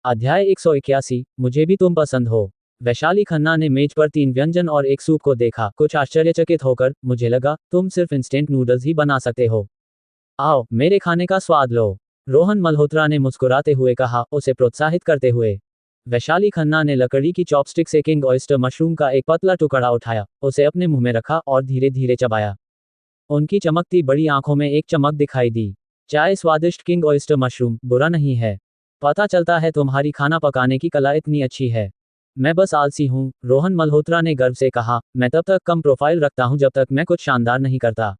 अध्याय 181, मुझे भी तुम पसंद हो। वैशाली खन्ना ने मेज पर 3 व्यंजन और एक सूप को देखा, कुछ आश्चर्यचकित होकर। मुझे लगा तुम सिर्फ इंस्टेंट नूडल्स ही बना सकते हो। आओ मेरे खाने का स्वाद लो, रोहन मल्होत्रा ने मुस्कुराते हुए कहा, उसे प्रोत्साहित करते हुए। वैशाली खन्ना ने लकड़ी की चॉपस्टिक से किंग ऑयस्टर मशरूम का एक पतला टुकड़ा उठाया, उसे अपने मुंह में रखा और धीरे धीरे चबाया। उनकी चमकती बड़ी आंखों में एक चमक दिखाई दी। चाय स्वादिष्ट किंग ऑयस्टर मशरूम बुरा नहीं है। पता चलता है तुम्हारी खाना पकाने की कला इतनी अच्छी है। मैं बस आलसी हूँ, रोहन मल्होत्रा ने गर्व से कहा। मैं तब तक कम प्रोफाइल रखता हूँ जब तक मैं कुछ शानदार नहीं करता।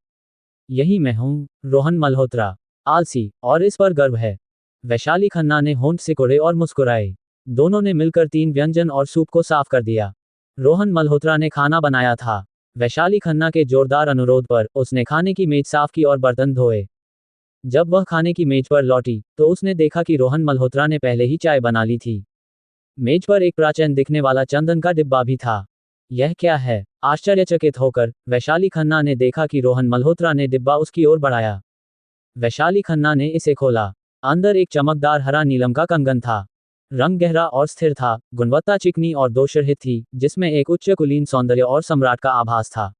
यही मैं हूँ, रोहन मल्होत्रा। आलसी, और इस पर गर्व है। वैशाली खन्ना ने होंठ सिकोड़े और मुस्कुराए। दोनों ने मिलकर 3 व्यंजन और सूप को साफ कर दिया। रोहन मल्होत्रा ने खाना बनाया था। वैशाली खन्ना के जोरदार अनुरोध पर उसने खाने की मेज साफ की और बर्तन धोए। जब वह खाने की मेज पर लौटी तो उसने देखा कि रोहन मल्होत्रा ने पहले ही चाय बना ली थी। मेज पर एक प्राचीन दिखने वाला चंदन का डिब्बा भी था। यह क्या है? आश्चर्यचकित होकर वैशाली खन्ना ने देखा कि रोहन मल्होत्रा ने डिब्बा उसकी ओर बढ़ाया। वैशाली खन्ना ने इसे खोला। अंदर एक चमकदार हरा नीलम का कंगन था। रंग गहरा और स्थिर था, गुणवत्ता चिकनी और दोषरहित थी, जिसमें एक उच्च कुलीन सौंदर्य और सम्राट का आभास था।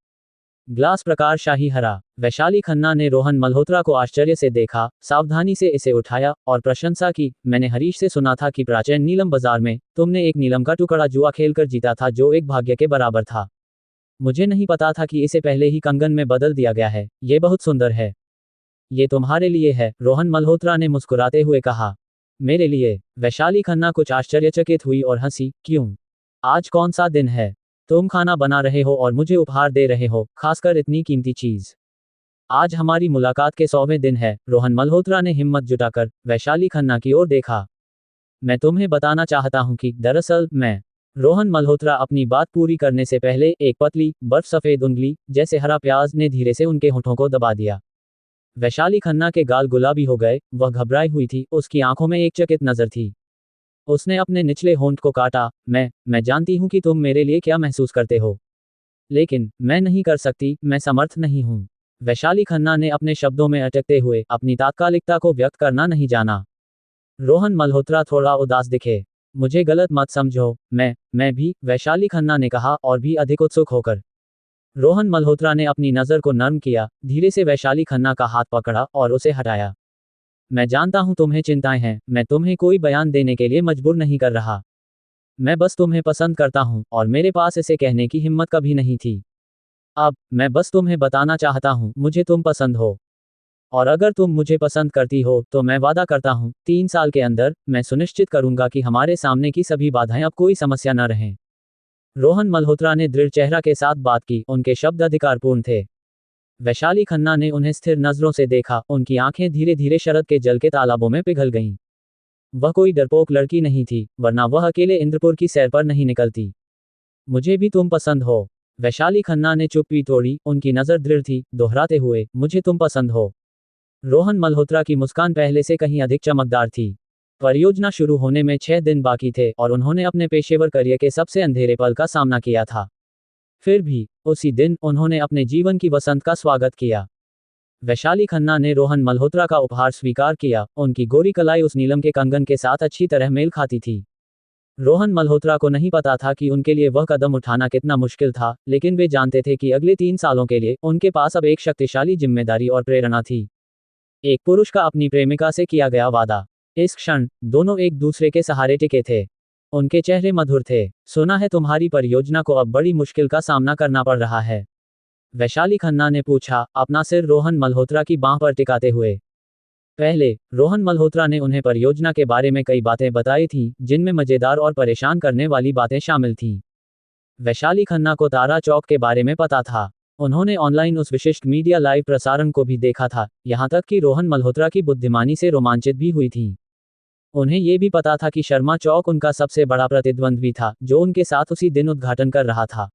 ग्लास प्रकार शाही हरा। वैशाली खन्ना ने रोहन मल्होत्रा को आश्चर्य से देखा, सावधानी से इसे उठाया और प्रशंसा की। मैंने हरीश से सुना था कि प्राचीन नीलम बाजार में तुमने एक नीलम का टुकड़ा जुआ खेलकर जीता था जो एक भाग्य के बराबर था। मुझे नहीं पता था कि इसे पहले ही कंगन में बदल दिया गया है। ये बहुत सुंदर है। ये तुम्हारे लिए है, रोहन मल्होत्रा ने मुस्कुराते हुए कहा। मेरे लिए? वैशाली खन्ना कुछ आश्चर्यचकित हुई और हंसी। क्यों? आज कौन सा दिन है? तुम खाना बना रहे हो और मुझे उपहार दे रहे हो, खासकर इतनी कीमती चीज। आज हमारी मुलाकात के 100वें दिन है। रोहन मल्होत्रा ने हिम्मत जुटाकर वैशाली खन्ना की ओर देखा। मैं तुम्हें बताना चाहता हूं कि दरअसल मैं। रोहन मल्होत्रा अपनी बात पूरी करने से पहले एक पतली बर्फ सफेद उंगली जैसे हरा प्याज ने धीरे से उनके होठों को दबा दिया। वैशाली खन्ना के गाल गुलाबी हो गए, वह घबराई हुई थी, उसकी आंखों में एक चकित नजर थी। उसने अपने निचले होंठ को काटा। मैं जानती हूं कि तुम मेरे लिए क्या महसूस करते हो, लेकिन मैं नहीं कर सकती, मैं समर्थ नहीं हूं। वैशाली खन्ना ने अपने शब्दों में अटकते हुए अपनी तात्कालिकता को व्यक्त करना नहीं जाना। रोहन मल्होत्रा थोड़ा उदास दिखे। मुझे गलत मत समझो, मैं भी, वैशाली खन्ना ने कहा और भी अधिक उत्सुक होकर। रोहन मल्होत्रा ने अपनी नज़र को नर्म किया, धीरे से वैशाली खन्ना का हाथ पकड़ा और उसे हटाया। मैं जानता हूं तुम्हें चिंताएं हैं, मैं तुम्हें कोई बयान देने के लिए मजबूर नहीं कर रहा। मैं बस तुम्हें पसंद करता हूं और मेरे पास इसे कहने की हिम्मत कभी नहीं थी। अब मैं बस तुम्हें बताना चाहता हूं, मुझे तुम पसंद हो। और अगर तुम मुझे पसंद करती हो तो मैं वादा करता हूं, 3 साल के अंदर मैं सुनिश्चित करूंगा कि हमारे सामने की सभी बाधाएं अब कोई समस्या न रहें। रोहन मल्होत्रा ने दृढ़ चेहरा के साथ बात की, उनके शब्द अधिकारपूर्ण थे। वैशाली खन्ना ने उन्हें स्थिर नजरों से देखा, उनकी आंखें धीरे धीरे शरद के जल के तालाबों में पिघल गईं। वह कोई डरपोक लड़की नहीं थी, वरना वह अकेले इंद्रपुर की सैर पर नहीं निकलती। मुझे भी तुम पसंद हो। वैशाली खन्ना ने चुप्पी तोड़ी, उनकी नजर दृढ़ थी, दोहराते हुए, मुझे तुम पसंद हो। रोहन मल्होत्रा की मुस्कान पहले से कहीं अधिक चमकदार थी। परियोजना शुरू होने में 6 दिन बाकी थे और उन्होंने अपने पेशेवर करियर के सबसे अंधेरे पल का सामना किया था। फिर भी उसी दिन उन्होंने अपने जीवन की वसंत का स्वागत किया। वैशाली खन्ना ने रोहन मल्होत्रा का उपहार स्वीकार किया, उनकी गोरी कलाई उस नीलम के कंगन के साथ अच्छी तरह मेल खाती थी। रोहन मल्होत्रा को नहीं पता था कि उनके लिए वह कदम उठाना कितना मुश्किल था, लेकिन वे जानते थे कि अगले 3 सालों के लिए उनके पास अब एक शक्तिशाली जिम्मेदारी और प्रेरणा थी। एक पुरुष का अपनी प्रेमिका से किया गया वादा। इस क्षण दोनों एक दूसरे के सहारे टिके थे। उनके चेहरे मधुर थे। सुना है तुम्हारी परियोजना को अब बड़ी मुश्किल का सामना करना पड़ रहा है, वैशाली खन्ना ने पूछा, अपना सिर रोहन मल्होत्रा की बांह पर टिकाते हुए। पहले रोहन मल्होत्रा ने उन्हें परियोजना के बारे में कई बातें बताई थीं, जिनमें मजेदार और परेशान करने वाली बातें शामिल थीं। वैशाली खन्ना को तारा चौक के बारे में पता था। उन्होंने ऑनलाइन उस विशिष्ट मीडिया लाइव प्रसारण को भी देखा था, यहां तक कि रोहन मल्होत्रा की बुद्धिमानी से रोमांचित भी हुई थी। उन्हें ये भी पता था कि शर्मा चौक उनका सबसे बड़ा प्रतिद्वंद्वी था, जो उनके साथ उसी दिन उद्घाटन कर रहा था।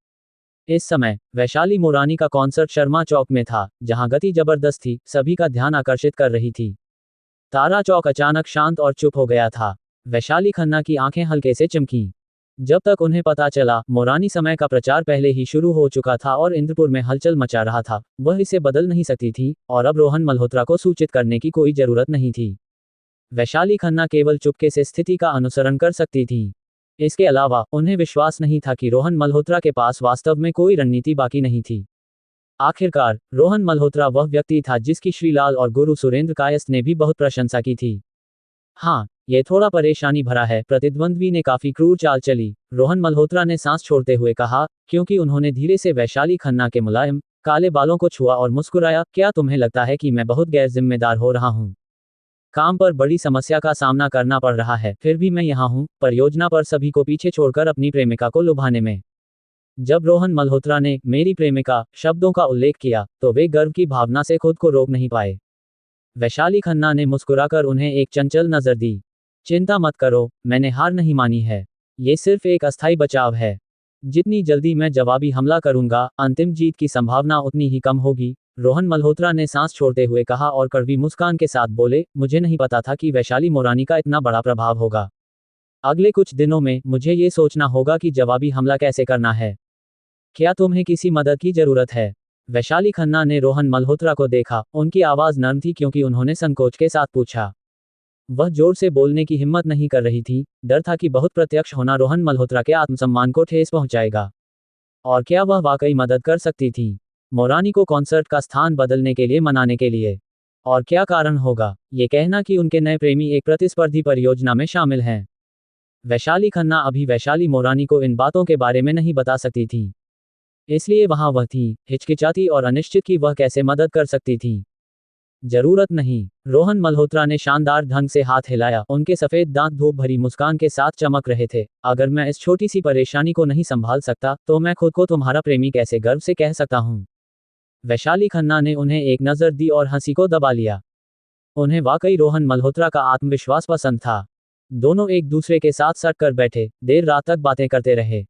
इस समय वैशाली मोरानी का कॉन्सर्ट शर्मा चौक में था, जहां गति जबरदस्त थी, सभी का ध्यान आकर्षित कर रही थी। तारा चौक अचानक शांत और चुप हो गया था। वैशाली खन्ना की आंखें हल्के से चमकीं। जब तक उन्हें पता चला मोरानी समय का प्रचार पहले ही शुरू हो चुका था और इंद्रपुर में हलचल मचा रहा था, वह इसे बदल नहीं सकती थी और अब रोहन मल्होत्रा को सूचित करने की कोई जरूरत नहीं थी। वैशाली खन्ना केवल चुपके से स्थिति का अनुसरण कर सकती थी। इसके अलावा उन्हें विश्वास नहीं था कि रोहन मल्होत्रा के पास वास्तव में कोई रणनीति बाकी नहीं थी। आखिरकार रोहन मल्होत्रा वह व्यक्ति था जिसकी श्रीलाल और गुरु सुरेंद्र कायस्थ ने भी बहुत प्रशंसा की थी। हाँ, ये थोड़ा परेशानी भरा है, प्रतिद्वंद्वी ने काफी क्रूर चाल चली, रोहन मल्होत्रा ने सांस छोड़ते हुए कहा, क्योंकि उन्होंने धीरे से वैशाली खन्ना के मुलायम काले बालों को छुआ और मुस्कुराया। क्या तुम्हें लगता है कि मैं बहुत गैर जिम्मेदार हो रहा हूँ? काम पर बड़ी समस्या का सामना करना पड़ रहा है, फिर भी मैं यहाँ हूँ, परियोजना पर सभी को पीछे छोड़कर अपनी प्रेमिका को लुभाने में। जब रोहन मल्होत्रा ने मेरी प्रेमिका शब्दों का उल्लेख किया तो वे गर्व की भावना से खुद को रोक नहीं पाए। वैशाली खन्ना ने मुस्कुराकर उन्हें एक चंचल नजर दी। चिंता मत करो, मैंने हार नहीं मानी है। ये सिर्फ एक अस्थायी बचाव है। जितनी जल्दी मैं जवाबी हमला करूंगा, अंतिम जीत की संभावना उतनी ही कम होगी, रोहन मल्होत्रा ने सांस छोड़ते हुए कहा और कड़वी मुस्कान के साथ बोले, मुझे नहीं पता था कि वैशाली मोरानी का इतना बड़ा प्रभाव होगा। अगले कुछ दिनों में मुझे ये सोचना होगा कि जवाबी हमला कैसे करना है। क्या तुम्हें किसी मदद की जरूरत है? वैशाली खन्ना ने रोहन मल्होत्रा को देखा, उनकी आवाज नर्म थी क्योंकि उन्होंने संकोच के साथ पूछा। वह जोर से बोलने की हिम्मत नहीं कर रही थी, डर था कि बहुत प्रत्यक्ष होना रोहन मल्होत्रा के आत्मसम्मान को ठेस पहुंचाएगा। और क्या वह वाकई मदद कर सकती थी मोरानी को कॉन्सर्ट का स्थान बदलने के लिए मनाने के लिए? और क्या कारण होगा ये कहना कि उनके नए प्रेमी एक प्रतिस्पर्धी परियोजना में शामिल हैं? वैशाली खन्ना अभी वैशाली मोरानी को इन बातों के बारे में नहीं बता सकती थी, इसलिए वहां वह थी, हिचकिचाती और अनिश्चित कि वह कैसे मदद कर सकती थी। जरूरत नहीं, रोहन मल्होत्रा ने शानदार ढंग से हाथ हिलाया, उनके सफेद दांत धूप भरी मुस्कान के साथ चमक रहे थे। अगर मैं इस छोटी सी परेशानी को नहीं संभाल सकता तो मैं खुद को तुम्हारा प्रेमी कैसे गर्व से कह सकता हूँ? वैशाली खन्ना ने उन्हें एक नजर दी और हंसी को दबा लिया। उन्हें वाकई रोहन मल्होत्रा का आत्मविश्वास पसंद था। दोनों एक दूसरे के साथ सट कर बैठे, देर रात तक बातें करते रहे।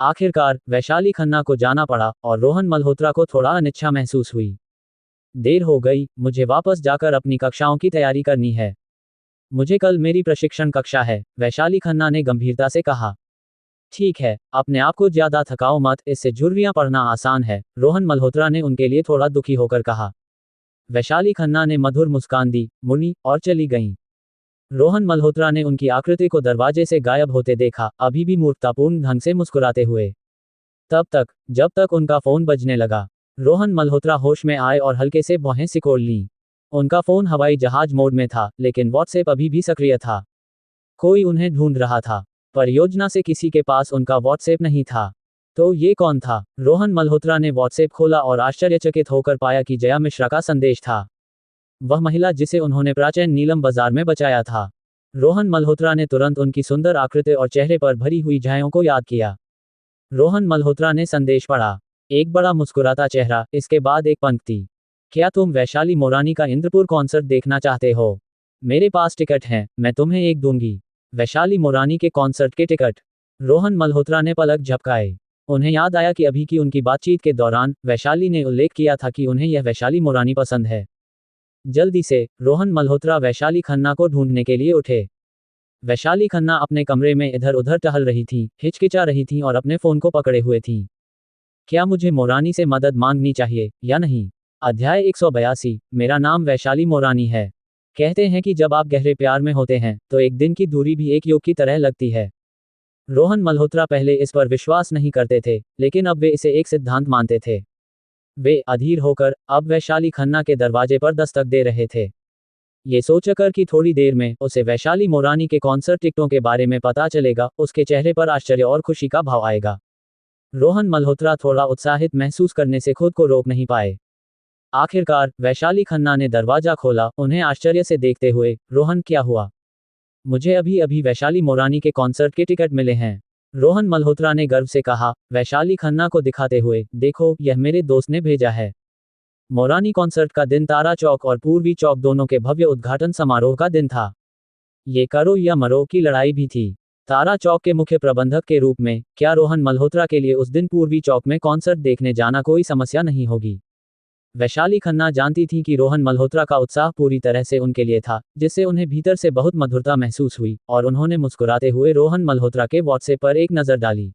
आखिरकार वैशाली खन्ना को जाना पड़ा और रोहन मल्होत्रा को थोड़ा अनिच्छा महसूस हुई। देर हो गई, मुझे वापस जाकर अपनी कक्षाओं की तैयारी करनी है। मुझे कल मेरी प्रशिक्षण कक्षा है, वैशाली खन्ना ने गंभीरता से कहा। ठीक है, अपने आप को ज्यादा थकाओ मत, इससे झुर्रियां पढ़ना आसान है, रोहन मल्होत्रा ने उनके लिए थोड़ा दुखी होकर कहा। वैशाली खन्ना ने मधुर मुस्कान दी, मुड़ी और चली गईं। रोहन मल्होत्रा ने उनकी आकृति को दरवाजे से गायब होते देखा, अभी भी मूर्खतापूर्ण ढंग से मुस्कुराते हुए। तब तक, जब तक उनका फोन बजने लगा, रोहन मल्होत्रा होश में आए और हल्के से भौहें सिकोड़ लीं। उनका फोन हवाई जहाज मोड में था, लेकिन व्हाट्सएप अभी भी सक्रिय था। कोई उन्हें ढूंढ रहा था। परियोजना से किसी के पास उनका व्हाट्सएप नहीं था। तो ये कौन था? रोहन मल्होत्रा ने व्हाट्सएप खोला और आश्चर्यचकित होकर पाया कि जया मिश्रा का संदेश था। वह महिला जिसे उन्होंने प्राचीन नीलम बाजार में बचाया था। रोहन मल्होत्रा ने तुरंत उनकी सुंदर आकृति और चेहरे पर भरी हुई झाइयों को याद किया। रोहन मल्होत्रा ने संदेश पढ़ा। एक बड़ा मुस्कुराता चेहरा, इसके बाद एक पंक्ति। क्या तुम वैशाली मोरानी का इंद्रपुर कॉन्सर्ट देखना चाहते हो? मेरे पास टिकट हैं, मैं तुम्हें एक दूंगी। वैशाली मोरानी के कॉन्सर्ट के टिकट? रोहन मल्होत्रा ने पलक झपकाए। उन्हें याद आया कि अभी की उनकी बातचीत के दौरान वैशाली ने उल्लेख किया था कि उन्हें यह वैशाली मोरानी पसंद है। जल्दी से रोहन मल्होत्रा वैशाली खन्ना को ढूंढने के लिए उठे। वैशाली खन्ना अपने कमरे में इधर उधर टहल रही थी, हिचकिचा रही थी और अपने फोन को पकड़े हुए थी। क्या मुझे मोरानी से मदद मांगनी चाहिए या नहीं? अध्याय 182। मेरा नाम वैशाली मोरानी है। कहते हैं कि जब आप गहरे प्यार में होते हैं तो एक दिन की दूरी भी एक योग की तरह लगती है। रोहन मल्होत्रा पहले इस पर विश्वास नहीं करते थे, लेकिन अब वे इसे एक सिद्धांत मानते थे। वे अधीर होकर अब वैशाली खन्ना के दरवाजे पर दस्तक दे रहे थे, ये सोचकर कि थोड़ी देर में उसे वैशाली मोरानी के कॉन्सर्ट टिकटों के बारे में पता चलेगा। उसके चेहरे पर आश्चर्य और खुशी का भाव आएगा। रोहन मल्होत्रा थोड़ा उत्साहित महसूस करने से खुद को रोक नहीं पाए। आखिरकार वैशाली खन्ना ने दरवाजा खोला, उन्हें आश्चर्य से देखते हुए। रोहन, क्या हुआ? मुझे अभी अभी वैशाली मोरानी के कॉन्सर्ट के टिकट मिले हैं, रोहन मल्होत्रा ने गर्व से कहा, वैशाली खन्ना को दिखाते हुए। देखो, यह मेरे दोस्त ने भेजा है। मोरानी कॉन्सर्ट का दिन तारा चौक और पूर्वी चौक दोनों के भव्य उद्घाटन समारोह का दिन था। ये करो या मरो की लड़ाई भी थी। तारा चौक के मुख्य प्रबंधक के रूप में क्या रोहन मल्होत्रा के लिए उस दिन पूर्वी चौक में कॉन्सर्ट देखने जाना कोई समस्या नहीं होगी? वैशाली खन्ना जानती थी कि रोहन मल्होत्रा का उत्साह पूरी तरह से उनके लिए था, जिससे उन्हें भीतर से बहुत मधुरता महसूस हुई, और उन्होंने मुस्कुराते हुए रोहन मल्होत्रा के व्हाट्सएप पर एक नज़र डाली।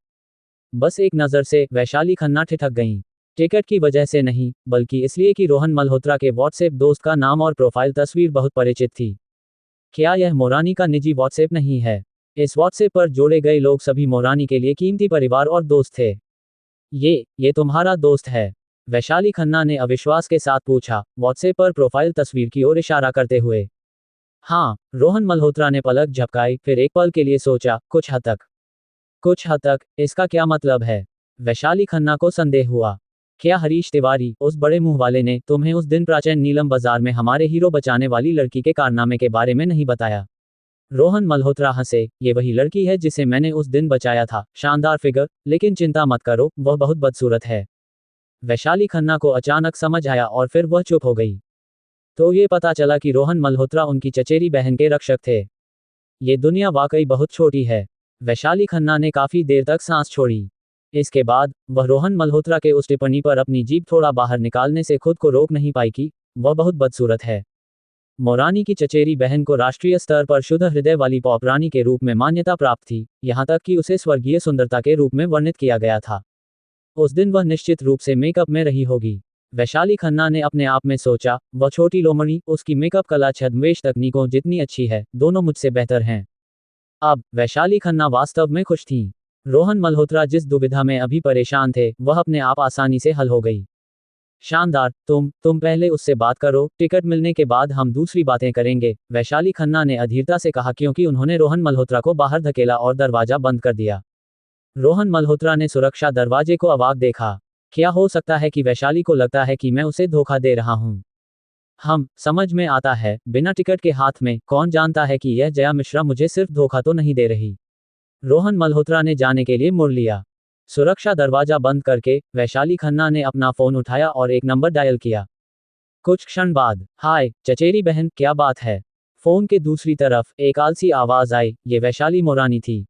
बस एक नज़र से वैशाली खन्ना ठिठक गईं। टिकट की वजह से नहीं, बल्कि इसलिए कि रोहन मल्होत्रा के व्हाट्सएप दोस्त का नाम और प्रोफाइल तस्वीर बहुत परिचित थी। क्या यह मोरानी का निजी व्हाट्सएप नहीं है? इस व्हाट्सएप पर जोड़े गए लोग सभी मोरानी के लिए कीमती परिवार और दोस्त थे। ये तुम्हारा दोस्त है? वैशाली खन्ना ने अविश्वास के साथ पूछा, व्हाट्सएप पर प्रोफाइल तस्वीर की ओर इशारा करते हुए। हाँ, रोहन मल्होत्रा ने पलक झपकाई, फिर एक पल के लिए सोचा, कुछ हद तक। कुछ हद तक, इसका क्या मतलब है? वैशाली खन्ना को संदेह हुआ। क्या हरीश तिवारी, उस बड़े मुंह वाले ने तुम्हें उस दिन प्राचीन नीलम बाजार में हमारे हीरो बचाने वाली लड़की के कारनामे के बारे में नहीं बताया? रोहन मल्होत्रा हंसे, ये वही लड़की है जिसे मैंने उस दिन बचाया था, शानदार फिगर, लेकिन चिंता मत करो, वह बहुत बदसूरत है। वैशाली खन्ना को अचानक समझ आया और फिर वह चुप हो गई। तो ये पता चला कि रोहन मल्होत्रा उनकी चचेरी बहन के रक्षक थे। ये दुनिया वाकई बहुत छोटी है। वैशाली खन्ना ने काफी देर तक सांस छोड़ी। इसके बाद वह रोहन मल्होत्रा के उस टिप्पणी पर अपनी जीभ थोड़ा बाहर निकालने से खुद को रोक नहीं पाई कि वह बहुत बदसूरत है। मोरानी की चचेरी बहन को राष्ट्रीय स्तर पर शुद्ध हृदय वाली पॉप रानी के रूप में मान्यता प्राप्त थी, यहाँ तक कि उसे स्वर्गीय सुंदरता के रूप में वर्णित किया गया था। उस दिन वह निश्चित रूप से मेकअप में रही होगी। वैशाली खन्ना ने अपने आप में सोचा, वह छोटी लोमड़ी, उसकी मेकअप कला छद्मवेश तकनीकों जितनी अच्छी है, दोनों मुझसे बेहतर हैं। अब वैशाली खन्ना वास्तव में खुश थीं। रोहन मल्होत्रा जिस दुविधा में अभी परेशान थे, वह अपने आप आसानी से हल हो गई। शानदार, तुम पहले उससे बात करो, टिकट मिलने के बाद हम दूसरी बातें करेंगे, वैशाली खन्ना ने अधीरता से कहा, क्योंकि उन्होंने रोहन मल्होत्रा को बाहर धकेला और दरवाजा बंद कर दिया। रोहन मल्होत्रा ने सुरक्षा दरवाजे को अवाक देखा। क्या हो सकता है कि वैशाली को लगता है कि मैं उसे धोखा दे रहा हूं? समझ में आता है, बिना टिकट के हाथ में, कौन जानता है कि यह जया मिश्रा मुझे सिर्फ धोखा तो नहीं दे रही। रोहन मल्होत्रा ने जाने के लिए मुड़ लिया। सुरक्षा दरवाजा बंद करके वैशाली खन्ना ने अपना फोन उठाया और एक नंबर डायल किया। कुछ क्षण बाद, हाय चचेरी बहन, क्या बात है? फोन के दूसरी तरफ एक आलसी आवाज आई। ये वैशाली मोरानी थी।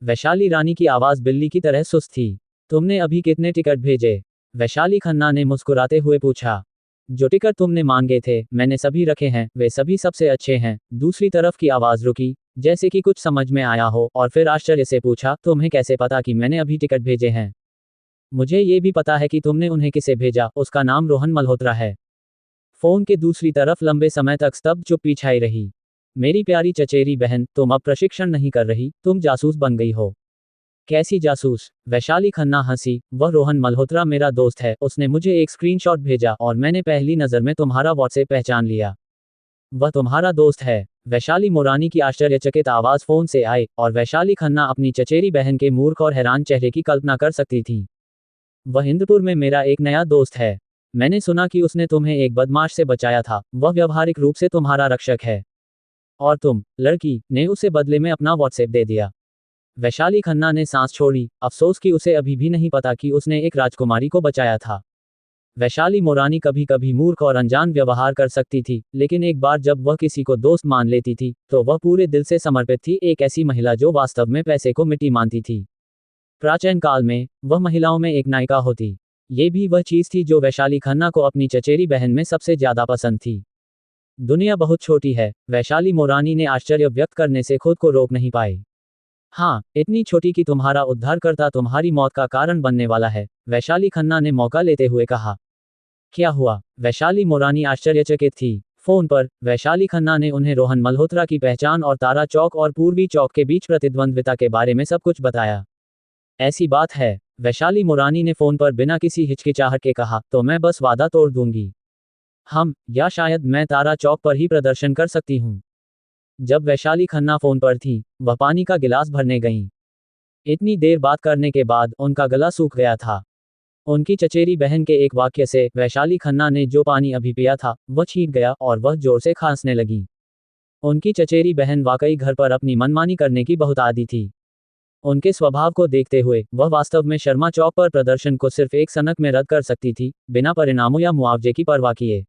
वैशाली रानी की आवाज बिल्ली की तरह सुस्त थी। तुमने अभी कितने टिकट भेजे? वैशाली खन्ना ने मुस्कुराते हुए पूछा। जो टिकट तुमने मांगे थे, मैंने सभी रखे हैं, वे सभी सबसे अच्छे हैं। दूसरी तरफ की आवाज रुकी, जैसे कि कुछ समझ में आया हो, और फिर आश्चर्य से पूछा, तुम्हें कैसे पता कि मैंने अभी टिकट भेजे हैं? मुझे ये भी पता है कि तुमने उन्हें किसे भेजा, उसका नाम रोहन मल्होत्रा है। फोन के दूसरी तरफ लंबे समय तक स्तब्ध चुप्पी छाई रही। मेरी प्यारी चचेरी बहन, तुम अब प्रशिक्षण नहीं कर रही, तुम जासूस बन गई हो। कैसी जासूस? वैशाली खन्ना हंसी, वह रोहन मल्होत्रा मेरा दोस्त है, उसने मुझे एक स्क्रीनशॉट भेजा और मैंने पहली नज़र में तुम्हारा व्हाट्सएप पहचान लिया। वह तुम्हारा दोस्त है? वैशाली मोरानी की आश्चर्यचकित आवाज फोन से आई, और वैशाली खन्ना अपनी चचेरी बहन के मूर्ख और हैरान चेहरे की कल्पना कर सकती थी। वह इंदपुर में मेरा एक नया दोस्त है। मैंने सुना कि उसने तुम्हें एक बदमाश से बचाया था, वह व्यावहारिक रूप से तुम्हारा रक्षक है। और तुम, लड़की, ने उसे बदले में अपना व्हाट्सएप दे दिया। वैशाली खन्ना ने सांस छोड़ी, अफसोस कि उसे अभी भी नहीं पता कि उसने एक राजकुमारी को बचाया था। वैशाली मोरानी कभी कभी मूर्ख और अनजान व्यवहार कर सकती थी, लेकिन एक बार जब वह किसी को दोस्त मान लेती थी, तो वह पूरे दिल से समर्पित थी, एक ऐसी महिला जो वास्तव में पैसे को मिट्टी मानती थी। प्राचीन काल में, वह महिलाओं में एक नायिका होती। ये भी वह चीज थी जो वैशाली खन्ना को अपनी चचेरी बहन में सबसे ज्यादा पसंद थी। दुनिया बहुत छोटी है, वैशाली मोरानी ने आश्चर्य व्यक्त करने से खुद को रोक नहीं पाई। हाँ, इतनी छोटी कि तुम्हारा उद्धारकर्ता तुम्हारी मौत का कारण बनने वाला है, वैशाली खन्ना ने मौका लेते हुए कहा। क्या हुआ? वैशाली मोरानी आश्चर्यचकित थी। फोन पर वैशाली खन्ना ने उन्हें रोहन मल्होत्रा की पहचान और तारा चौक और पूर्वी चौक के बीच प्रतिद्वंद्विता के बारे में सब कुछ बताया। ऐसी बात है? वैशाली मोरानी ने फोन पर बिना किसी हिचकिचाहट के कहा, तो मैं बस वादा तोड़ दूंगी। या शायद मैं तारा चौक पर ही प्रदर्शन कर सकती हूँ। जब वैशाली खन्ना फोन पर थी, वह पानी का गिलास भरने गईं। इतनी देर बात करने के बाद उनका गला सूख गया था। उनकी चचेरी बहन के एक वाक्य से वैशाली खन्ना ने जो पानी अभी पिया था, वह छींक गया और वह जोर से खांसने लगी। उनकी चचेरी बहन वाकई घर पर अपनी मनमानी करने की बहुत आदी थी। उनके स्वभाव को देखते हुए वह वास्तव में शर्मा चौक पर प्रदर्शन को सिर्फ एक सनक में रद्द कर सकती थी, बिना परिणामों या मुआवजे की परवाह किए।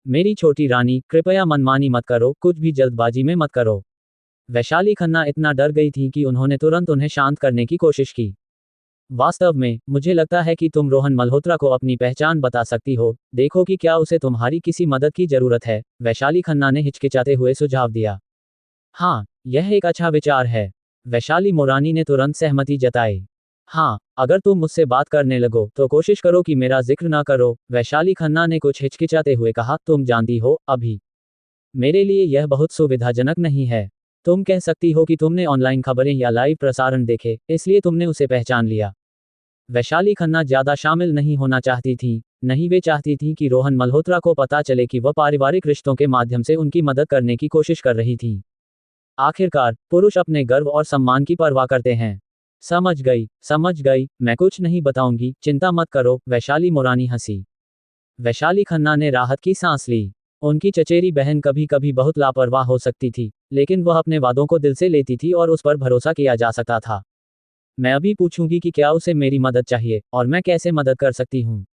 मेरी छोटी रानी, कृपया मनमानी मत करो, कुछ भी जल्दबाजी में मत करो। वैशाली खन्ना इतना डर गई थी कि उन्होंने तुरंत उन्हें शांत करने की कोशिश की। वास्तव में, मुझे लगता है कि तुम रोहन मल्होत्रा को अपनी पहचान बता सकती हो, देखो कि क्या उसे तुम्हारी किसी मदद की जरूरत है, वैशाली खन्ना ने हिचकिचाते हुए सुझाव दिया। हाँ, यह एक अच्छा विचार है। वैशाली मोरानी ने तुरंत सहमति जताई। हाँ, अगर तुम मुझसे बात करने लगो, तो कोशिश करो कि मेरा जिक्र ना करो, वैशाली खन्ना ने कुछ हिचकिचाते हुए कहा, तुम जानती हो, अभी मेरे लिए यह बहुत सुविधाजनक नहीं है। तुम कह सकती हो कि तुमने ऑनलाइन खबरें या लाइव प्रसारण देखे, इसलिए तुमने उसे पहचान लिया। वैशाली खन्ना ज्यादा शामिल नहीं होना चाहती थी, नहीं वे चाहती थी कि रोहन मल्होत्रा को पता चले कि वह पारिवारिक रिश्तों के माध्यम से उनकी मदद करने की कोशिश कर रही थी। आखिरकार, पुरुष अपने गर्व और सम्मान की परवाह करते हैं। समझ गई, मैं कुछ नहीं बताऊंगी, चिंता मत करो, वैशाली मोरानी हंसी। वैशाली खन्ना ने राहत की सांस ली। उनकी चचेरी बहन कभी कभी बहुत लापरवाह हो सकती थी, लेकिन वह अपने वादों को दिल से लेती थी और उस पर भरोसा किया जा सकता था। मैं अभी पूछूंगी कि क्या उसे मेरी मदद चाहिए और मैं कैसे मदद कर सकती हूँ।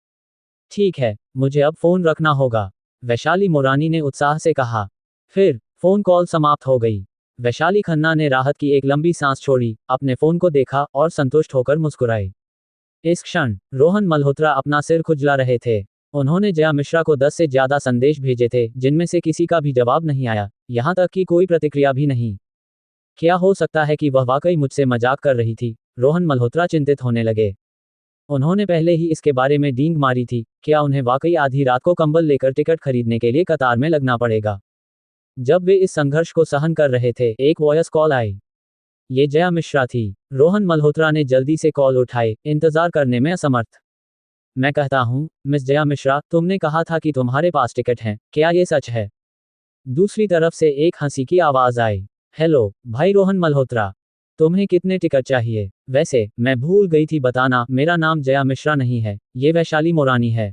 ठीक है, मुझे अब फोन रखना होगा, वैशाली मोरानी ने उत्साह से कहा। फिर फोन कॉल समाप्त हो गई। वैशाली खन्ना ने राहत की एक लंबी सांस छोड़ी, अपने फोन को देखा और संतुष्ट होकर मुस्कुराई। इस क्षण रोहन मल्होत्रा अपना सिर खुजला रहे थे। उन्होंने जया मिश्रा को 10 से ज्यादा संदेश भेजे थे, जिनमें से किसी का भी जवाब नहीं आया, यहां तक कि कोई प्रतिक्रिया भी नहीं। क्या हो सकता है कि वह वाकई मुझसे मजाक कर रही थी? रोहन मल्होत्रा चिंतित होने लगे। उन्होंने पहले ही इसके बारे में डींग मारी थी, क्या उन्हें वाकई आधी रात को कंबल लेकर टिकट खरीदने के लिए कतार में लगना पड़ेगा? जब वे इस संघर्ष को सहन कर रहे थे, एक वॉयस कॉल आई। ये जया मिश्रा थी। रोहन मल्होत्रा ने जल्दी से कॉल उठाई, इंतजार करने में असमर्थ। मैं कहता हूँ, मिस जया मिश्रा, तुमने कहा था कि तुम्हारे पास टिकट हैं, क्या ये सच है? दूसरी तरफ से एक हंसी की आवाज आई। हेलो भाई रोहन मल्होत्रा, तुम्हें कितने टिकट चाहिए? वैसे मैं भूल गई थी बताना, मेरा नाम जया मिश्रा नहीं है, ये वैशाली मोरानी है।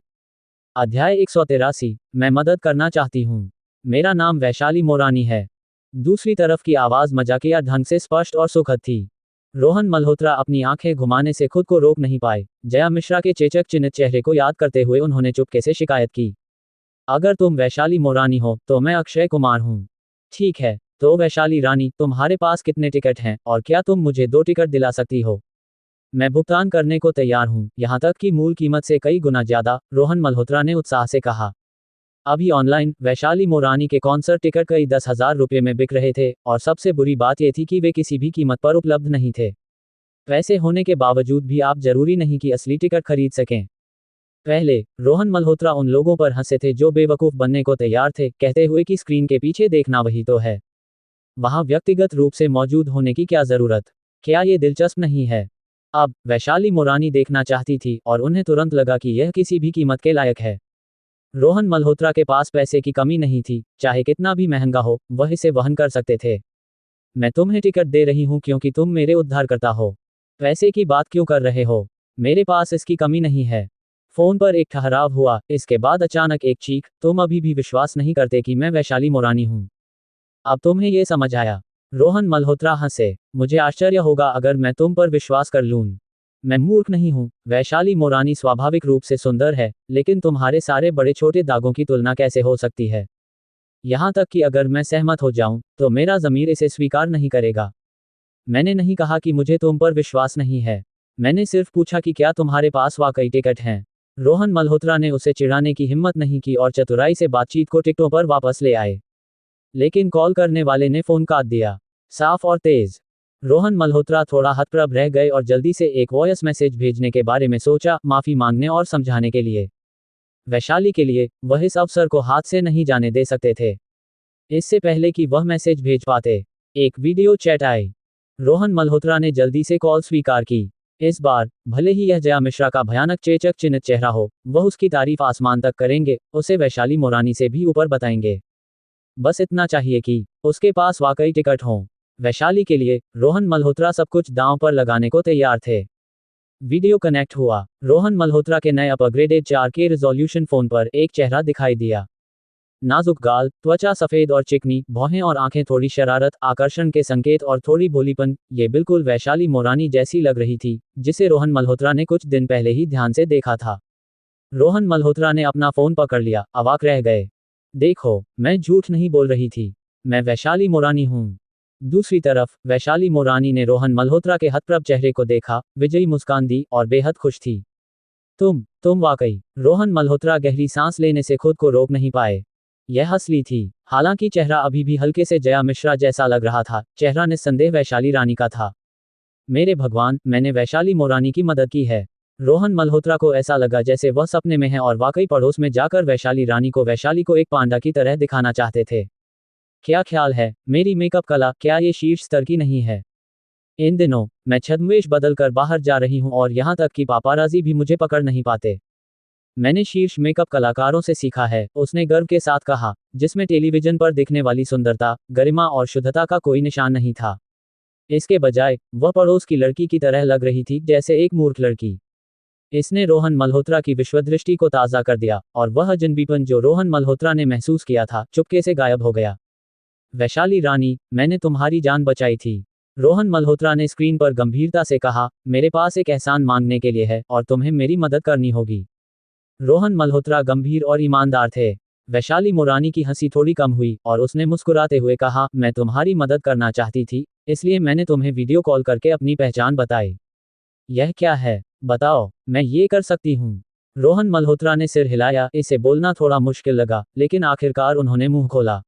अध्याय 183, मैं मदद करना चाहती हूँ। मेरा नाम वैशाली मोरानी है। दूसरी तरफ की आवाज मजाकिया ढंग से स्पष्ट और सुखद थी। रोहन मल्होत्रा अपनी आंखें घुमाने से खुद को रोक नहीं पाए। जया मिश्रा के चेचक चिन्हित चेहरे को याद करते हुए उन्होंने चुपके से शिकायत की। अगर तुम वैशाली मोरानी हो तो मैं अक्षय कुमार हूँ। ठीक है, तो वैशाली रानी, तुम्हारे पास कितने टिकट हैं और क्या तुम मुझे 2 टिकट दिला सकती हो? मैं भुगतान करने को तैयार हूँ, यहाँ तक कि मूल कीमत से कई गुना ज्यादा, रोहन मल्होत्रा ने उत्साह से कहा। अभी ऑनलाइन वैशाली मोरानी के कॉन्सर्ट टिकट कई 10,000 रुपये में बिक रहे थे और सबसे बुरी बात यह थी कि वे किसी भी कीमत पर उपलब्ध नहीं थे। पैसे होने के बावजूद भी आप जरूरी नहीं कि असली टिकट खरीद सकें। पहले रोहन मल्होत्रा उन लोगों पर हंसे थे जो बेवकूफ बनने को तैयार थे, कहते हुए कि स्क्रीन के पीछे देखना वही तो है, वहां व्यक्तिगत रूप से मौजूद होने की क्या जरूरत? क्या ये दिलचस्प नहीं है? अब वैशाली मोरानी देखना चाहती थी और उन्हें तुरंत लगा कि यह किसी भी कीमत के लायक है। रोहन मल्होत्रा के पास पैसे की कमी नहीं थी, चाहे कितना भी महंगा हो, वह इसे वहन कर सकते थे। मैं तुम्हें टिकट दे रही हूं क्योंकि तुम मेरे उद्धारकर्ता हो। पैसे की बात क्यों कर रहे हो? मेरे पास इसकी कमी नहीं है। फोन पर एक ठहराव हुआ, इसके बाद अचानक एक चीख, तुम अभी भी विश्वास नहीं करते कि मैं वैशाली मोरानी हूं? अब तुम्हें ये समझ आया? रोहन मल्होत्रा हंसे। मुझे आश्चर्य होगा अगर मैं तुम पर विश्वास कर लूं। मैं मूर्ख नहीं हूं। वैशाली मोरानी स्वाभाविक रूप से सुंदर है, लेकिन तुम्हारे सारे बड़े छोटे दागों की तुलना कैसे हो सकती है? यहां तक कि अगर मैं सहमत हो जाऊं, तो मेरा ज़मीर इसे स्वीकार नहीं करेगा। मैंने नहीं कहा कि मुझे तुम पर विश्वास नहीं है। मैंने सिर्फ पूछा कि क्या तुम्हारे पास वाकई टिकट हैं। रोहन मल्होत्रा ने उसे चिढ़ाने की हिम्मत नहीं की और चतुराई से बातचीत को टिकटों पर वापस ले आए। लेकिन कॉल करने वाले ने फोन काट दिया, साफ और तेज। रोहन मल्होत्रा थोड़ा हतप्रभ रह गए और जल्दी से एक वॉयस मैसेज भेजने के बारे में सोचा, माफी मांगने और समझाने के लिए। वैशाली के लिए, वह इस अवसर को हाथ से नहीं जाने दे सकते थे। इससे पहले कि वह मैसेज भेज पाते, एक वीडियो चैट आई। रोहन मल्होत्रा ने जल्दी से कॉल स्वीकार की। इस बार, भले ही यह जया मिश्रा का भयानक चेचक चिन्हित चेहरा हो, वह उसकी तारीफ आसमान तक करेंगे, उसे वैशाली मोरानी से भी ऊपर बताएंगे। बस इतना चाहिए कि उसके पास वाकई टिकट हों। वैशाली के लिए, रोहन मल्होत्रा सब कुछ दांव पर लगाने को तैयार थे। वीडियो कनेक्ट हुआ। रोहन मल्होत्रा के नए अपग्रेडेड 4K रिजोल्यूशन फोन पर एक चेहरा दिखाई दिया। नाजुक गाल, त्वचा सफेद और चिकनी, भौहें और आंखें थोड़ी शरारत, आकर्षण के संकेत और थोड़ी भोलीपन, ये बिल्कुल वैशाली मोरानी जैसी लग रही थी, जिसे रोहन मल्होत्रा ने कुछ दिन पहले ही ध्यान से देखा था। रोहन मल्होत्रा ने अपना फोन पकड़ लिया, अवाक रह गए। देखो, मैं झूठ नहीं बोल रही थी। मैं वैशाली मोरानी हूँ। दूसरी तरफ, वैशाली मोरानी ने रोहन मल्होत्रा के हतप्रभ चेहरे को देखा, विजयी मुस्कान दी और बेहद खुश थी। तुम वाकई। रोहन मल्होत्रा गहरी सांस लेने से खुद को रोक नहीं पाए। यह असली थी। हालांकि चेहरा अभी भी हल्के से जया मिश्रा जैसा लग रहा था, चेहरा निस्संदेह वैशाली रानी का था। मेरे भगवान, मैंने वैशाली मोरानी की मदद की है। रोहन मल्होत्रा को ऐसा लगा जैसे वह सपने में है और वाकई पड़ोस में जाकर वैशाली रानी को एक पांडा की तरह दिखाना चाहते थे। क्या ख्याल है, मेरी मेकअप कला क्या ये शीर्ष स्तर की नहीं है? इन दिनों मैं छद्मवेश बदलकर बाहर जा रही हूँ और यहाँ तक कि पापाराजी भी मुझे पकड़ नहीं पाते। मैंने शीर्ष मेकअप कलाकारों से सीखा है, उसने गर्व के साथ कहा, जिसमें टेलीविजन पर दिखने वाली सुंदरता, गरिमा और शुद्धता का कोई निशान नहीं था। इसके बजाय वह पड़ोस की लड़की की तरह लग रही थी, जैसे एक मूर्ख लड़की। इसने रोहन मल्होत्रा की विश्वदृष्टि को ताज़ा कर दिया और वह अजनबीपन जो रोहन मल्होत्रा ने महसूस किया था, चुपके से गायब हो गया। वैशाली रानी, मैंने तुम्हारी जान बचाई थी। रोहन मल्होत्रा ने स्क्रीन पर गंभीरता से कहा, मेरे पास एक एहसान मांगने के लिए है और तुम्हें मेरी मदद करनी होगी। रोहन मल्होत्रा गंभीर और ईमानदार थे। वैशाली मोरानी की हंसी थोड़ी कम हुई और उसने मुस्कुराते हुए कहा, मैं तुम्हारी मदद करना चाहती थी, इसलिए मैंने तुम्हें वीडियो कॉल करके अपनी पहचान बताई। यह क्या है? बताओ, मैं ये कर सकती हूँ। रोहन मल्होत्रा ने सिर हिलाया, इसे बोलना थोड़ा मुश्किल लगा, लेकिन आखिरकार उन्होंने मुंह खोला।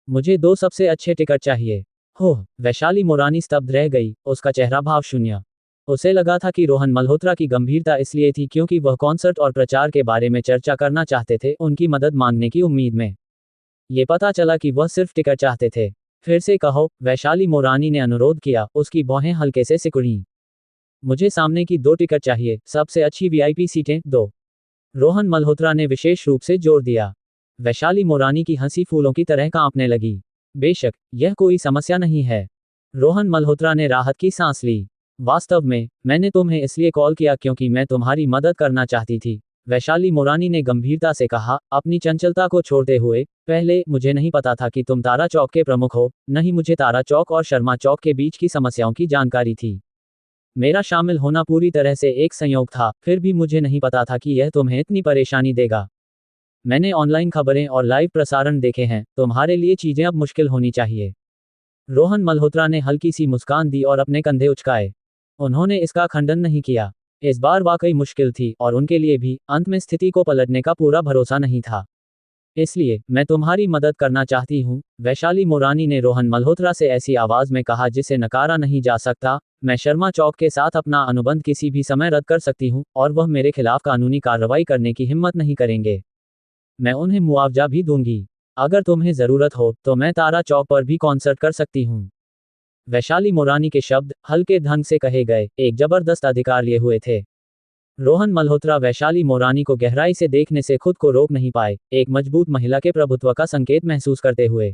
मुझे 2 सबसे अच्छे टिकट चाहिए। होह! वैशाली मोरानी स्तब्ध रह गई, उसका चेहरा भाव शून्य। उसे लगा था कि रोहन मल्होत्रा की गंभीरता इसलिए थी क्योंकि वह कॉन्सर्ट और प्रचार के बारे में चर्चा करना चाहते थे, उनकी मदद मांगने की उम्मीद में। ये पता चला कि वह सिर्फ टिकट चाहते थे। फिर से कहो, वैशाली मोरानी ने अनुरोध किया, उसकी भौहें हल्के से सिकुड़ीं। मुझे सामने की 2 टिकट चाहिए, सबसे अच्छी वीआईपी सीटें, 2। रोहन मल्होत्रा ने विशेष रूप से जोर दिया। वैशाली मोरानी की हंसी फूलों की तरह कांपने लगी। बेशक, यह कोई समस्या नहीं है। रोहन मल्होत्रा ने राहत की सांस ली। वास्तव में, मैंने तुम्हें इसलिए कॉल किया क्योंकि मैं तुम्हारी मदद करना चाहती थी। वैशाली मोरानी ने गंभीरता से कहा, अपनी चंचलता को छोड़ते हुए, पहले, मुझे नहीं पता था कि तुम तारा चौक के प्रमुख हो, नहीं मुझे तारा चौक और शर्मा चौक के बीच की समस्याओं की जानकारी थी। मेरा शामिल होना पूरी तरह से एक संयोग था, फिर भी मुझे नहीं पता था कि यह तुम्हें इतनी परेशानी देगा। मैंने ऑनलाइन खबरें और लाइव प्रसारण देखे हैं, तुम्हारे लिए चीजें अब मुश्किल होनी चाहिए। रोहन मल्होत्रा ने हल्की सी मुस्कान दी और अपने कंधे उचकाए। उन्होंने इसका खंडन नहीं किया। इस बार वाकई मुश्किल थी और उनके लिए भी, अंत में स्थिति को पलटने का पूरा भरोसा नहीं था। इसलिए, मैं तुम्हारी मदद करना चाहती हूँ, वैशाली मोरानी ने रोहन मल्होत्रा से ऐसी आवाज में कहा जिसे नकारा नहीं जा सकता। मैं शर्मा चौक के साथ अपना अनुबंध किसी भी समय रद्द कर सकती हूँ और वह मेरे खिलाफ कानूनी कार्रवाई करने की हिम्मत नहीं करेंगे। मैं उन्हें मुआवजा भी दूंगी। अगर तुम्हें जरूरत हो तो मैं तारा चौक पर भी कॉन्सर्ट कर सकती हूँ। वैशाली मोरानी के शब्द, हल्के ढंग से कहे गए, एक जबरदस्त अधिकार लिए हुए थे। रोहन मल्होत्रा वैशाली मोरानी को गहराई से देखने से खुद को रोक नहीं पाए, एक मजबूत महिला के प्रभुत्व का संकेत महसूस करते हुए।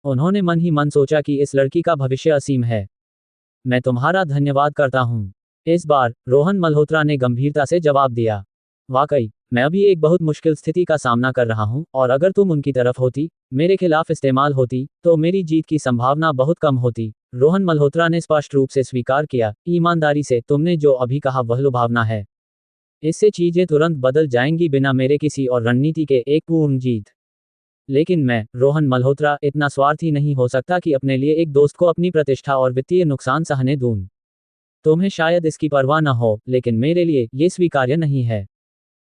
उन्होंने मन ही मन सोचा कि इस लड़की का भविष्य असीम है। मैं तुम्हारा धन्यवाद करता हूँ। इस बार, रोहन मल्होत्रा ने गंभीरता से जवाब दिया। वाकई, मैं अभी एक बहुत मुश्किल स्थिति का सामना कर रहा हूँ और अगर तुम उनकी तरफ होती, मेरे खिलाफ इस्तेमाल होती, तो मेरी जीत की संभावना बहुत कम होती। रोहन मल्होत्रा ने स्पष्ट रूप से स्वीकार किया, ईमानदारी से, तुमने जो अभी कहा वह लुभावना है। इससे चीजें तुरंत बदल जाएंगी बिना मेरे किसी और रणनीति के, एक पूर्ण जीत। लेकिन मैं, रोहन मल्होत्रा, इतना स्वार्थी नहीं हो सकता कि अपने लिए एक दोस्त को अपनी प्रतिष्ठा और वित्तीय नुकसान सहने दूं। तुम्हें शायद इसकी परवाह न हो, लेकिन मेरे लिए ये स्वीकार्य नहीं है।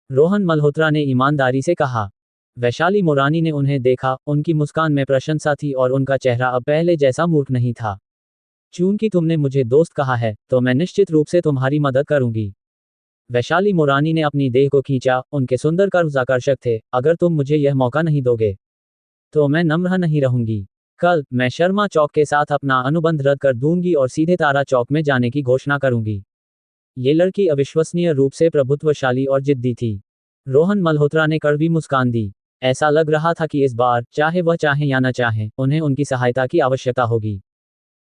रोहन मल्होत्रा ने ईमानदारी से कहा। वैशाली मोरानी ने उन्हें देखा, उनकी मुस्कान में प्रशंसा थी और उनका चेहरा अब पहले जैसा मूर्ख नहीं था। चूंकि तुमने मुझे दोस्त कहा है, तो मैं निश्चित रूप से तुम्हारी मदद करूंगी। वैशाली मोरानी ने अपनी देह को खींचा, उनके सुंदर कर्व्स आकर्षक थे। अगर तुम मुझे यह मौका नहीं दोगे, तो मैं नम्र नहीं रहूंगी। कल, मैं शर्मा चौक के साथ अपना अनुबंध रद्द कर दूंगी और सीधे तारा चौक में जाने की घोषणा करूंगी। ये लड़की अविश्वसनीय रूप से प्रभुत्वशाली और जिद्दी थी। रोहन मल्होत्रा ने कड़वी मुस्कान दी। ऐसा लग रहा था कि इस बार, चाहे वह चाहें या न चाहें, उन्हें उनकी सहायता की आवश्यकता होगी।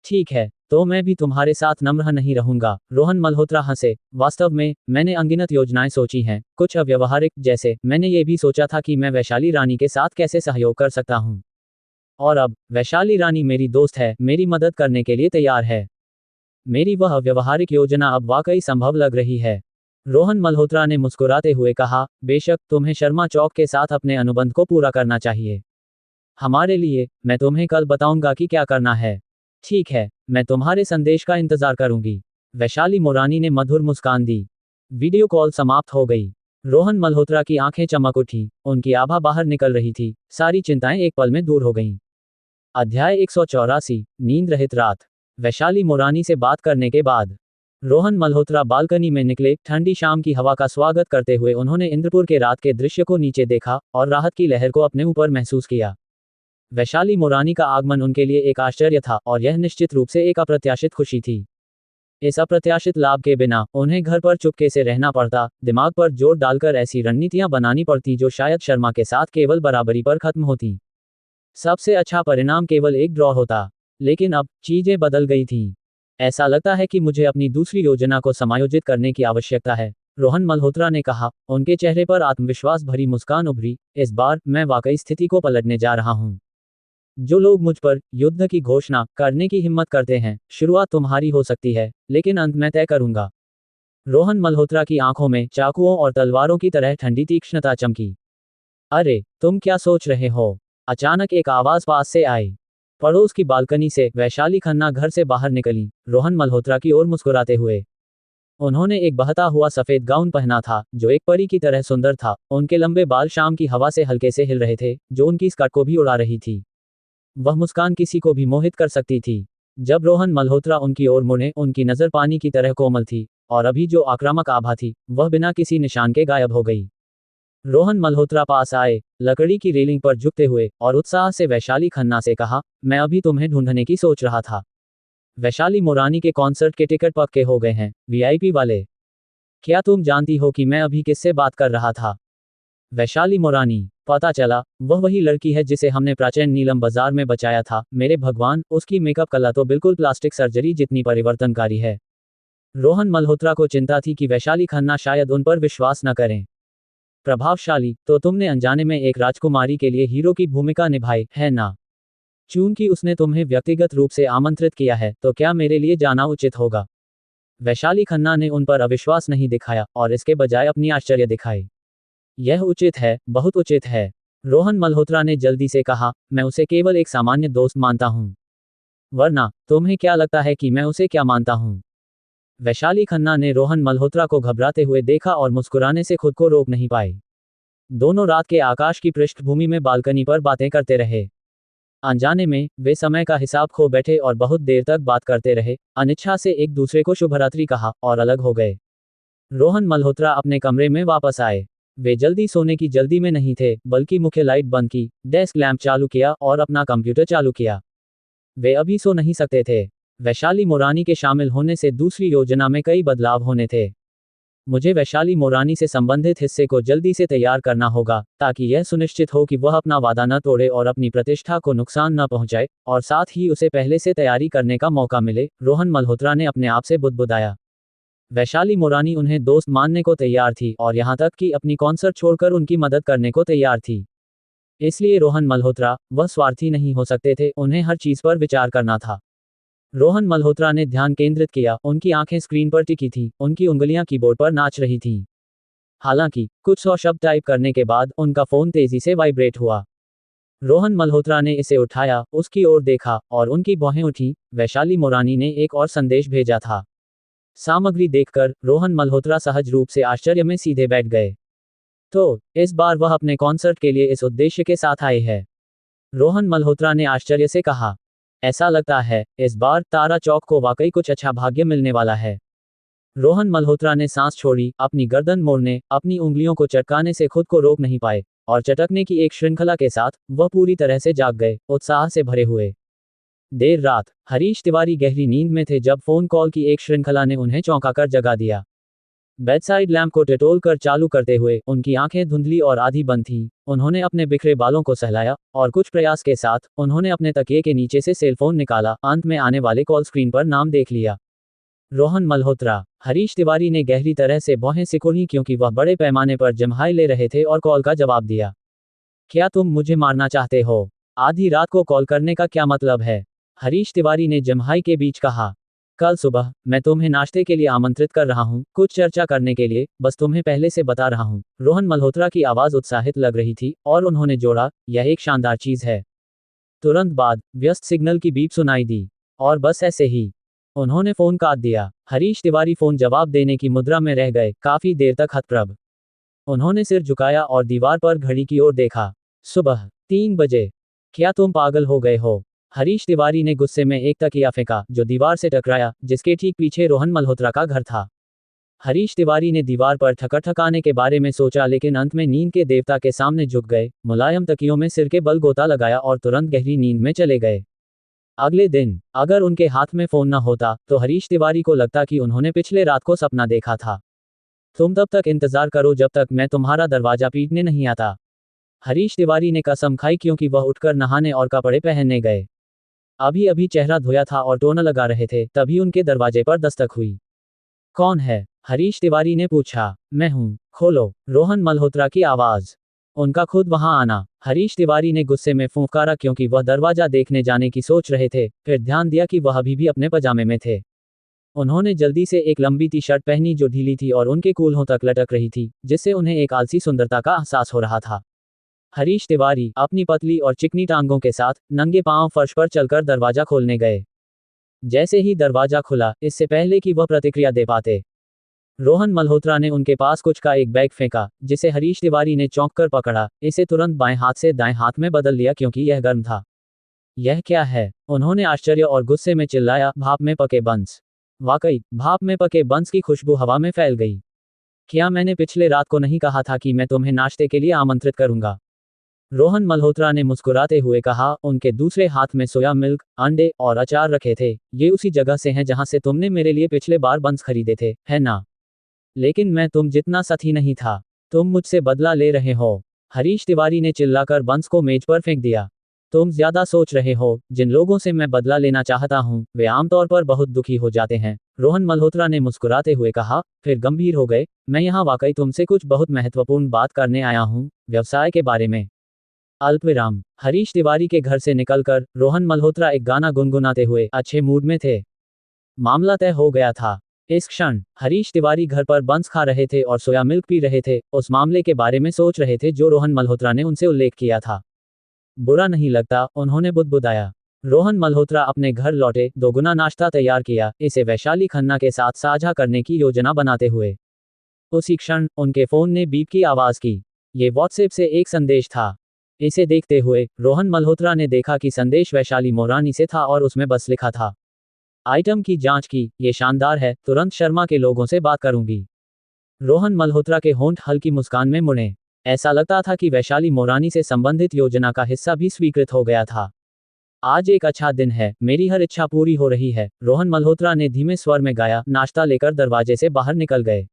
ठीक है, तो मैं भी तुम्हारे साथ नम्र नहीं रहूंगा। रोहन मल्होत्रा हंसे। वास्तव में, मैंने अनगिनत योजनाएं सोची हैं, कुछ अव्यवहारिक, जैसे मैंने ये भी सोचा था कि मैं वैशाली रानी के साथ कैसे सहयोग कर सकता हूँ। और अब, वैशाली रानी मेरी दोस्त है, मेरी मदद करने के लिए तैयार है। मेरी वह अव्यवहारिक योजना अब वाकई संभव लग रही है। रोहन मल्होत्रा ने मुस्कुराते हुए कहा, बेशक, तुम्हें शर्मा चौक के साथ अपने अनुबंध को पूरा करना चाहिए। हमारे लिए, मैं तुम्हें कल बताऊंगा कि क्या करना है। ठीक है, मैं तुम्हारे संदेश का इंतजार करूंगी। वैशाली मोरानी ने मधुर मुस्कान दी। वीडियो कॉल समाप्त हो गई। रोहन मल्होत्रा की आंखें चमक उठी, उनकी आभा बाहर निकल रही थी, सारी चिंताएं एक पल में दूर हो गईं। अध्याय 184, नींद रहित रात। वैशाली मोरानी से बात करने के बाद रोहन मल्होत्रा बालकनी में निकले। ठंडी शाम की हवा का स्वागत करते हुए उन्होंने इंद्रपुर के रात के दृश्य को नीचे देखा और राहत की लहर को अपने ऊपर महसूस किया। वैशाली मोरानी का आगमन उनके लिए एक आश्चर्य था और यह निश्चित रूप से एक अप्रत्याशित खुशी थी। इस अप्रत्याशित लाभ के बिना उन्हें घर पर चुपके से रहना पड़ता, दिमाग पर जोर डालकर ऐसी रणनीतियां बनानी पड़ती जो शायद शर्मा के साथ केवल बराबरी पर खत्म होती। सबसे अच्छा परिणाम केवल एक ड्रॉ होता। लेकिन अब चीजें बदल गई थीं। ऐसा लगता है कि मुझे अपनी दूसरी योजना को समायोजित करने की आवश्यकता है, रोहन मल्होत्रा ने कहा। उनके चेहरे पर आत्मविश्वास भरी मुस्कान उभरी। इस बार मैं वाकई स्थिति को पलटने जा रहा हूं। जो लोग मुझ पर युद्ध की घोषणा करने की हिम्मत करते हैं, शुरुआत तुम्हारी हो सकती है, लेकिन अंत मैं तय करूंगा। रोहन मल्होत्रा की आंखों में चाकुओं और तलवारों की तरह ठंडी तीक्ष्णता चमकी। अरे, तुम क्या सोच रहे हो? अचानक एक आवाज पास से आई। पड़ोस की बालकनी से वैशाली खन्ना घर से बाहर निकली, रोहन मल्होत्रा की ओर मुस्कुराते हुए। उन्होंने एक बहता हुआ सफेद गाउन पहना था, जो एक परी की तरह सुंदर था। उनके लंबे बाल शाम की हवा से हल्के से हिल रहे थे, जो उनकी स्कर्ट को भी उड़ा रही थी। वह मुस्कान किसी को भी मोहित कर सकती थी। जब रोहन मल्होत्रा उनकी ओर मुड़े, उनकी नजर पानी की तरह कोमल थी, और अभी जो आक्रामक आभा थी, वह बिना किसी निशान के गायब हो गई। रोहन मल्होत्रा पास आए, लकड़ी की रेलिंग पर झुकते हुए, और उत्साह से वैशाली खन्ना से कहा, मैं अभी तुम्हें ढूंढने की सोच रहा था। वैशाली मोरानी के कॉन्सर्ट के टिकट पक्के हो गए हैं, वीआईपी वाले। क्या तुम जानती हो कि मैं अभी किससे बात कर रहा था? वैशाली मोरानी। पता चला, वह वही लड़की है जिसे हमने प्राचीन नीलम बाजार में बचाया था। मेरे भगवान, उसकी मेकअप कला तो बिल्कुल प्लास्टिक सर्जरी जितनी परिवर्तनकारी है। रोहन मल्होत्रा को चिंता थी कि वैशाली खन्ना शायद उन पर विश्वास न करें। प्रभावशाली, तो तुमने अनजाने में एक राजकुमारी के लिए हीरो की भूमिका निभाई है ना? चूंकि उसने तुम्हें व्यक्तिगत रूप से आमंत्रित किया है, तो क्या मेरे लिए जाना उचित होगा? वैशाली खन्ना ने उन पर अविश्वास नहीं दिखाया, और इसके बजाय अपनी आश्चर्य दिखाई। यह उचित है, बहुत उचित है। रोहन मल्होत्रा ने जल्दी से कहा, मैं उसे केवल एक सामान्य दोस्त मानता हूं। वरना, तुम्हें क्या लगता है कि मैं उसे क्या मानता हूं? वैशाली खन्ना ने रोहन मल्होत्रा को घबराते हुए देखा और मुस्कुराने से खुद को रोक नहीं पाई। दोनों रात के आकाश की पृष्ठभूमि में बालकनी पर बातें करते रहे। अनजाने में, वे समय का हिसाब खो बैठे और बहुत देर तक बात करते रहे, अनिच्छा से एक दूसरे को शुभरात्रि कहा, और अलग हो गए। रोहन मल्होत्रा अपने कमरे में वापस आए। वे जल्दी सोने की जल्दी में नहीं थे, बल्कि मुख्य लाइट बंद की, डेस्क लैंप चालू किया और अपना कंप्यूटर चालू किया। वे अभी सो नहीं सकते थे। वैशाली मोरानी के शामिल होने से दूसरी योजना में कई बदलाव होने थे। मुझे वैशाली मोरानी से संबंधित हिस्से को जल्दी से तैयार करना होगा, ताकि यह सुनिश्चित हो कि वह अपना वादा न तोड़े और अपनी प्रतिष्ठा को नुकसान न पहुंचाए, और साथ ही उसे पहले से तैयारी करने का मौका मिले, रोहन मल्होत्रा ने अपने आप से बुदबुदाया। वैशाली मोरानी उन्हें दोस्त मानने को तैयार थी, और यहां तक कि अपनी कॉन्सर्ट छोड़कर उनकी मदद करने को तैयार थी। इसलिए रोहन मल्होत्रा, वह स्वार्थी नहीं हो सकते थे, उन्हें हर चीज पर विचार करना था। रोहन मल्होत्रा ने ध्यान केंद्रित किया, उनकी आंखें स्क्रीन पर टिकी थीं, उनकी उंगलियां कीबोर्ड पर नाच रही थीं। हालांकि, कुछ 100 शब्द टाइप करने के बाद, उनका फोन तेजी से वाइब्रेट हुआ। रोहन मल्होत्रा ने इसे उठाया, उसकी ओर देखा, और उनकी भौहें उठी। वैशाली मोरानी ने एक और संदेश भेजा था। सामग्री देखकर, रोहन मल्होत्रा सहज रूप से आश्चर्य में सीधे बैठ गए। तो, इस बार वह अपने कॉन्सर्ट के लिए इस उद्देश्य के साथ आए हैं? रोहन मल्होत्रा ने आश्चर्य से कहा। ऐसा लगता है, इस बार तारा चौक को वाकई कुछ अच्छा भाग्य मिलने वाला है। रोहन मल्होत्रा ने सांस छोड़ी, अपनी गर्दन मोड़ने, अपनी उंगलियों को चटकाने से खुद को रोक नहीं पाए, और चटकने की एक श्रृंखला के साथ, वह पूरी तरह से जाग गए, उत्साह से भरे हुए। देर रात, हरीश तिवारी गहरी नींद में थे जब फोन कॉल की एक श्रृंखला ने उन्हें चौंकाकर जगा दिया। बेडसाइड लैंप को टिटोल कर चालू करते हुए, उनकी आंखें धुंधली और आधी बंद थीं। उन्होंने अपने बिखरे बालों को सहलाया, और कुछ प्रयास के साथ, उन्होंने अपने तकिए के नीचे से सेलफोन निकाला। अंत में आने वाले कॉल स्क्रीन पर नाम देख लिया। रोहन मल्होत्रा। हरीश तिवारी ने गहरी तरह से भौहें सिकुड़ी, क्योंकि वह बड़े पैमाने पर जम्हाई ले रहे थे, और कॉल का जवाब दिया। क्या तुम मुझे मारना चाहते हो? आधी रात को कॉल करने का क्या मतलब है? हरीश तिवारी ने जम्हाई के बीच कहा। कल सुबह, मैं तुम्हें नाश्ते के लिए आमंत्रित कर रहा हूं, कुछ चर्चा करने के लिए, बस तुम्हें पहले से बता रहा हूं। रोहन मल्होत्रा की आवाज उत्साहित लग रही थी, और उन्होंने जोड़ा, यह एक शानदार चीज है। तुरंत बाद, व्यस्त सिग्नल की बीप सुनाई दी। और बस ऐसे ही, उन्होंने फोन काट दिया। हरीश तिवारी फोन जवाब देने की मुद्रा में रह गए, काफी देर तक हतप्रभ। उन्होंने सिर झुकाया और दीवार पर घड़ी की ओर देखा। सुबह 3 बजे। क्या तुम पागल हो गए हो? हरीश तिवारी ने गुस्से में एक तकिया फेंका, जो दीवार से टकराया, जिसके ठीक पीछे रोहन मल्होत्रा का घर था। हरीश तिवारी ने दीवार पर ठकठकाने के बारे में सोचा, लेकिन अंत में नींद के देवता के सामने झुक गए, मुलायम तकियों में सिर के बल गोता लगाया और तुरंत गहरी नींद में चले गए। अगले दिन अगर उनके हाथ में फोन न होता तो हरीश तिवारी को लगता कि उन्होंने पिछले रात को सपना देखा था। तुम तब तक इंतजार करो जब तक मैं तुम्हारा दरवाजा पीटने नहीं आता। हरीश तिवारी ने कसम खाई, क्योंकि वह उठकर नहाने और कपड़े पहनने गए। अभी अभी चेहरा धोया था और टोनर लगा रहे थे, तभी उनके दरवाजे पर दस्तक हुई। कौन है? हरीश तिवारी ने पूछा। मैं हूं, खोलो। रोहन मल्होत्रा की आवाज। उनका खुद वहां आना। हरीश तिवारी ने गुस्से में फुंकारा, क्योंकि वह दरवाजा देखने जाने की सोच रहे थे, फिर ध्यान दिया कि वह अभी भी अपने पजामे में थे। उन्होंने जल्दी से एक लंबी टी शर्ट पहनी जो ढीली थी और उनके कूल्हों तक लटक रही थी, जिससे उन्हें एक आलसी सुंदरता का एहसास हो रहा था। हरीश तिवारी अपनी पतली और चिकनी टांगों के साथ नंगे पांव फर्श पर चलकर दरवाजा खोलने गए। जैसे ही दरवाजा खुला, इससे पहले कि वह प्रतिक्रिया दे पाते, रोहन मल्होत्रा ने उनके पास कुछ का एक बैग फेंका, जिसे हरीश तिवारी ने चौंक कर पकड़ा। इसे तुरंत बाएं हाथ से दाएं हाथ में बदल लिया, क्योंकि यह गर्म था। यह क्या है? उन्होंने आश्चर्य और गुस्से में चिल्लाया। भाप में पके बंस। वाकई, भाप में पके बंस की खुशबू हवा में फैल गई। क्या मैंने पिछले रात को नहीं कहा था कि मैं तुम्हें नाश्ते के लिए आमंत्रित करूंगा? रोहन मल्होत्रा ने मुस्कुराते हुए कहा। उनके दूसरे हाथ में सोया मिल्क, अंडे और अचार रखे थे। ये उसी जगह से हैं जहां से तुमने मेरे लिए पिछले बार बंस खरीदे थे, है ना? लेकिन मैं तुम जितना सती नहीं था। तुम मुझसे बदला ले रहे हो। हरीश तिवारी ने चिल्लाकर बंस को मेज पर फेंक दिया। तुम ज्यादा सोच रहे हो। जिन लोगों से मैं बदला लेना चाहता हूं, वे आमतौर पर बहुत दुखी हो जाते हैं, रोहन मल्होत्रा ने मुस्कुराते हुए कहा, फिर गंभीर हो गए। मैं यहाँ वाकई तुमसे कुछ बहुत महत्वपूर्ण बात करने आया हूँ, व्यवसाय के बारे में। अल्पविराम। हरीश तिवारी के घर से निकलकर रोहन मल्होत्रा एक गाना गुनगुनाते हुए अच्छे मूड में थे। मामला तय हो गया था। इस क्षण हरीश तिवारी घर पर बंस खा रहे थे और सोया मिल्क पी रहे थे, उस मामले के बारे में सोच रहे थे जो रोहन मल्होत्रा ने उनसे उल्लेख किया था। बुरा नहीं लगता, उन्होंने बुदबुदाया। रोहन मल्होत्रा अपने घर लौटे, दोगुना नाश्ता तैयार किया, इसे वैशाली खन्ना के साथ साझा करने की योजना बनाते हुए। उसी क्षण उनके फोन ने बीप की आवाज की। ये व्हाट्सएप से एक संदेश था। इसे देखते हुए रोहन मल्होत्रा ने देखा कि संदेश वैशाली मोरानी से था और उसमें बस लिखा था, आइटम की जांच की, ये शानदार है, तुरंत शर्मा के लोगों से बात करूंगी। रोहन मल्होत्रा के होंठ हल्की मुस्कान में मुड़े। ऐसा लगता था कि वैशाली मोरानी से संबंधित योजना का हिस्सा भी स्वीकृत हो गया था। आज एक अच्छा दिन है, मेरी हर इच्छा पूरी हो रही है, रोहन मल्होत्रा ने धीमे स्वर में गाया। नाश्ता लेकर दरवाजे से बाहर निकल गए।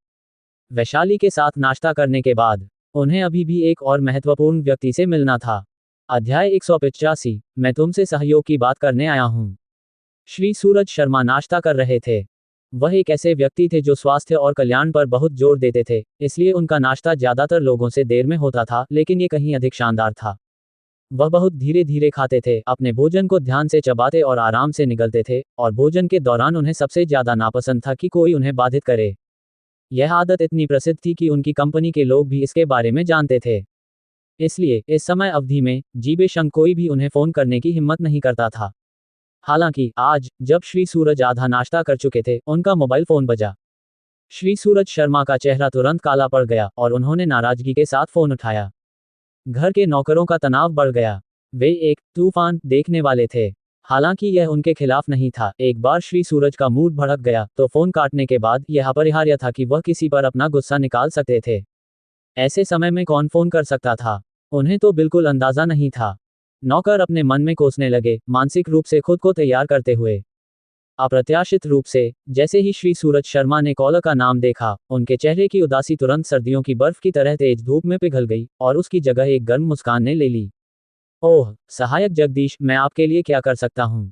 वैशाली के साथ नाश्ता करने के बाद उन्हें अभी भी एक और महत्वपूर्ण व्यक्ति से मिलना था। अध्याय 185। मैं तुमसे सहयोग की बात करने आया हूं। श्री सूरज शर्मा नाश्ता कर रहे थे। वह एक ऐसे व्यक्ति थे जो स्वास्थ्य और कल्याण पर बहुत जोर देते थे, इसलिए उनका नाश्ता ज्यादातर लोगों से देर में होता था, लेकिन ये कहीं अधिक शानदार था। वह बहुत धीरे धीरे खाते थे, अपने भोजन को ध्यान से चबाते और आराम से निगलते थे, और भोजन के दौरान उन्हें सबसे ज्यादा नापसंद था कि कोई उन्हें बाधित करे। यह आदत इतनी प्रसिद्ध थी कि उनकी कंपनी के लोग भी इसके बारे में जानते थे। इसलिए इस समय अवधि में जीबे शंख कोई भी उन्हें फोन करने की हिम्मत नहीं करता था। हालांकि आज जब श्री सूरज आधा नाश्ता कर चुके थे, उनका मोबाइल फोन बजा। श्री सूरज शर्मा का चेहरा तुरंत काला पड़ गया और उन्होंने नाराजगी के साथ फोन उठाया। घर के नौकरों का तनाव बढ़ गया। वे एक तूफान देखने वाले थे। हालांकि यह उनके खिलाफ नहीं था। एक बार श्री सूरज का मूड भड़क गया तो फोन काटने के बाद यह अपरिहार्य था कि वह किसी पर अपना गुस्सा निकाल सकते थे। ऐसे समय में कौन फोन कर सकता था? उन्हें तो बिल्कुल अंदाजा नहीं था। नौकर अपने मन में कोसने लगे, मानसिक रूप से खुद को तैयार करते हुए। अप्रत्याशित रूप से जैसे ही श्री सूरज शर्मा ने कॉलर का नाम देखा, उनके चेहरे की उदासी तुरंत सर्दियों की बर्फ की तरह तेज धूप में पिघल गई और उसकी जगह एक गर्म मुस्कान ने ले ली। ओह, सहायक जगदीश, मैं आपके लिए क्या कर सकता हूँ?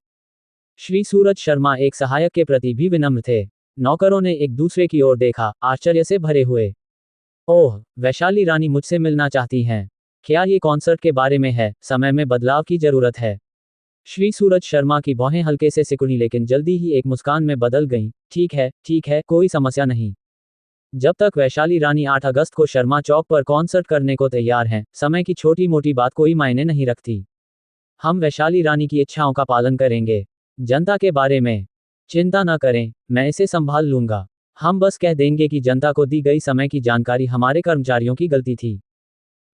श्री सूरज शर्मा एक सहायक के प्रति भी विनम्र थे। नौकरों ने एक दूसरे की ओर देखा, आश्चर्य से भरे हुए। ओह, वैशाली रानी मुझसे मिलना चाहती हैं। क्या ये कॉन्सर्ट के बारे में है? समय में बदलाव की जरूरत है। श्री सूरज शर्मा की भौहें हल्के से सिकुड़ी, लेकिन जल्दी ही एक मुस्कान में बदल गईं। ठीक है, कोई समस्या नहीं। जब तक वैशाली रानी 8 अगस्त को शर्मा चौक पर कॉन्सर्ट करने को तैयार हैं, समय की छोटी मोटी बात कोई मायने नहीं रखती। हम वैशाली रानी की इच्छाओं का पालन करेंगे। जनता के बारे में चिंता न करें, मैं इसे संभाल लूंगा। हम बस कह देंगे कि जनता को दी गई समय की जानकारी हमारे कर्मचारियों की गलती थी।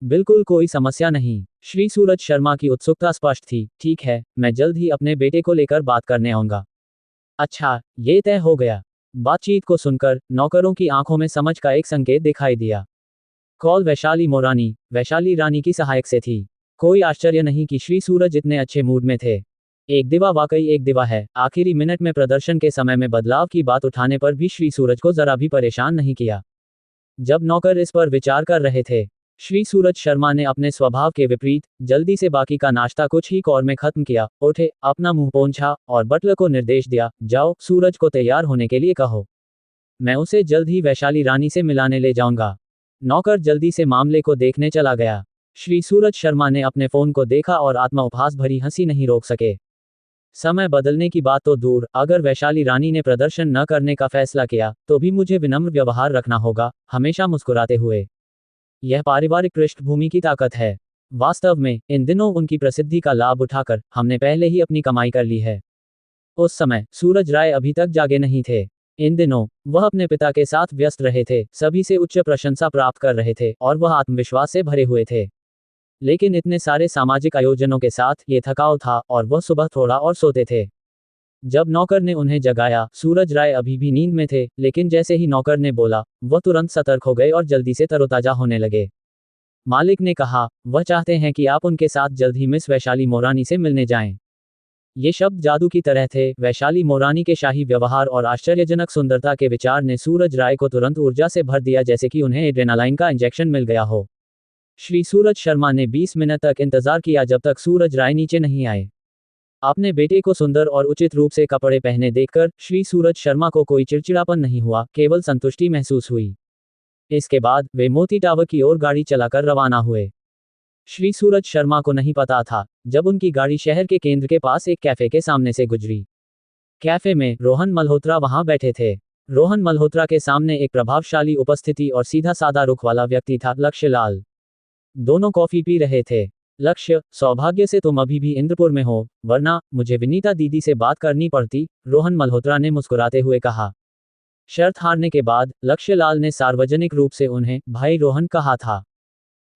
बिल्कुल कोई समस्या नहीं। श्री सूरज शर्मा की उत्सुकता स्पष्ट थी। ठीक है, मैं जल्द ही अपने बेटे को लेकर बात करने आऊंगा। अच्छा, ये तय हो गया। बातचीत को सुनकर नौकरों की आंखों में समझ का एक संकेत दिखाई दिया। कॉल वैशाली रानी की सहायक से थी। कोई आश्चर्य नहीं कि श्री सूरज इतने अच्छे मूड में थे। एक दिवा वाकई एक दिवा है। आखिरी मिनट में प्रदर्शन के समय में बदलाव की बात उठाने पर भी श्री सूरज को जरा भी परेशान नहीं किया। जब नौकर इस पर विचार कर रहे थे, श्री सूरज शर्मा ने अपने स्वभाव के विपरीत जल्दी से बाकी का नाश्ता कुछ ही कौर में खत्म किया, उठे, अपना मुंह पोंछा और बटलर को निर्देश दिया, जाओ सूरज को तैयार होने के लिए कहो। मैं उसे जल्द ही वैशाली रानी से मिलाने ले जाऊंगा। नौकर जल्दी से मामले को देखने चला गया। श्री सूरज शर्मा ने अपने फोन को देखा और आत्मा उपहास भरी हंसी नहीं रोक सके। समय बदलने की बात तो दूर, अगर वैशाली रानी ने प्रदर्शन न करने का फैसला किया तो भी मुझे विनम्र व्यवहार रखना होगा, हमेशा मुस्कुराते हुए। यह पारिवारिक पृष्ठभूमि की ताकत है। वास्तव में इन दिनों उनकी प्रसिद्धि का लाभ उठाकर हमने पहले ही अपनी कमाई कर ली है। उस समय सूरज राय अभी तक जागे नहीं थे। इन दिनों वह अपने पिता के साथ व्यस्त रहे थे, सभी से उच्च प्रशंसा प्राप्त कर रहे थे और वह आत्मविश्वास से भरे हुए थे। लेकिन इतने सारे सामाजिक आयोजनों के साथ ये थकाव था और वह सुबह थोड़ा और सोते थे। जब नौकर ने उन्हें जगाया, सूरज राय अभी भी नींद में थे, लेकिन जैसे ही नौकर ने बोला, वह तुरंत सतर्क हो गए और जल्दी से तरोताजा होने लगे। मालिक ने कहा, वह चाहते हैं कि आप उनके साथ जल्द ही मिस वैशाली मोरानी से मिलने जाएं। ये शब्द जादू की तरह थे। वैशाली मोरानी के शाही व्यवहार और आश्चर्यजनक सुंदरता के विचार ने सूरज राय को तुरंत ऊर्जा से भर दिया, जैसे कि उन्हें एड्रेनालाइन का इंजेक्शन मिल गया हो। श्री सूरज शर्मा ने 20 मिनट तक इंतजार किया जब तक सूरज राय नीचे नहीं आए। अपने बेटे को सुंदर और उचित रूप से कपड़े पहने देखकर श्री सूरज शर्मा को कोई चिड़चिड़ापन नहीं हुआ, केवल संतुष्टि महसूस हुई। इसके बाद वे मोती टावर की ओर गाड़ी चलाकर रवाना हुए। श्री सूरज शर्मा को नहीं पता था जब उनकी गाड़ी शहर के केंद्र के पास एक कैफे के सामने से गुजरी। कैफे में रोहन मल्होत्रा वहां बैठे थे। रोहन मल्होत्रा के सामने एक प्रभावशाली उपस्थिति और सीधा साधा रुख वाला व्यक्ति था, लक्ष्य लाल। दोनों कॉफी पी रहे थे। लक्ष्य, सौभाग्य से तुम अभी भी इंद्रपुर में हो, वरना मुझे विनीता दीदी से बात करनी पड़ती, रोहन मल्होत्रा ने मुस्कुराते हुए कहा। शर्त हारने के बाद लक्ष्य लाल ने सार्वजनिक रूप से उन्हें भाई रोहन कहा था।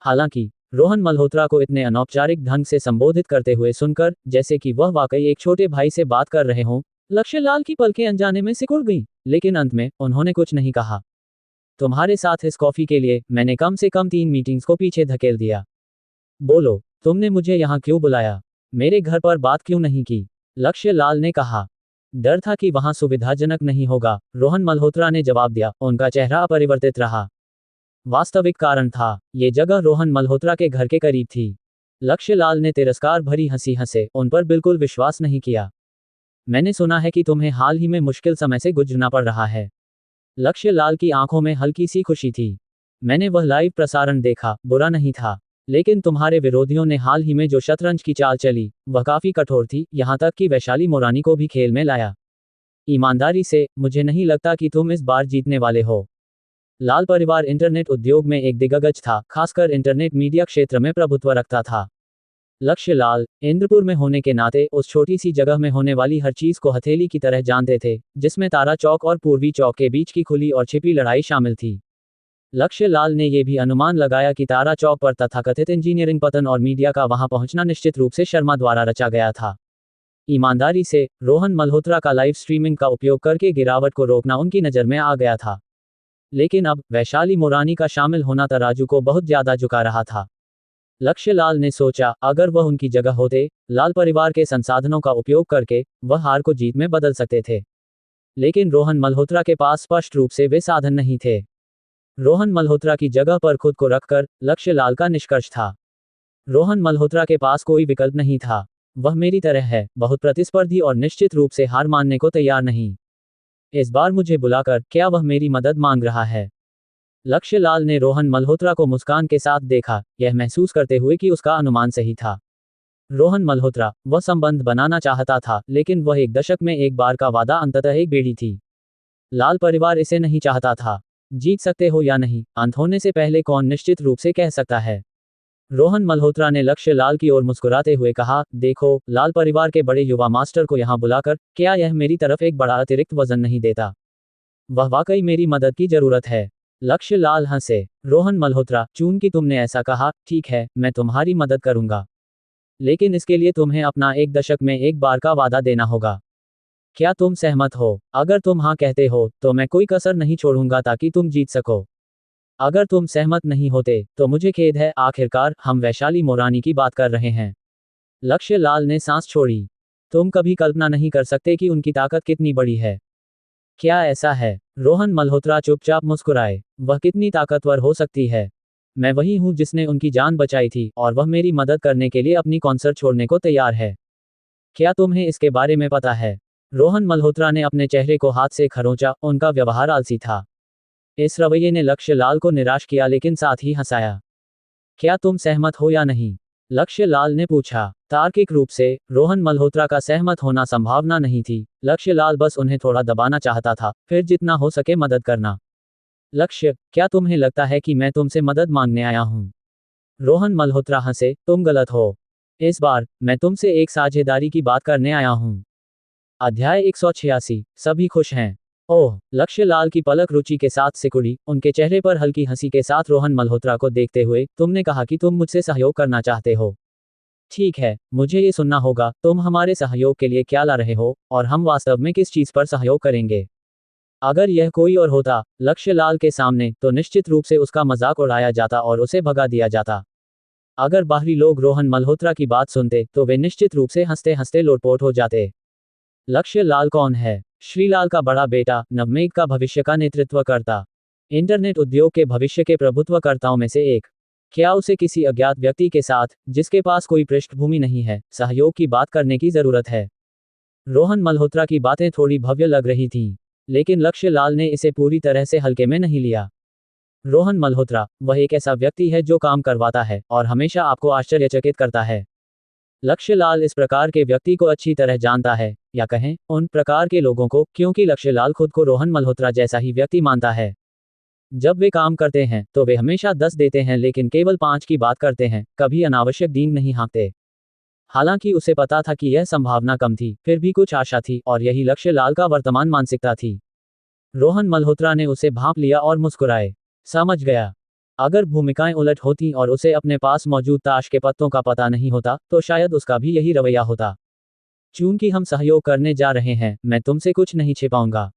हालांकि रोहन मल्होत्रा को इतने अनौपचारिक ढंग से संबोधित करते हुए सुनकर जैसे कि वह वाकई एक छोटे भाई से बात कर रहे हों, लक्ष्य लाल की पलकें अनजाने में सिकुड़ गईं, लेकिन अंत में उन्होंने कुछ नहीं कहा। तुम्हारे साथ इस कॉफी के लिए मैंने कम से कम 3 मीटिंग्स को पीछे धकेल दिया। बोलो, तुमने मुझे यहाँ क्यों बुलाया? मेरे घर पर बात क्यों नहीं की? लक्ष्य लाल ने कहा। डर था कि वहां सुविधाजनक नहीं होगा, रोहन मल्होत्रा ने जवाब दिया, उनका चेहरा अपरिवर्तित रहा। वास्तविक कारण था, ये जगह रोहन मल्होत्रा के घर के करीब थी। लक्ष्य लाल ने तिरस्कार भरी हंसी हंसे, उन पर बिल्कुल विश्वास नहीं किया। मैंने सुना है कि तुम्हें हाल ही में मुश्किल समय से गुजरना पड़ रहा है। लक्ष्य लाल की आंखों में हल्की सी खुशी थी। मैंने वह लाइव प्रसारण देखा, बुरा नहीं था, लेकिन तुम्हारे विरोधियों ने हाल ही में जो शतरंज की चाल चली, वह काफी कठोर थी, यहां तक कि वैशाली मोरानी को भी खेल में लाया। ईमानदारी से, मुझे नहीं लगता कि तुम इस बार जीतने वाले हो। लाल परिवार इंटरनेट उद्योग में एक दिग्गज था, खासकर इंटरनेट मीडिया क्षेत्र में प्रभुत्व रखता था। लक्ष्य लाल इंद्रपुर में होने के नाते उस छोटी सी जगह में होने वाली हर चीज को हथेली की तरह जानते थे, जिसमें तारा चौक और पूर्वी चौक के बीच की खुली और छिपी लड़ाई शामिल थी। लक्ष्य लाल ने यह भी अनुमान लगाया कि तारा चौक पर तथाकथित इंजीनियरिंग पतन और मीडिया का वहां पहुंचना निश्चित रूप से शर्मा द्वारा रचा गया था। ईमानदारी से, रोहन मल्होत्रा का लाइव स्ट्रीमिंग का उपयोग करके गिरावट को रोकना उनकी नज़र में आ गया था। लेकिन अब वैशाली मोरानी का शामिल होना तराजू को बहुत ज्यादा झुका रहा था। लक्ष्य लाल ने सोचा, अगर वह उनकी जगह होते, लाल परिवार के संसाधनों का उपयोग करके वह हार को जीत में बदल सकते थे। लेकिन रोहन मल्होत्रा के पास स्पष्ट रूप से वे साधन नहीं थे। रोहन मल्होत्रा की जगह पर खुद को रखकर लक्ष्य लाल का निष्कर्ष था, रोहन मल्होत्रा के पास कोई विकल्प नहीं था। वह मेरी तरह है, बहुत प्रतिस्पर्धी और निश्चित रूप से हार मानने को तैयार नहीं। इस बार मुझे बुलाकर क्या वह मेरी मदद मांग रहा है? लक्ष्य लाल ने रोहन मल्होत्रा को मुस्कान के साथ देखा, यह महसूस करते हुए कि उसका अनुमान सही था। रोहन मल्होत्रा, वह संबंध बनाना चाहता था, लेकिन वह एक दशक में एक बार का वादा अंततः एक बेड़ी थी। लाल परिवार इसे नहीं चाहता था। जीत सकते हो या नहीं, अंत होने से पहले कौन निश्चित रूप से कह सकता है? रोहन मल्होत्रा ने लक्ष्य लाल की ओर मुस्कुराते हुए कहा, देखो, लाल परिवार के बड़े युवा मास्टर को यहाँ बुलाकर क्या यह मेरी तरफ एक बड़ा अतिरिक्त वजन नहीं देता? वह वाकई मेरी मदद की जरूरत है। लक्ष्य लाल हंसे। रोहन मल्होत्रा, चूंकि तुमने ऐसा कहा, ठीक है, मैं तुम्हारी मदद करूंगा, लेकिन इसके लिए तुम्हें अपना एक दशक में एक बार का वादा देना होगा। क्या तुम सहमत हो? अगर तुम हाँ कहते हो तो मैं कोई कसर नहीं छोड़ूंगा ताकि तुम जीत सको। अगर तुम सहमत नहीं होते तो मुझे खेद है। आखिरकार हम वैशाली मोरानी की बात कर रहे हैं। लक्ष्य लाल ने सांस छोड़ी। तुम कभी कल्पना नहीं कर सकते कि उनकी ताकत कितनी बड़ी है। क्या ऐसा है? रोहन मल्होत्रा चुपचाप मुस्कुराए। वह कितनी ताकतवर हो सकती है? मैं वही हूं जिसने उनकी जान बचाई थी और वह मेरी मदद करने के लिए अपनी कॉन्सर्ट छोड़ने को तैयार है। क्या तुम्हें इसके बारे में पता है? रोहन मल्होत्रा ने अपने चेहरे को हाथ से खरोंचा। उनका व्यवहार आलसी था। इस रवैये ने लक्ष्य लाल को निराश किया लेकिन साथ ही हंसाया। क्या तुम सहमत हो या नहीं? लक्ष्य लाल ने पूछा। तार्किक रूप से रोहन मल्होत्रा का सहमत होना संभावना नहीं थी। लक्ष्य लाल बस उन्हें थोड़ा दबाना चाहता था, फिर जितना हो सके मदद करना। लक्ष्य, क्या तुम्हें लगता है कि मैं तुमसे मदद मांगने आया हूं? रोहन मल्होत्रा हंसे। तुम गलत हो। इस बार मैं तुमसे एक साझेदारी की बात करने आया हूं। अध्याय 186। सभी खुश हैं। ओह! लक्ष्य लाल की पलक रुचि के साथ सिकुड़ी। उनके चेहरे पर हल्की हंसी के साथ रोहन मल्होत्रा को देखते हुए, तुमने कहा कि तुम मुझसे सहयोग करना चाहते हो। ठीक है, मुझे ये सुनना होगा, तुम हमारे सहयोग के लिए क्या ला रहे हो, और हम वास्तव में किस चीज पर सहयोग करेंगे। अगर यह कोई और होता, लक्ष्य लाल के सामने, तो निश्चित रूप से उसका मजाक उड़ाया जाता और उसे भगा दिया जाता। अगर बाहरी लोग रोहन मल्होत्रा की बात सुनते तो वे निश्चित रूप से हंसते हंसते लोटपोट हो जाते। लक्ष्य लाल कौन है? श्रीलाल का बड़ा बेटा, नवमेघ का भविष्य का नेतृत्व करता, इंटरनेट उद्योग के भविष्य के प्रभुत्वकर्ताओं में से एक। क्या उसे किसी अज्ञात व्यक्ति के साथ, जिसके पास कोई पृष्ठभूमि नहीं है, सहयोग की बात करने की जरूरत है? रोहन मल्होत्रा की बातें थोड़ी भव्य लग रही थीं, लेकिन लक्ष्य लाल ने इसे पूरी तरह से हल्के में नहीं लिया। रोहन मल्होत्रा, वह एक ऐसा व्यक्ति है जो काम करवाता है और हमेशा आपको आश्चर्यचकित करता है। लक्ष्य लाल इस प्रकार के व्यक्ति को अच्छी तरह जानता है, या कहें, उन प्रकार के लोगों को, क्योंकि लक्ष्य लाल खुद को रोहन मल्होत्रा जैसा ही व्यक्ति मानता है। जब वे काम करते हैं तो वे हमेशा 10 देते हैं लेकिन केवल 5 की बात करते हैं, कभी अनावश्यक दीन नहीं हाँकते। हालांकि उसे पता था कि यह संभावना कम थी, फिर भी कुछ आशा थी और यही लक्ष्य लाल का वर्तमान मानसिकता थी। रोहन मल्होत्रा ने उसे भांप लिया और मुस्कुराए। समझ गया। अगर भूमिकाएं उलट होती और उसे अपने पास मौजूद ताश के पत्तों का पता नहीं होता, तो शायद उसका भी यही रवैया होता। चूंकि हम सहयोग करने जा रहे हैं, मैं तुमसे कुछ नहीं छिपाऊंगा।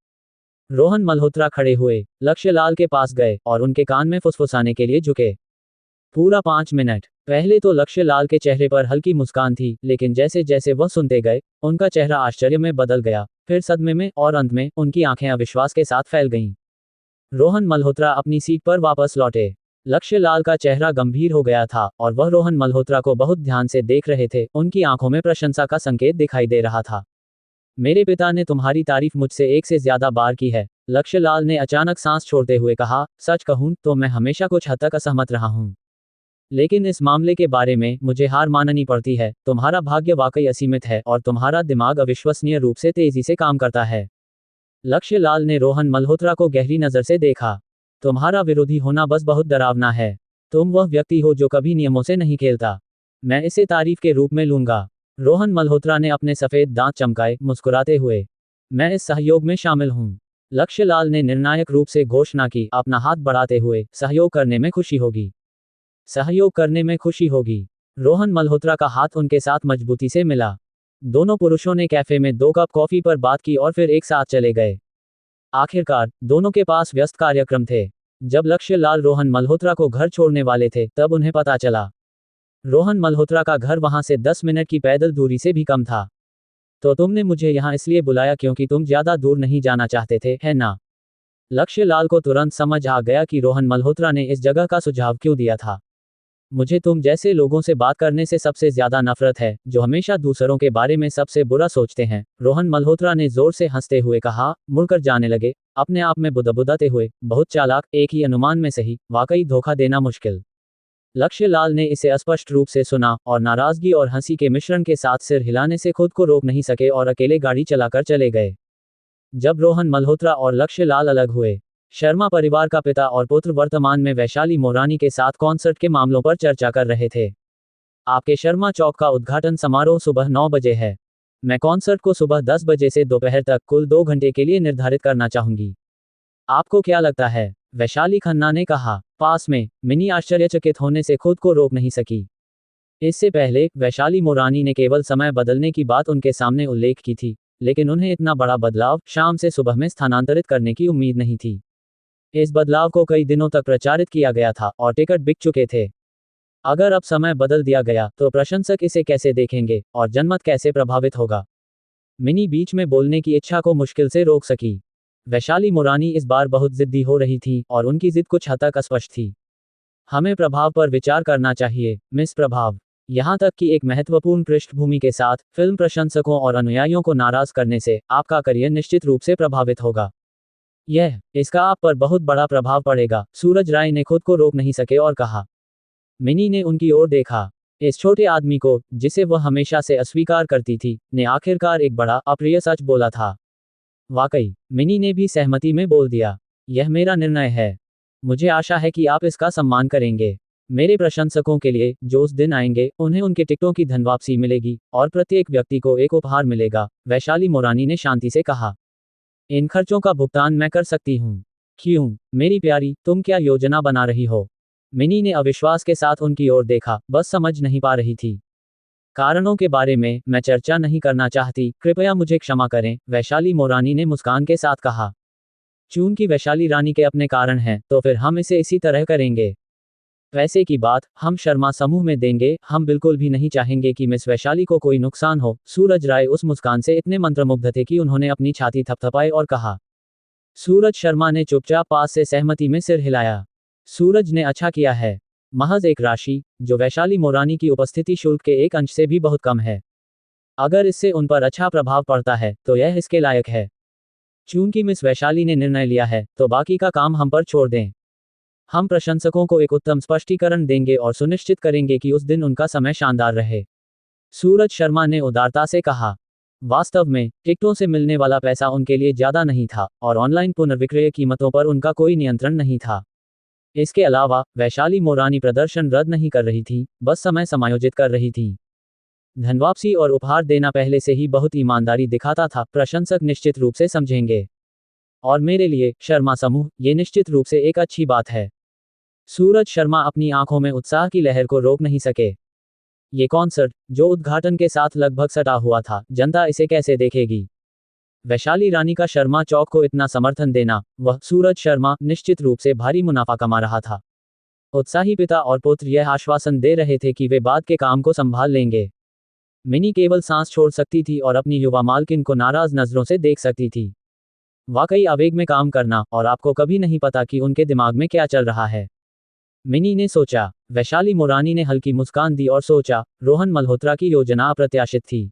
रोहन मल्होत्रा खड़े हुए, लक्ष्य लाल के पास गए और उनके कान में फुसफुसाने के लिए झुके। पूरा 5 मिनट। पहले तो लक्ष्य लाल के चेहरे पर हल्की मुस्कान थी, लेकिन जैसे जैसे वह सुनते गए, उनका चेहरा आश्चर्य में बदल गया, फिर सदमे में, और अंत में उनकी आंखें अविश्वास के साथ फैल गईं। रोहन मल्होत्रा अपनी सीट पर वापस लौटे। लक्ष्य लाल का चेहरा गंभीर हो गया था और वह रोहन मल्होत्रा को बहुत ध्यान से देख रहे थे। उनकी आंखों में प्रशंसा का संकेत दिखाई दे रहा था। मेरे पिता ने तुम्हारी तारीफ मुझसे एक से ज्यादा बार की है, लक्ष्य लाल ने अचानक सांस छोड़ते हुए कहा। सच कहूं तो मैं हमेशा कुछ हद तक असहमत रहा हूं, लेकिन इस मामले के बारे में मुझे हार माननी पड़ती है। तुम्हारा भाग्य वाकई असीमित है और तुम्हारा दिमाग अविश्वसनीय रूप से तेजी से काम करता है। लक्ष्य लाल ने रोहन मल्होत्रा को गहरी नजर से देखा। तुम्हारा विरोधी होना बस बहुत डरावना है। तुम वह व्यक्ति हो जो कभी नियमों से नहीं खेलता। मैं इसे तारीफ के रूप में लूंगा। रोहन मल्होत्रा ने अपने सफेद दांत चमकाए, मुस्कुराते हुए। मैं इस सहयोग में शामिल हूं। लक्ष्य लाल ने निर्णायक रूप से घोषणा की, अपना हाथ बढ़ाते हुए। सहयोग करने में खुशी होगी। सहयोग करने में खुशी होगी। रोहन मल्होत्रा का हाथ उनके साथ मजबूती से मिला। दोनों पुरुषों ने कैफे में 2 कप कॉफी पर बात की और फिर एक साथ चले गए। आखिरकार दोनों के पास व्यस्त कार्यक्रम थे। जब लक्ष्य लाल रोहन मल्होत्रा को घर छोड़ने वाले थे, तब उन्हें पता चला रोहन मल्होत्रा का घर वहां से 10 मिनट की पैदल दूरी से भी कम था। तो तुमने मुझे यहाँ इसलिए बुलाया क्योंकि तुम ज्यादा दूर नहीं जाना चाहते थे, है ना? लक्ष्य लाल को तुरंत समझ आ गया कि रोहन मल्होत्रा ने इस जगह का सुझाव क्यों दिया था। मुझे तुम जैसे लोगों से बात करने से सबसे ज्यादा नफरत है, जो हमेशा दूसरों के बारे में सबसे बुरा सोचते हैं, रोहन मल्होत्रा ने जोर से हंसते हुए कहा। मुड़कर जाने लगे, अपने आप में बुदबुदाते हुए। बहुत चालाक, एक ही अनुमान में सही, वाकई धोखा देना मुश्किल। लक्ष्य लाल ने इसे स्पष्ट रूप से सुना और नाराजगी और हंसी के मिश्रण के साथ सिर हिलाने से खुद को रोक नहीं सके और अकेले गाड़ी चलाकर चले गए। जब रोहन मल्होत्रा और लक्ष्य लाल अलग हुए, शर्मा परिवार का पिता और पुत्र वर्तमान में वैशाली मोरानी के साथ कॉन्सर्ट के मामलों पर चर्चा कर रहे थे। आपके शर्मा चौक का उद्घाटन समारोह सुबह 9 बजे है। मैं कॉन्सर्ट को सुबह 10 बजे से दोपहर तक कुल 2 घंटे के लिए निर्धारित करना चाहूंगी। आपको क्या लगता है? वैशाली खन्ना ने कहा। पास में मिनी आश्चर्यचकित होने से खुद को रोक नहीं सकी। इससे पहले वैशाली मोरानी ने केवल समय बदलने की बात उनके सामने उल्लेख की थी, लेकिन उन्हें इतना बड़ा बदलाव शाम से सुबह में स्थानांतरित करने की उम्मीद नहीं थी। इस बदलाव को कई दिनों तक प्रचारित किया गया था और टिकट बिक चुके थे। अगर अब समय बदल दिया गया तो प्रशंसक इसे कैसे देखेंगे और जनमत कैसे प्रभावित होगा? मिनी बीच में बोलने की इच्छा को मुश्किल से रोक सकी। वैशाली मुरानी इस बार बहुत जिद्दी हो रही थी और उनकी जिद कुछ हद तक अस्पष्ट थी। हमें प्रभाव पर विचार करना चाहिए, मिस प्रभाव। यहाँ तक कि एक महत्वपूर्ण पृष्ठभूमि के साथ फिल्म प्रशंसकों और अनुयायियों को नाराज करने से आपका करियर निश्चित रूप से प्रभावित होगा। इसका आप पर बहुत बड़ा प्रभाव पड़ेगा, सूरज राय ने खुद को रोक नहीं सके और कहा। मिनी ने उनकी ओर देखा। इस छोटे आदमी को, जिसे वह हमेशा से अस्वीकार करती थी, ने आखिरकार एक बड़ा अप्रिय सच बोला था। वाकई, मिनी ने भी सहमति में बोल दिया। यह मेरा निर्णय है। मुझे आशा है कि आप इसका सम्मान करेंगे। मेरे प्रशंसकों के लिए जो उस दिन आएंगे, उन्हें उनके टिकटों की धनवापसी मिलेगी और प्रत्येक व्यक्ति को एक उपहार मिलेगा, वैशाली मुरानी ने शांति से कहा। इन खर्चों का भुगतान मैं कर सकती हूँ। क्यों, मेरी प्यारी, तुम क्या योजना बना रही हो? मिनी ने अविश्वास के साथ उनकी ओर देखा, बस समझ नहीं पा रही थी। कारणों के बारे में मैं चर्चा नहीं करना चाहती, कृपया मुझे क्षमा करें, वैशाली मुरानी ने मुस्कान के साथ कहा। चूंकि वैशाली रानी के अपने कारण हैं, तो फिर हम इसे इसी तरह करेंगे। पैसे की बात हम शर्मा समूह में देंगे, हम बिल्कुल भी नहीं चाहेंगे कि मिस वैशाली को कोई नुकसान हो। सूरज राय उस मुस्कान से इतने मंत्रमुग्ध थे कि उन्होंने अपनी छाती थपथपाई और कहा। सूरज शर्मा ने चुपचाप पास से सहमति में सिर हिलाया। सूरज ने अच्छा किया है। महज एक राशि, जो वैशाली मुरानी की उपस्थिति शुल्क के एक अंश से भी बहुत कम है। अगर इससे उन पर अच्छा प्रभाव पड़ता है तो यह इसके लायक है। चूंकि मिस वैशाली ने निर्णय लिया है, तो बाकी का काम हम पर छोड़ दें। हम प्रशंसकों को एक उत्तम स्पष्टीकरण देंगे और सुनिश्चित करेंगे कि उस दिन उनका समय शानदार रहे। सूरज शर्मा ने उदारता से कहा। वास्तव में, टिकटों से मिलने वाला पैसा उनके लिए ज्यादा नहीं था और ऑनलाइन पुनर्विक्रय कीमतों पर उनका कोई नियंत्रण नहीं था। इसके अलावा, वैशाली मुरानी प्रदर्शन रद्द नहीं कर रही थी, बस समय समायोजित कर रही थी। धनवापसी और उपहार देना पहले से ही बहुत ईमानदारी दिखाता था, प्रशंसक निश्चित रूप से समझेंगे। और मेरे लिए, शर्मा समूह, ये निश्चित रूप से एक अच्छी बात है। सूरज शर्मा अपनी आंखों में उत्साह की लहर को रोक नहीं सके। ये कॉन्सर्ट, जो उद्घाटन के साथ लगभग सटा हुआ था, जनता इसे कैसे देखेगी? वैशाली रानी का शर्मा चौक को इतना समर्थन देना, वह सूरज शर्मा निश्चित रूप से भारी मुनाफा कमा रहा था। उत्साही पिता और पुत्र यह आश्वासन दे रहे थे कि वे बाद के काम को संभाल लेंगे। मिनी केवल सांस छोड़ सकती थी और अपनी युवा मालकिन को नाराज नजरों से देख सकती थी। वाकई आवेग में काम करना, और आपको कभी नहीं पता कि उनके दिमाग में क्या चल रहा है, मिनी ने सोचा। वैशाली मुरानी ने हल्की मुस्कान दी और सोचा, रोहन मल्होत्रा की योजना अप्रत्याशित थी।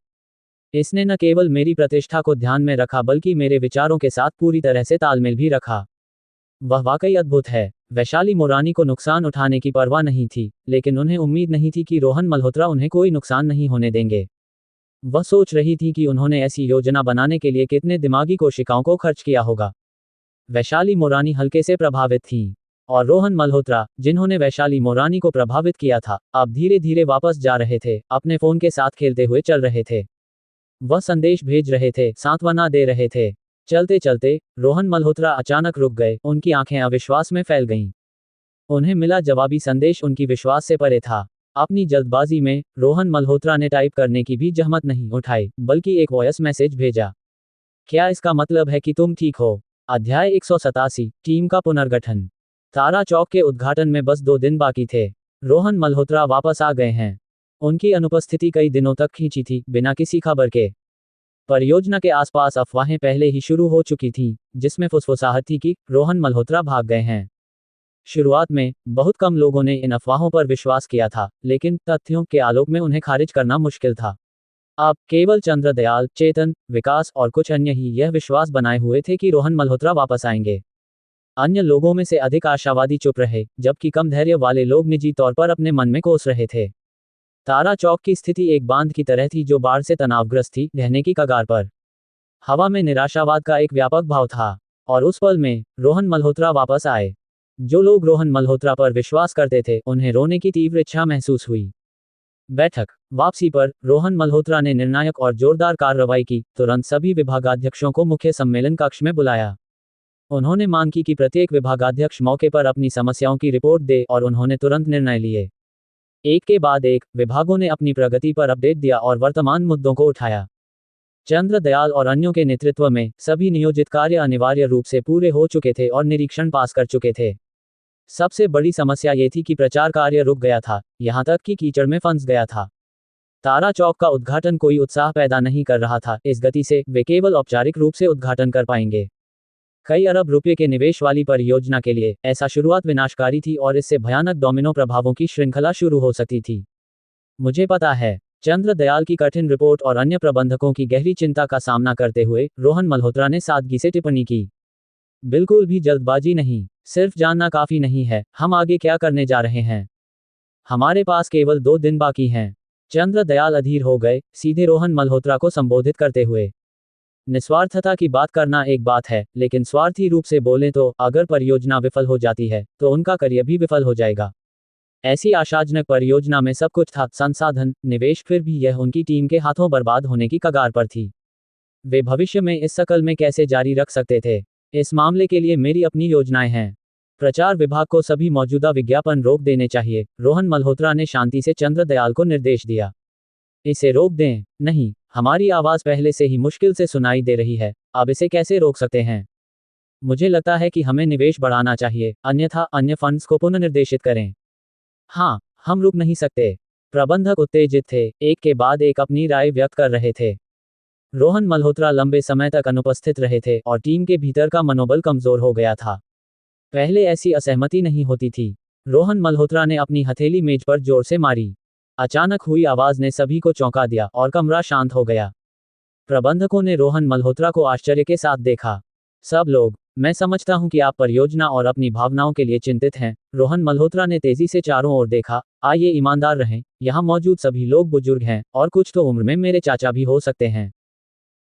इसने न केवल मेरी प्रतिष्ठा को ध्यान में रखा बल्कि मेरे विचारों के साथ पूरी तरह से तालमेल भी रखा। वह वाकई अद्भुत है। वैशाली मुरानी को नुकसान उठाने की परवाह नहीं थी, लेकिन उन्हें उम्मीद नहीं थी कि रोहन मल्होत्रा उन्हें कोई नुकसान नहीं होने देंगे। वह सोच रही थी कि उन्होंने ऐसी योजना बनाने के लिए कितने दिमागी कोशिकाओं को खर्च किया होगा। वैशाली मुरानी हल्के से प्रभावित थीं, और रोहन मल्होत्रा, जिन्होंने वैशाली मुरानी को प्रभावित किया था, अब धीरे धीरे वापस जा रहे थे, अपने फोन के साथ खेलते हुए चल रहे थे। वह संदेश भेज रहे थे, सांत्वना दे रहे थे। चलते चलते, रोहन मल्होत्रा अचानक रुक गए, उनकी आंखें अविश्वास में फैल गईं। उन्हें मिला जवाबी संदेश उनकी विश्वास से परे था। अपनी जल्दबाजी में, रोहन मल्होत्रा ने टाइप करने की भी जहमत नहीं उठाई, बल्कि एक वॉयस मैसेज भेजा। क्या इसका मतलब है कि तुम ठीक हो? अध्याय 187, टीम का पुनर्गठन। तारा चौक के उद्घाटन में बस 2 दिन बाकी थे। रोहन मल्होत्रा वापस आ गए हैं। उनकी अनुपस्थिति कई दिनों तक खींची थी, बिना किसी खबर के। परियोजना के आसपास अफवाहें पहले ही शुरू हो चुकी थीं, जिसमें फुसफुसाहट थी कि रोहन मल्होत्रा भाग गए हैं। शुरुआत में, बहुत कम लोगों ने इन अफवाहों पर विश्वास किया था, लेकिन तथ्यों के आलोक में उन्हें खारिज करना मुश्किल था। अब केवल चंद्रदयाल, चेतन, विकास और कुछ अन्य ही यह विश्वास बनाए हुए थे कि रोहन मल्होत्रा वापस आएंगे। अन्य लोगों में से अधिक आशावादी चुप रहे, जबकि कम धैर्य वाले लोग निजी तौर पर अपने मन में कोस रहे थे। तारा चौक की स्थिति एक बांध की तरह थी जो बाढ़ से तनावग्रस्त थी, ढहने की कगार पर। हवा में निराशावाद का एक व्यापक भाव था। और उस पल में, रोहन मल्होत्रा वापस आए। जो लोग रोहन मल्होत्रा पर विश्वास करते थे, उन्हें रोने की तीव्र इच्छा महसूस हुई। बैठक वापसी पर, रोहन मल्होत्रा ने निर्णायक और जोरदार कार्रवाई की, तुरंत सभी विभागाध्यक्षों को मुख्य सम्मेलन कक्ष में बुलाया। उन्होंने मांग की कि प्रत्येक विभागाध्यक्ष मौके पर अपनी समस्याओं की रिपोर्ट दे और उन्होंने तुरंत निर्णय लिए। एक के बाद एक, विभागों ने अपनी प्रगति पर अपडेट दिया और वर्तमान मुद्दों को उठाया। चंद्रदयाल और अन्यों के नेतृत्व में सभी नियोजित कार्य अनिवार्य रूप से पूरे हो चुके थे और निरीक्षण पास कर चुके थे। सबसे बड़ी समस्या ये थी कि प्रचार कार्य रुक गया था, यहां तक कि कीचड़ में फंस गया था। तारा चौक का उद्घाटन कोई उत्साह पैदा नहीं कर रहा था। इस गति से वे केवल औपचारिक रूप से उद्घाटन कर पाएंगे। कई अरब रुपये के निवेश वाली परियोजना के लिए ऐसा शुरुआत विनाशकारी थी और इससे भयानक डोमिनो प्रभावों की श्रृंखला शुरू हो सकती थी। मुझे पता है। चंद्रदयाल की कठिन रिपोर्ट और अन्य प्रबंधकों की गहरी चिंता का सामना करते हुए रोहन मल्होत्रा ने सादगी से टिप्पणी की। बिल्कुल भी जल्दबाजी नहीं, सिर्फ जानना काफी नहीं है, हम आगे क्या करने जा रहे हैं। हमारे पास केवल 2 दिन बाकी हैं। चंद्रदयाल अधीर हो गए, सीधे रोहन मल्होत्रा को संबोधित करते हुए। निस्वार्थता की बात करना एक बात है, लेकिन स्वार्थी रूप से बोलें तो अगर परियोजना विफल हो जाती है तो उनका करियर भी विफल हो जाएगा। ऐसी आशाजनक परियोजना में सब कुछ था, संसाधन, निवेश, फिर भी यह उनकी टीम के हाथों बर्बाद होने की कगार पर थी। वे भविष्य में इस शकल में कैसे जारी रख सकते थे? इस मामले के लिए मेरी अपनी योजनाएं हैं। प्रचार विभाग को सभी मौजूदा विज्ञापन रोक देने चाहिए, रोहन मल्होत्रा ने शांति से चंद्रदयाल को निर्देश दिया। इसे रोक दें? नहीं, हमारी आवाज पहले से ही मुश्किल से सुनाई दे रही है, अब इसे कैसे रोक सकते हैं? मुझे लगता है कि हमें निवेश बढ़ाना चाहिए, अन्यथा अन्य फंड्स को पुनर्निर्देशित करें। हाँ, हम रुक नहीं सकते। प्रबंधक उत्तेजित थे, एक के बाद एक अपनी राय व्यक्त कर रहे थे। रोहन मल्होत्रा लंबे समय तक अनुपस्थित रहे थे और टीम के भीतर का मनोबल कमजोर हो गया था। पहले ऐसी असहमति नहीं होती थी। रोहन मल्होत्रा ने अपनी हथेली मेज पर जोर से मारी। अचानक हुई आवाज ने सभी को चौंका दिया और कमरा शांत हो गया। प्रबंधकों ने रोहन मल्होत्रा को आश्चर्य के साथ देखा। सब लोग, मैं समझता हूं कि आप परियोजना और अपनी भावनाओं के लिए चिंतित हैं। रोहन मल्होत्रा ने तेजी से चारों ओर देखा। आइए ईमानदार रहें, यहाँ मौजूद सभी लोग बुजुर्ग हैं और कुछ तो उम्र में मेरे चाचा भी हो सकते हैं।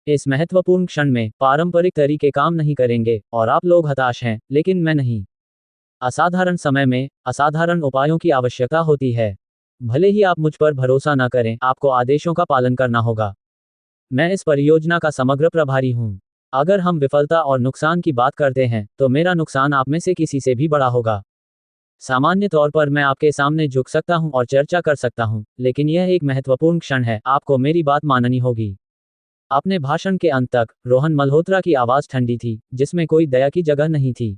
इस महत्वपूर्ण क्षण में पारंपरिक तरीके काम नहीं करेंगे और आप लोग हताश हैं, लेकिन मैं नहीं। असाधारण समय में असाधारण उपायों की आवश्यकता होती है। भले ही आप मुझ पर भरोसा न करें, आपको आदेशों का पालन करना होगा। मैं इस परियोजना का समग्र प्रभारी हूं। अगर हम विफलता और नुकसान की बात करते हैं तो मेरा नुकसान आप में से किसी से भी बड़ा होगा। सामान्य तौर पर मैं आपके सामने झुक सकता हूं और चर्चा कर सकता हूं, लेकिन यह एक महत्वपूर्ण क्षण है, आपको मेरी बात माननी होगी। अपने भाषण के अंत तक रोहन मल्होत्रा की आवाज ठंडी थी, जिसमें कोई दया की जगह नहीं थी।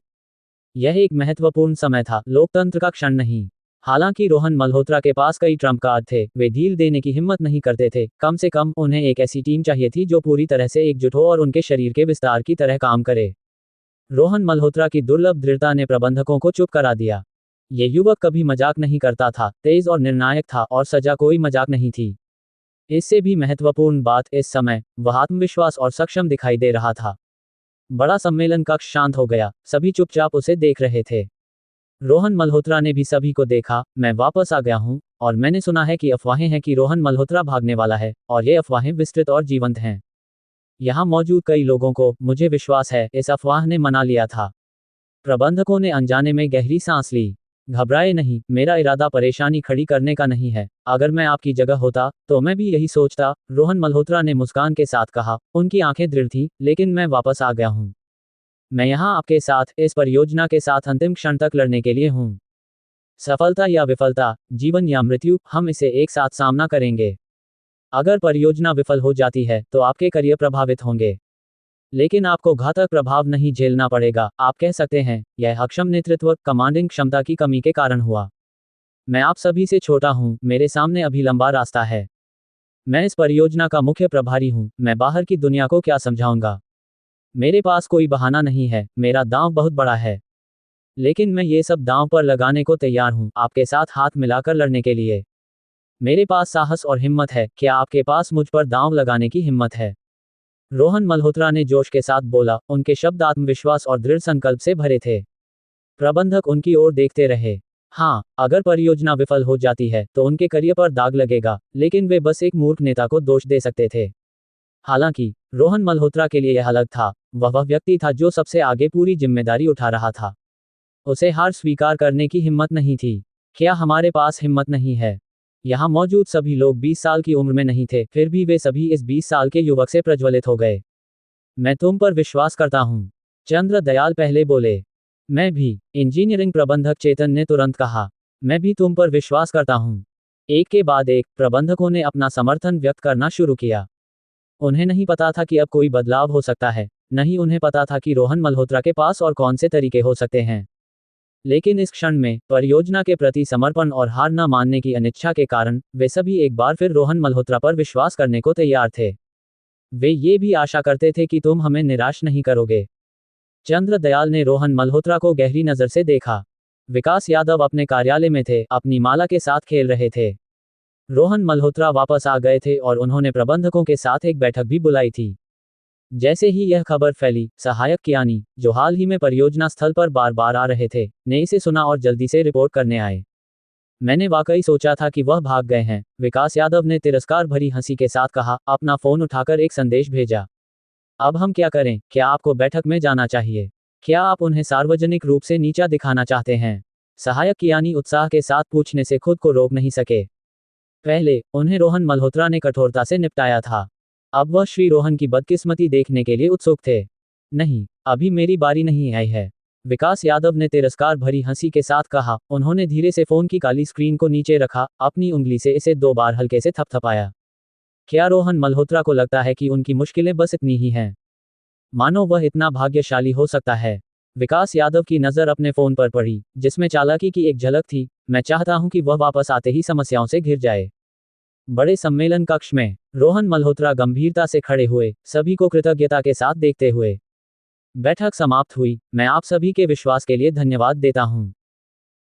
यह एक महत्वपूर्ण समय था, लोकतंत्र का क्षण नहीं। हालांकि रोहन मल्होत्रा के पास कई ट्रम्प कार्ड थे, वे ढील देने की हिम्मत नहीं करते थे। कम से कम उन्हें एक ऐसी टीम चाहिए थी जो पूरी तरह से एकजुट हो और उनके शरीर के विस्तार की तरह काम करे। रोहन मल्होत्रा की दुर्लभ दृढ़ता ने प्रबंधकों को चुप करा दिया। ये युवक कभी मजाक नहीं करता था, तेज और निर्णायक था और सजा कोई मजाक नहीं थी। इससे भी महत्वपूर्ण बात, इस समय वह आत्मविश्वास और सक्षम दिखाई दे रहा था। बड़ा सम्मेलन कक्ष शांत हो गया, सभी चुपचाप उसे देख रहे थे। रोहन मल्होत्रा ने भी सभी को देखा। मैं वापस आ गया हूं और मैंने सुना है कि अफवाहें हैं कि रोहन मल्होत्रा भागने वाला है, और ये अफवाहें विस्तृत और जीवंत हैं। यहां मौजूद कई लोगों को, मुझे विश्वास है, इस अफवाह ने मना लिया था। प्रबंधकों ने अनजाने में गहरी सांस ली। घबराए नहीं, मेरा इरादा परेशानी खड़ी करने का नहीं है। अगर मैं आपकी जगह होता तो मैं भी यही सोचता, रोहन मल्होत्रा ने मुस्कान के साथ कहा। उनकी आंखें दृढ़ थीं, लेकिन मैं वापस आ गया हूं। मैं यहाँ आपके साथ, इस परियोजना के साथ अंतिम क्षण तक लड़ने के लिए हूँ। सफलता या विफलता, जीवन या मृत्यु, हम इसे एक साथ सामना करेंगे। अगर परियोजना विफल हो जाती है तो आपके करियर प्रभावित होंगे, लेकिन आपको घातक प्रभाव नहीं झेलना पड़ेगा। आप कह सकते हैं, यह अक्षम नेतृत्व, कमांडिंग क्षमता की कमी के कारण हुआ। मैं आप सभी से छोटा हूँ, मेरे सामने अभी लंबा रास्ता है। मैं इस परियोजना का मुख्य प्रभारी हूँ, मैं बाहर की दुनिया को क्या समझाऊंगा। मेरे पास कोई बहाना नहीं है, मेरा दांव बहुत बड़ा है। लेकिन मैं ये सब दांव पर लगाने को तैयार हूं, आपके साथ हाथ मिलाकर लड़ने के लिए। मेरे पास साहस और हिम्मत है, क्या आपके पास मुझ पर दांव लगाने की हिम्मत है? रोहन मल्होत्रा ने जोश के साथ बोला, उनके शब्द आत्मविश्वास और दृढ़ संकल्प से भरे थे। प्रबंधक उनकी ओर देखते रहे। हाँ, अगर परियोजना विफल हो जाती है तो उनके करियर पर दाग लगेगा, लेकिन वे बस एक मूर्ख नेता को दोष दे सकते थे। हालांकि रोहन मल्होत्रा के लिए यह अलग था। वह व्यक्ति था जो सबसे आगे पूरी जिम्मेदारी उठा रहा था। उसे हार स्वीकार करने की हिम्मत नहीं थी। क्या हमारे पास हिम्मत नहीं है? यहाँ मौजूद सभी लोग 20 साल की उम्र में नहीं थे, फिर भी वे सभी इस 20 साल के युवक से प्रज्वलित हो गए। मैं तुम पर विश्वास करता हूँ, चंद्रदयाल पहले बोले। मैं भी, इंजीनियरिंग प्रबंधक चेतन ने तुरंत कहा। मैं भी तुम पर विश्वास करता हूँ। एक के बाद एक प्रबंधकों ने अपना समर्थन व्यक्त करना शुरू किया। उन्हें नहीं पता था कि अब कोई बदलाव हो सकता है, नहीं उन्हें पता था कि रोहन मल्होत्रा के पास और कौन से तरीके हो सकते हैं। लेकिन इस क्षण में परियोजना के प्रति समर्पण और हार न मानने की अनिच्छा के कारण वे सभी एक बार फिर रोहन मल्होत्रा पर विश्वास करने को तैयार थे। वे ये भी आशा करते थे कि तुम हमें निराश नहीं करोगे। चंद्रदयाल ने रोहन मल्होत्रा को गहरी नजर से देखा। विकास यादव अपने कार्यालय में थे, अपनी माला के साथ खेल रहे थे। रोहन मल्होत्रा वापस आ गए थे और उन्होंने प्रबंधकों के साथ एक बैठक भी बुलाई थी। जैसे ही यह खबर फैली, सहायक कियानी, जो हाल ही में परियोजना स्थल पर बार बार आ रहे थे, ने इसे सुना और जल्दी से रिपोर्ट करने आए। मैंने वाकई सोचा था कि वह भाग गए हैं, विकास यादव ने तिरस्कार भरी हंसी के साथ कहा, अपना फोन उठाकर एक संदेश भेजा। अब हम क्या करें? क्या आपको बैठक में जाना चाहिए? क्या आप उन्हें सार्वजनिक रूप से नीचा दिखाना चाहते हैं? सहायक कियानी उत्साह के साथ पूछने से खुद को रोक नहीं सके। पहले उन्हें रोहन मल्होत्रा ने कठोरता से निपटाया था, अब वह श्री रोहन की बदकिस्मती देखने के लिए उत्सुक थे। नहीं, अभी मेरी बारी नहीं आई है, विकास यादव ने तिरस्कार भरी हंसी के साथ कहा। उन्होंने धीरे से फोन की काली स्क्रीन को नीचे रखा, अपनी उंगली से इसे 2 बार हल्के से थपथपाया। क्या रोहन मल्होत्रा को लगता है कि उनकी मुश्किलें बस इतनी ही हैं? मानो वह इतना भाग्यशाली हो सकता है। विकास यादव की नज़र अपने फोन पर पड़ी, जिसमें चालाकी की एक झलक थी। मैं चाहता हूं कि वह वापस आते ही समस्याओं से घिर जाए। बड़े सम्मेलन कक्ष में रोहन मल्होत्रा गंभीरता से खड़े हुए, सभी को कृतज्ञता के साथ देखते हुए। बैठक समाप्त हुई। मैं आप सभी के विश्वास के लिए धन्यवाद देता हूं।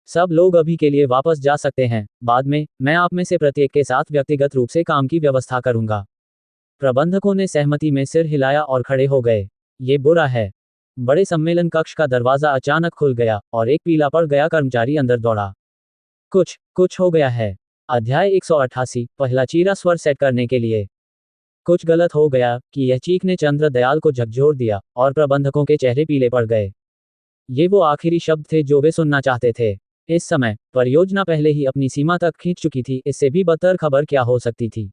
सब लोग अभी के लिए वापस जा सकते हैं, बाद में मैं आप में से प्रत्येक के साथ व्यक्तिगत रूप से काम की व्यवस्था करूंगा। प्रबंधकों ने सहमति में सिर हिलाया और खड़े हो गए। ये बुरा है। बड़े सम्मेलन कक्ष का दरवाजा अचानक खुल गया और एक पीला पड़ गया कर्मचारी अंदर दौड़ा। कुछ हो गया है। अध्याय 188, पहला चीरा स्वर सेट करने के लिए। कुछ गलत हो गया कि यह चीख ने चंद्रदयाल को झकझोर दिया और प्रबंधकों के चेहरे पीले पड़ गए। ये वो आखिरी शब्द थे जो वे सुनना चाहते थे। इस समय परियोजना पहले ही अपनी सीमा तक खींच चुकी थी, इससे भी बदतर खबर क्या हो सकती थी?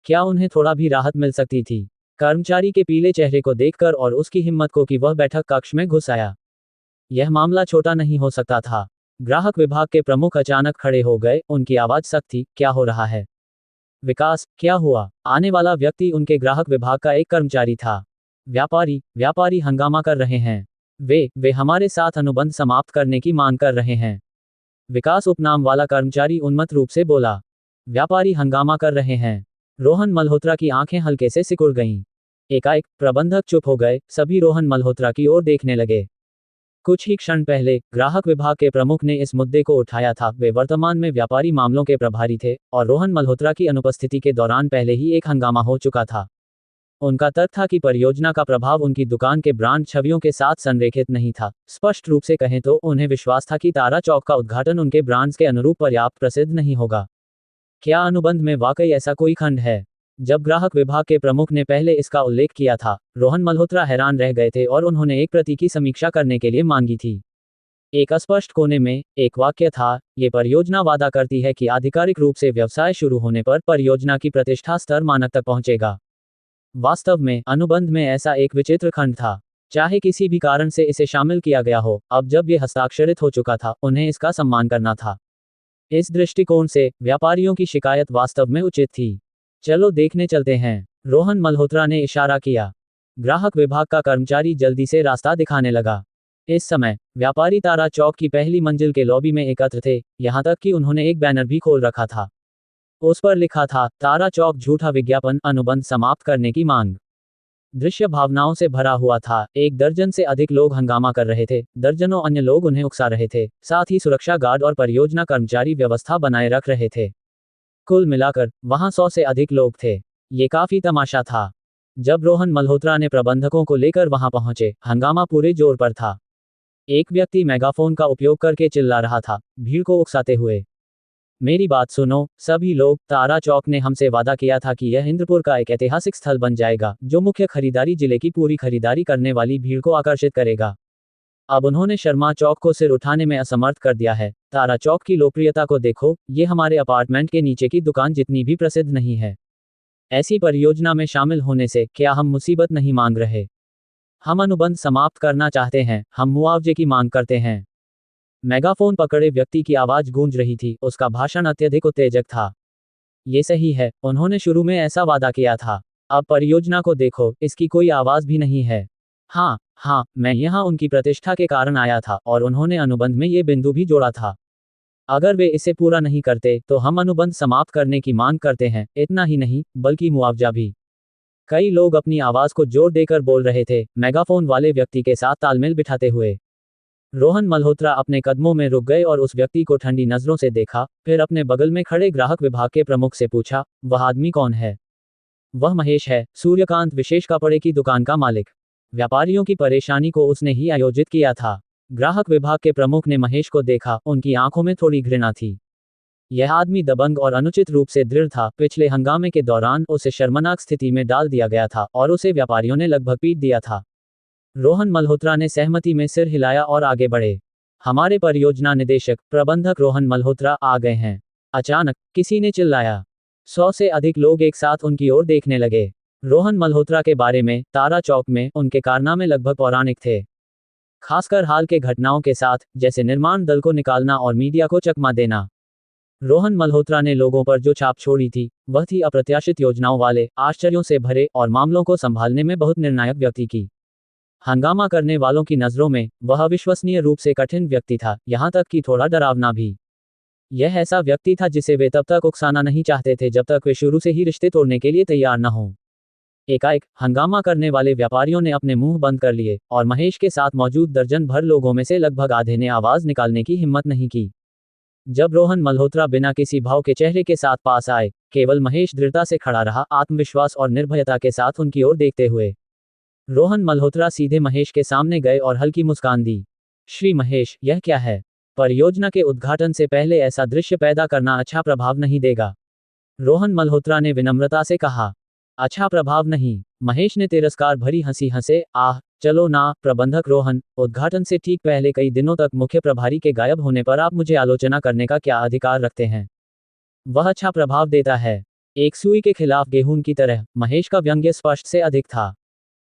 क्या उन्हें थोड़ा भी राहत मिल सकती थी? कर्मचारी के पीले चेहरे को देखकर और उसकी हिम्मत को कि वह बैठक कक्ष में घुस आया। यह मामला छोटा नहीं हो सकता था। ग्राहक विभाग के प्रमुख अचानक खड़े हो गए, उनकी आवाज सख्त थी, क्या हो रहा है? विकास, क्या हुआ? आने वाला व्यक्ति उनके ग्राहक विभाग का एक कर्मचारी था। व्यापारी हंगामा कर रहे हैं। वे हमारे साथ अनुबंध समाप्त करने की मांग कर रहे हैं। विकास उपनाम वाला कर्मचारी उन्मत्त रूप से बोला। व्यापारी हंगामा कर रहे हैं। रोहन मल्होत्रा की आंखें हल्के से सिकुड़ गईं। एकाएक प्रबंधक चुप हो गए, सभी रोहन मल्होत्रा की ओर देखने लगे। कुछ ही क्षण पहले ग्राहक विभाग के प्रमुख ने इस मुद्दे को उठाया था। वे वर्तमान में व्यापारी मामलों के प्रभारी थे और रोहन मल्होत्रा की अनुपस्थिति के दौरान पहले ही एक हंगामा हो चुका था। उनका तर्क था कि परियोजना का प्रभाव उनकी दुकान के ब्रांड छवियों के साथ संरेखित नहीं था। स्पष्ट रूप से कहें तो उन्हें विश्वास था कि तारा चौक का उद्घाटन उनके ब्रांड्स के अनुरूप पर्याप्त प्रसिद्ध नहीं होगा। क्या अनुबंध में वाकई ऐसा कोई खंड है? जब ग्राहक विभाग के प्रमुख ने पहले इसका उल्लेख किया था, रोहन मल्होत्रा हैरान रह गए थे और उन्होंने एक प्रति की समीक्षा करने के लिए मांगी थी। एक अस्पष्ट कोने में एक वाक्य था, ये परियोजना वादा करती है कि आधिकारिक रूप से व्यवसाय शुरू होने पर परियोजना की प्रतिष्ठा स्तर मानक तक पहुंचेगा। वास्तव में अनुबंध में ऐसा एक विचित्र खंड था। चाहे किसी भी कारण से इसे शामिल किया गया हो, अब जब ये हस्ताक्षरित हो चुका था, उन्हें इसका सम्मान करना था। इस दृष्टिकोण से व्यापारियों की शिकायत वास्तव में उचित थी। चलो देखने चलते हैं, रोहन मल्होत्रा ने इशारा किया। ग्राहक विभाग का कर्मचारी जल्दी से रास्ता दिखाने लगा। इस समय व्यापारी तारा चौक की पहली मंजिल के लॉबी में एकत्र थे, यहां तक कि उन्होंने एक बैनर भी खोल रखा था। उस पर लिखा था, तारा चौक झूठा विज्ञापन, अनुबंध समाप्त करने की मांग। दृश्य भावनाओं से भरा हुआ था। 1 दर्जन से अधिक लोग हंगामा कर रहे थे, दर्जनों अन्य लोग उन्हें उकसा रहे थे, साथ ही सुरक्षा गार्ड और परियोजना कर्मचारी व्यवस्था बनाए रख रहे थे। कुल मिलाकर वहां 100 से अधिक लोग थे। ये काफी तमाशा था। जब रोहन मल्होत्रा ने प्रबंधकों को लेकर वहां पहुंचे, हंगामा पूरे जोर पर था। एक व्यक्ति मेगाफोन का उपयोग करके चिल्ला रहा था, भीड़ को उकसाते हुए, मेरी बात सुनो सभी लोग, तारा चौक ने हमसे वादा किया था कि यह इंद्रपुर का एक ऐतिहासिक स्थल बन जाएगा, जो मुख्य खरीदारी जिले की पूरी खरीदारी करने वाली भीड़ को आकर्षित करेगा। अब उन्होंने शर्मा चौक को सिर उठाने में असमर्थ कर दिया है। तारा चौक की लोकप्रियता को देखो, ये हमारे अपार्टमेंट के नीचे की दुकान जितनी भी प्रसिद्ध नहीं है। ऐसी परियोजना में शामिल होने से क्या हम मुसीबत नहीं मांग रहे? हम अनुबंध समाप्त करना चाहते हैं, हम मुआवजे की मांग करते हैं। मेगाफोन पकड़े व्यक्ति की आवाज गूंज रही थी, उसका भाषण अत्यधिक उत्तेजक था। ये सही है, उन्होंने शुरू में ऐसा वादा किया था। अब परियोजना को देखो, इसकी कोई आवाज भी नहीं है। हाँ हाँ, मैं यहाँ उनकी प्रतिष्ठा के कारण आया था और उन्होंने अनुबंध में ये बिंदु भी जोड़ा था। अगर वे इसे पूरा नहीं करते तो हम अनुबंध समाप्त करने की मांग करते हैं। इतना ही नहीं, बल्कि मुआवजा भी। कई लोग अपनी आवाज को जोर देकर बोल रहे थे, मेगाफोन वाले व्यक्ति के साथ तालमेल बिठाते हुए। रोहन मल्होत्रा अपने कदमों में रुक गए और उस व्यक्ति को ठंडी नजरों से देखा, फिर अपने बगल में खड़े ग्राहक विभाग के प्रमुख से पूछा, वह आदमी कौन है? वह महेश है, सूर्यकांत विशेष कपड़े की दुकान का मालिक। व्यापारियों की परेशानी को उसने ही आयोजित किया था। ग्राहक विभाग के प्रमुख ने महेश को देखा, उनकी आंखों में थोड़ी घृणा थी। यह आदमी दबंग और अनुचित रूप से दृढ़ था। पिछले हंगामे के दौरान उसे शर्मनाक स्थिति में डाल दिया गया था और उसे व्यापारियों ने लगभग पीट दिया था। रोहन मल्होत्रा ने सहमति में सिर हिलाया और आगे बढ़े। हमारे परियोजना निदेशक प्रबंधक रोहन मल्होत्रा आ गए हैं। अचानक किसी ने चिल्लाया। 100 से अधिक लोग एक साथ उनकी ओर देखने लगे। रोहन मल्होत्रा के बारे में तारा चौक में उनके कारनामे लगभग पौराणिक थे, खासकर हाल के घटनाओं के साथ, जैसे निर्माण दल को निकालना और मीडिया को चकमा देना। रोहन मल्होत्रा ने लोगों पर जो छाप छोड़ी थी, वह थी अप्रत्याशित योजनाओं वाले, आश्चर्यों से भरे और मामलों को संभालने में बहुत निर्णायक व्यक्ति की। हंगामा करने वालों की नज़रों में वह अविश्वसनीय रूप से कठिन व्यक्ति था, यहाँ तक कि थोड़ा डरावना भी। यह ऐसा व्यक्ति था जिसे वे तब तक उकसाना नहीं चाहते थे जब तक वे शुरू से ही रिश्ते तोड़ने के लिए तैयार न हों। एकाएक हंगामा करने वाले व्यापारियों ने अपने मुंह बंद कर लिए और महेश के साथ मौजूद दर्जन भर लोगों में से लगभग आधे ने आवाज निकालने की हिम्मत नहीं की। जब रोहन मल्होत्रा बिना किसी भाव के चेहरे के साथ पास आए, केवल महेश दृढ़ता से खड़ा रहा, आत्मविश्वास और निर्भयता के साथ उनकी ओर देखते हुए। रोहन मल्होत्रा सीधे महेश के सामने गए और हल्की मुस्कान दी। श्री महेश, यह क्या है? परियोजना के उद्घाटन से पहले ऐसा दृश्य पैदा करना अच्छा प्रभाव नहीं देगा। रोहन मल्होत्रा ने विनम्रता से कहा। अच्छा प्रभाव नहीं? महेश ने तिरस्कार भरी हंसी हंसे, आह चलो ना प्रबंधक रोहन, उद्घाटन से ठीक पहले कई दिनों तक मुख्य प्रभारी के गायब होने पर आप मुझे आलोचना करने का क्या अधिकार रखते हैं? वह अच्छा प्रभाव देता है। एक सुई के खिलाफ गेहूं की तरह। महेश का व्यंग्य स्पष्ट से अधिक था।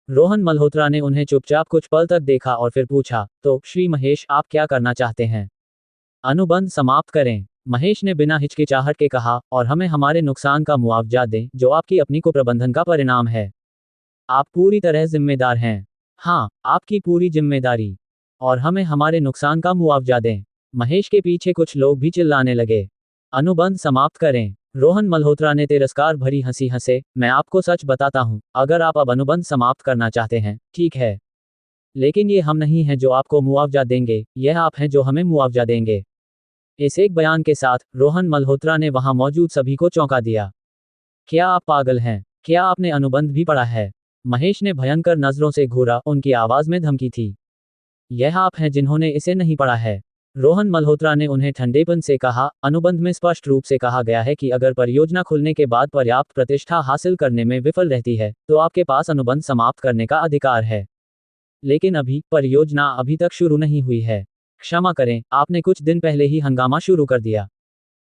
रोहन मल्होत्रा ने उन्हें चुपचाप कुछ पल तक देखा और फिर पूछा, तो श्री महेश, आप क्या करना चाहते हैं? अनुबंध समाप्त करें, महेश ने बिना हिचकिचाहट के कहा, और हमें हमारे नुकसान का मुआवजा दें, जो आपकी अपनी कुप्रबंधन का परिणाम है। आप पूरी तरह जिम्मेदार हैं। हाँ, आपकी पूरी जिम्मेदारी। और हमें हमारे नुकसान का मुआवजा दें। महेश के पीछे कुछ लोग भी चिल्लाने लगे। अनुबंध समाप्त करें। रोहन मल्होत्रा ने तिरस्कार भरी हंसी हंसे, मैं आपको सच बताता हूं, अगर आप अब अनुबंध समाप्त करना चाहते हैं, ठीक है। लेकिन ये हम नहीं हैं जो आपको मुआवजा देंगे, यह आप हैं जो हमें मुआवजा देंगे। इस एक बयान के साथ रोहन मल्होत्रा ने वहां मौजूद सभी को चौंका दिया। क्या आप पागल हैं? क्या आपने अनुबंध भी पढ़ा है? महेश ने भयंकर नजरों से घूरा, उनकी आवाज में धमकी थी। यह आप हैं जिन्होंने इसे नहीं पढ़ा है? रोहन मल्होत्रा ने उन्हें ठंडेपन से कहा, अनुबंध में स्पष्ट रूप से कहा गया है कि अगर परियोजना खुलने के बाद पर्याप्त प्रतिष्ठा हासिल करने में विफल रहती है, तो आपके पास अनुबंध समाप्त करने का अधिकार है। लेकिन अभी परियोजना अभी तक शुरू नहीं हुई है। क्षमा करें, आपने कुछ दिन पहले ही हंगामा शुरू कर दिया।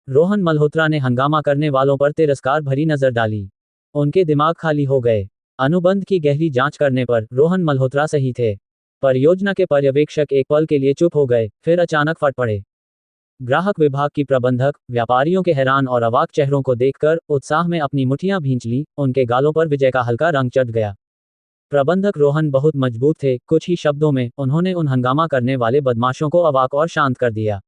रोहन मल्होत्रा ने हंगामा करने वालों पर तिरस्कार भरी नजर डाली। उनके दिमाग खाली हो गए। अनुबंध की गहरी जांच करने पर रोहन मल्होत्रा सही थे। परियोजना के पर्यवेक्षक एक पल के लिए चुप हो गए, फिर अचानक फट पड़े। ग्राहक विभाग की प्रबंधक व्यापारियों के हैरान और अवाक चेहरों को देखकर उत्साह में अपनी मुट्ठियां भींच लीं, उनके गालों पर विजय का हल्का रंग चढ़ गया। प्रबंधक रोहन बहुत मजबूत थे, कुछ ही शब्दों में उन्होंने उन हंगामा करने वाले बदमाशों को अवाक और शांत कर दिया।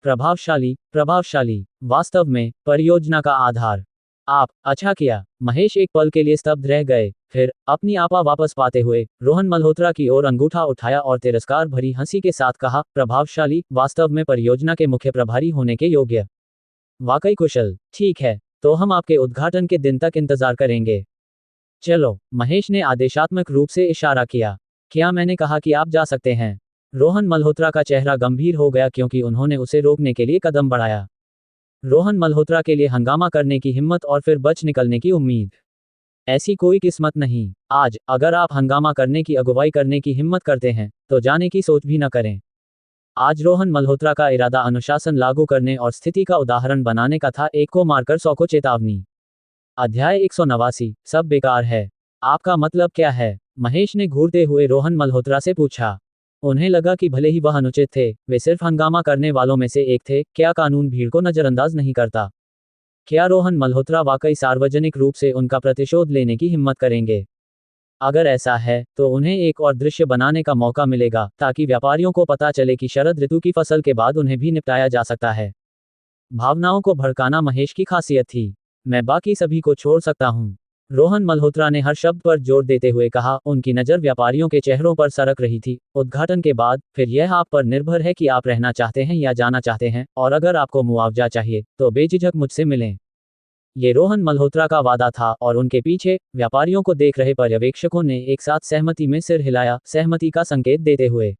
प्रभावशाली, प्रभावशाली, वास्तव में परियोजना का आधार। आप, अच्छा किया। महेश एक पल के लिए स्तब्ध रह गए, फिर अपनी आपा वापस पाते हुए रोहन मल्होत्रा की ओर अंगूठा उठाया और तिरस्कार भरी हंसी के साथ कहा, प्रभावशाली, वास्तव में परियोजना के मुख्य प्रभारी होने के योग्य। वाकई कुशल। ठीक है, तो हम आपके उद्घाटन के दिन तक इंतजार करेंगे। चलो, महेश ने आदेशात्मक रूप से इशारा किया। क्या मैंने कहा कि आप जा सकते हैं? रोहन मल्होत्रा का चेहरा गंभीर हो गया क्योंकि उन्होंने उसे रोकने के लिए कदम बढ़ाया। रोहन मल्होत्रा के लिए हंगामा करने की हिम्मत और फिर बच निकलने की उम्मीद। ऐसी कोई किस्मत नहीं। आज अगर आप हंगामा करने की अगुवाई करने की हिम्मत करते हैं, तो जाने की सोच भी न करें। आज रोहन मल्होत्रा का इरादा अनुशासन लागू करने और स्थिति का उदाहरण बनाने का था, एक को मारकर 100 को चेतावनी। अध्याय 189, सब बेकार है। आपका मतलब क्या है? महेश ने घूरते हुए रोहन मल्होत्रा से पूछा। उन्हें लगा कि भले ही वह अनुचित थे, वे सिर्फ हंगामा करने वालों में से एक थे। क्या कानून भीड़ को नजरअंदाज नहीं करता? क्या रोहन मल्होत्रा वाकई सार्वजनिक रूप से उनका प्रतिशोध लेने की हिम्मत करेंगे? अगर ऐसा है तो उन्हें एक और दृश्य बनाने का मौका मिलेगा ताकि व्यापारियों को पता चले कि शरद ऋतु की फसल के बाद उन्हें भी निपटाया जा सकता है। भावनाओं को भड़काना महेश की खासियत थी। मैं बाकी सभी को छोड़ सकता हूँ। रोहन मल्होत्रा ने हर शब्द पर जोर देते हुए कहा। उनकी नज़र व्यापारियों के चेहरों पर सरक रही थी। उद्घाटन के बाद, फिर यह आप पर निर्भर है कि आप रहना चाहते हैं या जाना चाहते हैं, और अगर आपको मुआवजा चाहिए तो बेझिझक मुझसे मिलें। ये रोहन मल्होत्रा का वादा था और उनके पीछे व्यापारियों को देख रहे पर्यवेक्षकों ने एक साथ सहमति में सिर हिलाया, सहमति का संकेत देते हुए।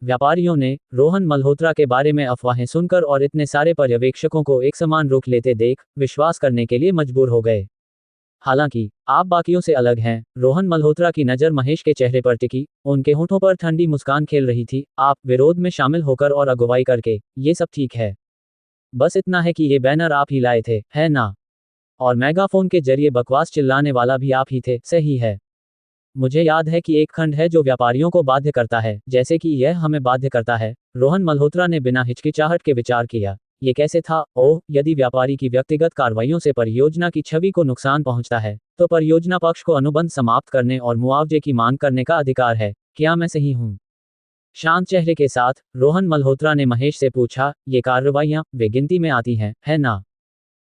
व्यापारियों ने रोहन मल्होत्रा के बारे में अफवाहें सुनकर और इतने सारे पर्यवेक्षकों को एक समान रुख लेते देख विश्वास करने के लिए मजबूर हो गए। हालांकि आप बाकियों से अलग हैं। रोहन मल्होत्रा की नज़र महेश के चेहरे पर टिकी। उनके होठों पर ठंडी मुस्कान खेल रही थी। आप विरोध में शामिल होकर और अगुवाई करके, ये सब ठीक है। बस इतना है कि ये बैनर आप ही लाए थे, है ना? और मेगाफोन के जरिए बकवास चिल्लाने वाला भी आप ही थे, सही है। मुझे याद है कि एक खंड है जो व्यापारियों को बाध्य करता है, जैसे कि यह हमें बाध्य करता है। रोहन मल्होत्रा ने बिना हिचकिचाहट के विचार किया। ये कैसे था? ओह, यदि व्यापारी की व्यक्तिगत कार्रवाइयों से परियोजना की छवि को नुकसान पहुंचता है, तो परियोजना पक्ष को अनुबंध समाप्त करने और मुआवजे की मांग करने का अधिकार है। क्या मैं सही हूं? शांत चेहरे के साथ रोहन मल्होत्रा ने महेश से पूछा। ये कार्रवाइयां वे गिनती में आती हैं, है ना?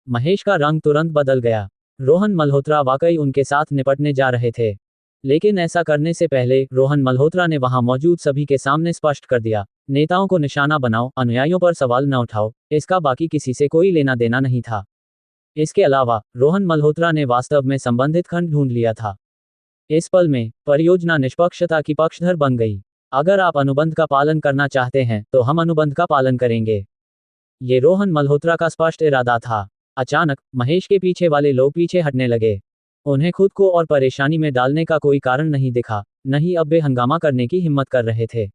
महेश का रंग तुरंत बदल गया। रोहन मल्होत्रा वाकई उनके साथ निपटने जा रहे थे। लेकिन ऐसा करने से पहले रोहन मल्होत्रा ने वहां मौजूद सभी के सामने स्पष्ट कर दिया, नेताओं को निशाना बनाओ, अनुयायियों पर सवाल न उठाओ। इसका बाकी किसी से कोई लेना देना नहीं था। इसके अलावा रोहन मल्होत्रा ने वास्तव में संबंधित खंड ढूंढ लिया था। इस पल में परियोजना निष्पक्षता की पक्षधर बन गई। अगर आप अनुबंध का पालन करना चाहते हैं तो हम अनुबंध का पालन करेंगे। ये रोहन मल्होत्रा का स्पष्ट इरादा था। अचानक महेश के पीछे वाले लोग पीछे हटने लगे। उन्हें खुद को और परेशानी में डालने का कोई कारण नहीं दिखा, नहीं अब वे हंगामा करने की हिम्मत कर रहे थे।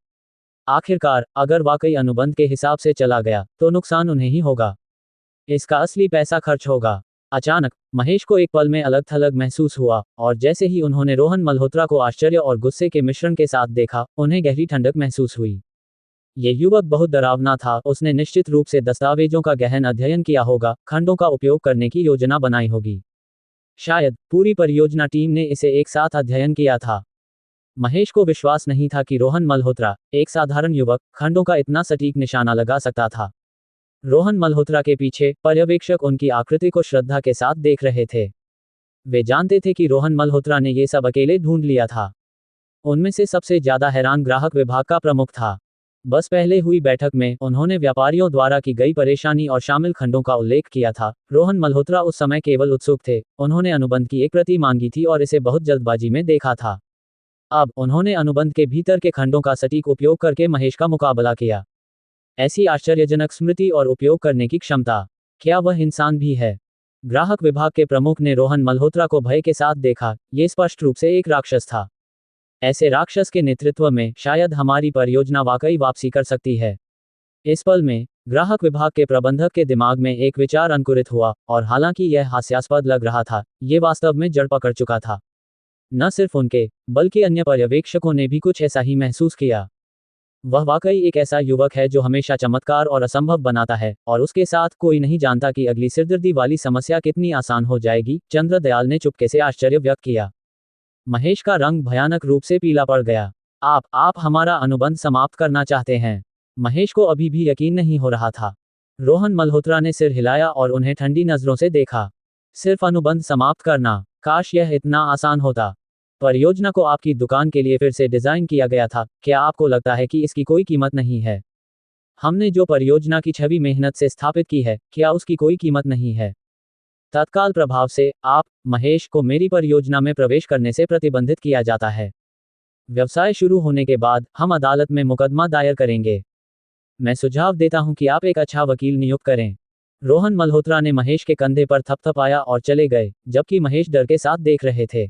आखिरकार अगर वाकई अनुबंध के हिसाब से चला गया तो नुकसान उन्हें ही होगा। इसका असली पैसा खर्च होगा। अचानक महेश को एक पल में अलग थलग महसूस हुआ, और जैसे ही उन्होंने रोहन मल्होत्रा को आश्चर्य और गुस्से के मिश्रण के साथ देखा, उन्हें गहरी ठंडक महसूस हुई। ये युवक बहुत डरावना था। उसने निश्चित रूप से दस्तावेजों का गहन अध्ययन किया होगा, खंडों का उपयोग करने की योजना बनाई होगी। शायद पूरी परियोजना टीम ने इसे एक साथ अध्ययन किया था। महेश को विश्वास नहीं था कि रोहन मल्होत्रा, एक साधारण युवक, खंडों का इतना सटीक निशाना लगा सकता था। रोहन मल्होत्रा के पीछे पर्यवेक्षक उनकी आकृति को श्रद्धा के साथ देख रहे थे। वे जानते थे कि रोहन मल्होत्रा ने ये सब अकेले ढूंढ लिया था। उनमें से सबसे ज्यादा हैरान ग्राहक विभाग का प्रमुख था। बस पहले हुई बैठक में उन्होंने व्यापारियों द्वारा की गई परेशानी और शामिल खंडों का उल्लेख किया था। रोहन मल्होत्रा उस समय केवल उत्सुक थे। उन्होंने अनुबंध की एक प्रति मांगी थी और इसे बहुत जल्दबाजी में देखा था। अब उन्होंने अनुबंध के भीतर के खंडों का सटीक उपयोग करके महेश का मुकाबला किया। ऐसी आश्चर्यजनक स्मृति और उपयोग करने की क्षमता, क्या वह इंसान भी है? ग्राहक विभाग के प्रमुख ने रोहन मल्होत्रा को भय के साथ देखा। ये स्पष्ट रूप से एक राक्षस था। ऐसे राक्षस के नेतृत्व में शायद हमारी परियोजना वाकई वापसी कर सकती है। इस पल में ग्राहक विभाग के प्रबंधक के दिमाग में एक विचार अंकुरित हुआ, और हालांकि यह हास्यास्पद लग रहा था, ये वास्तव में जड़ पकड़ चुका था। न सिर्फ उनके, बल्कि अन्य पर्यवेक्षकों ने भी कुछ ऐसा ही महसूस किया। वह वाकई एक ऐसा युवक है जो हमेशा चमत्कार और असंभव बनाता है, और उसके साथ कोई नहीं जानता कि अगली सिरदर्दी वाली समस्या कितनी आसान हो जाएगी। चंद्रदयाल ने चुपके से आश्चर्य व्यक्त किया। महेश का रंग भयानक रूप से पीला पड़ गया। आप हमारा अनुबंध समाप्त करना चाहते हैं? महेश को अभी भी यकीन नहीं हो रहा था। रोहन मल्होत्रा ने सिर हिलाया और उन्हें ठंडी नजरों से देखा। सिर्फ अनुबंध समाप्त करना? काश यह इतना आसान होता। परियोजना को आपकी दुकान के लिए फिर से डिजाइन किया गया था। क्या आपको लगता है कि इसकी कोई कीमत नहीं है? हमने जो परियोजना की छवि मेहनत से स्थापित की है, क्या उसकी कोई कीमत नहीं है? तत्काल प्रभाव से महेश को मेरी परियोजना में प्रवेश करने से प्रतिबंधित किया जाता है। व्यवसाय शुरू होने के बाद हम अदालत में मुकदमा दायर करेंगे। मैं सुझाव देता हूं कि आप एक अच्छा वकील नियुक्त करें। रोहन मल्होत्रा ने महेश के कंधे पर थपथपाया और चले गए, जबकि महेश डर के साथ देख रहे थे।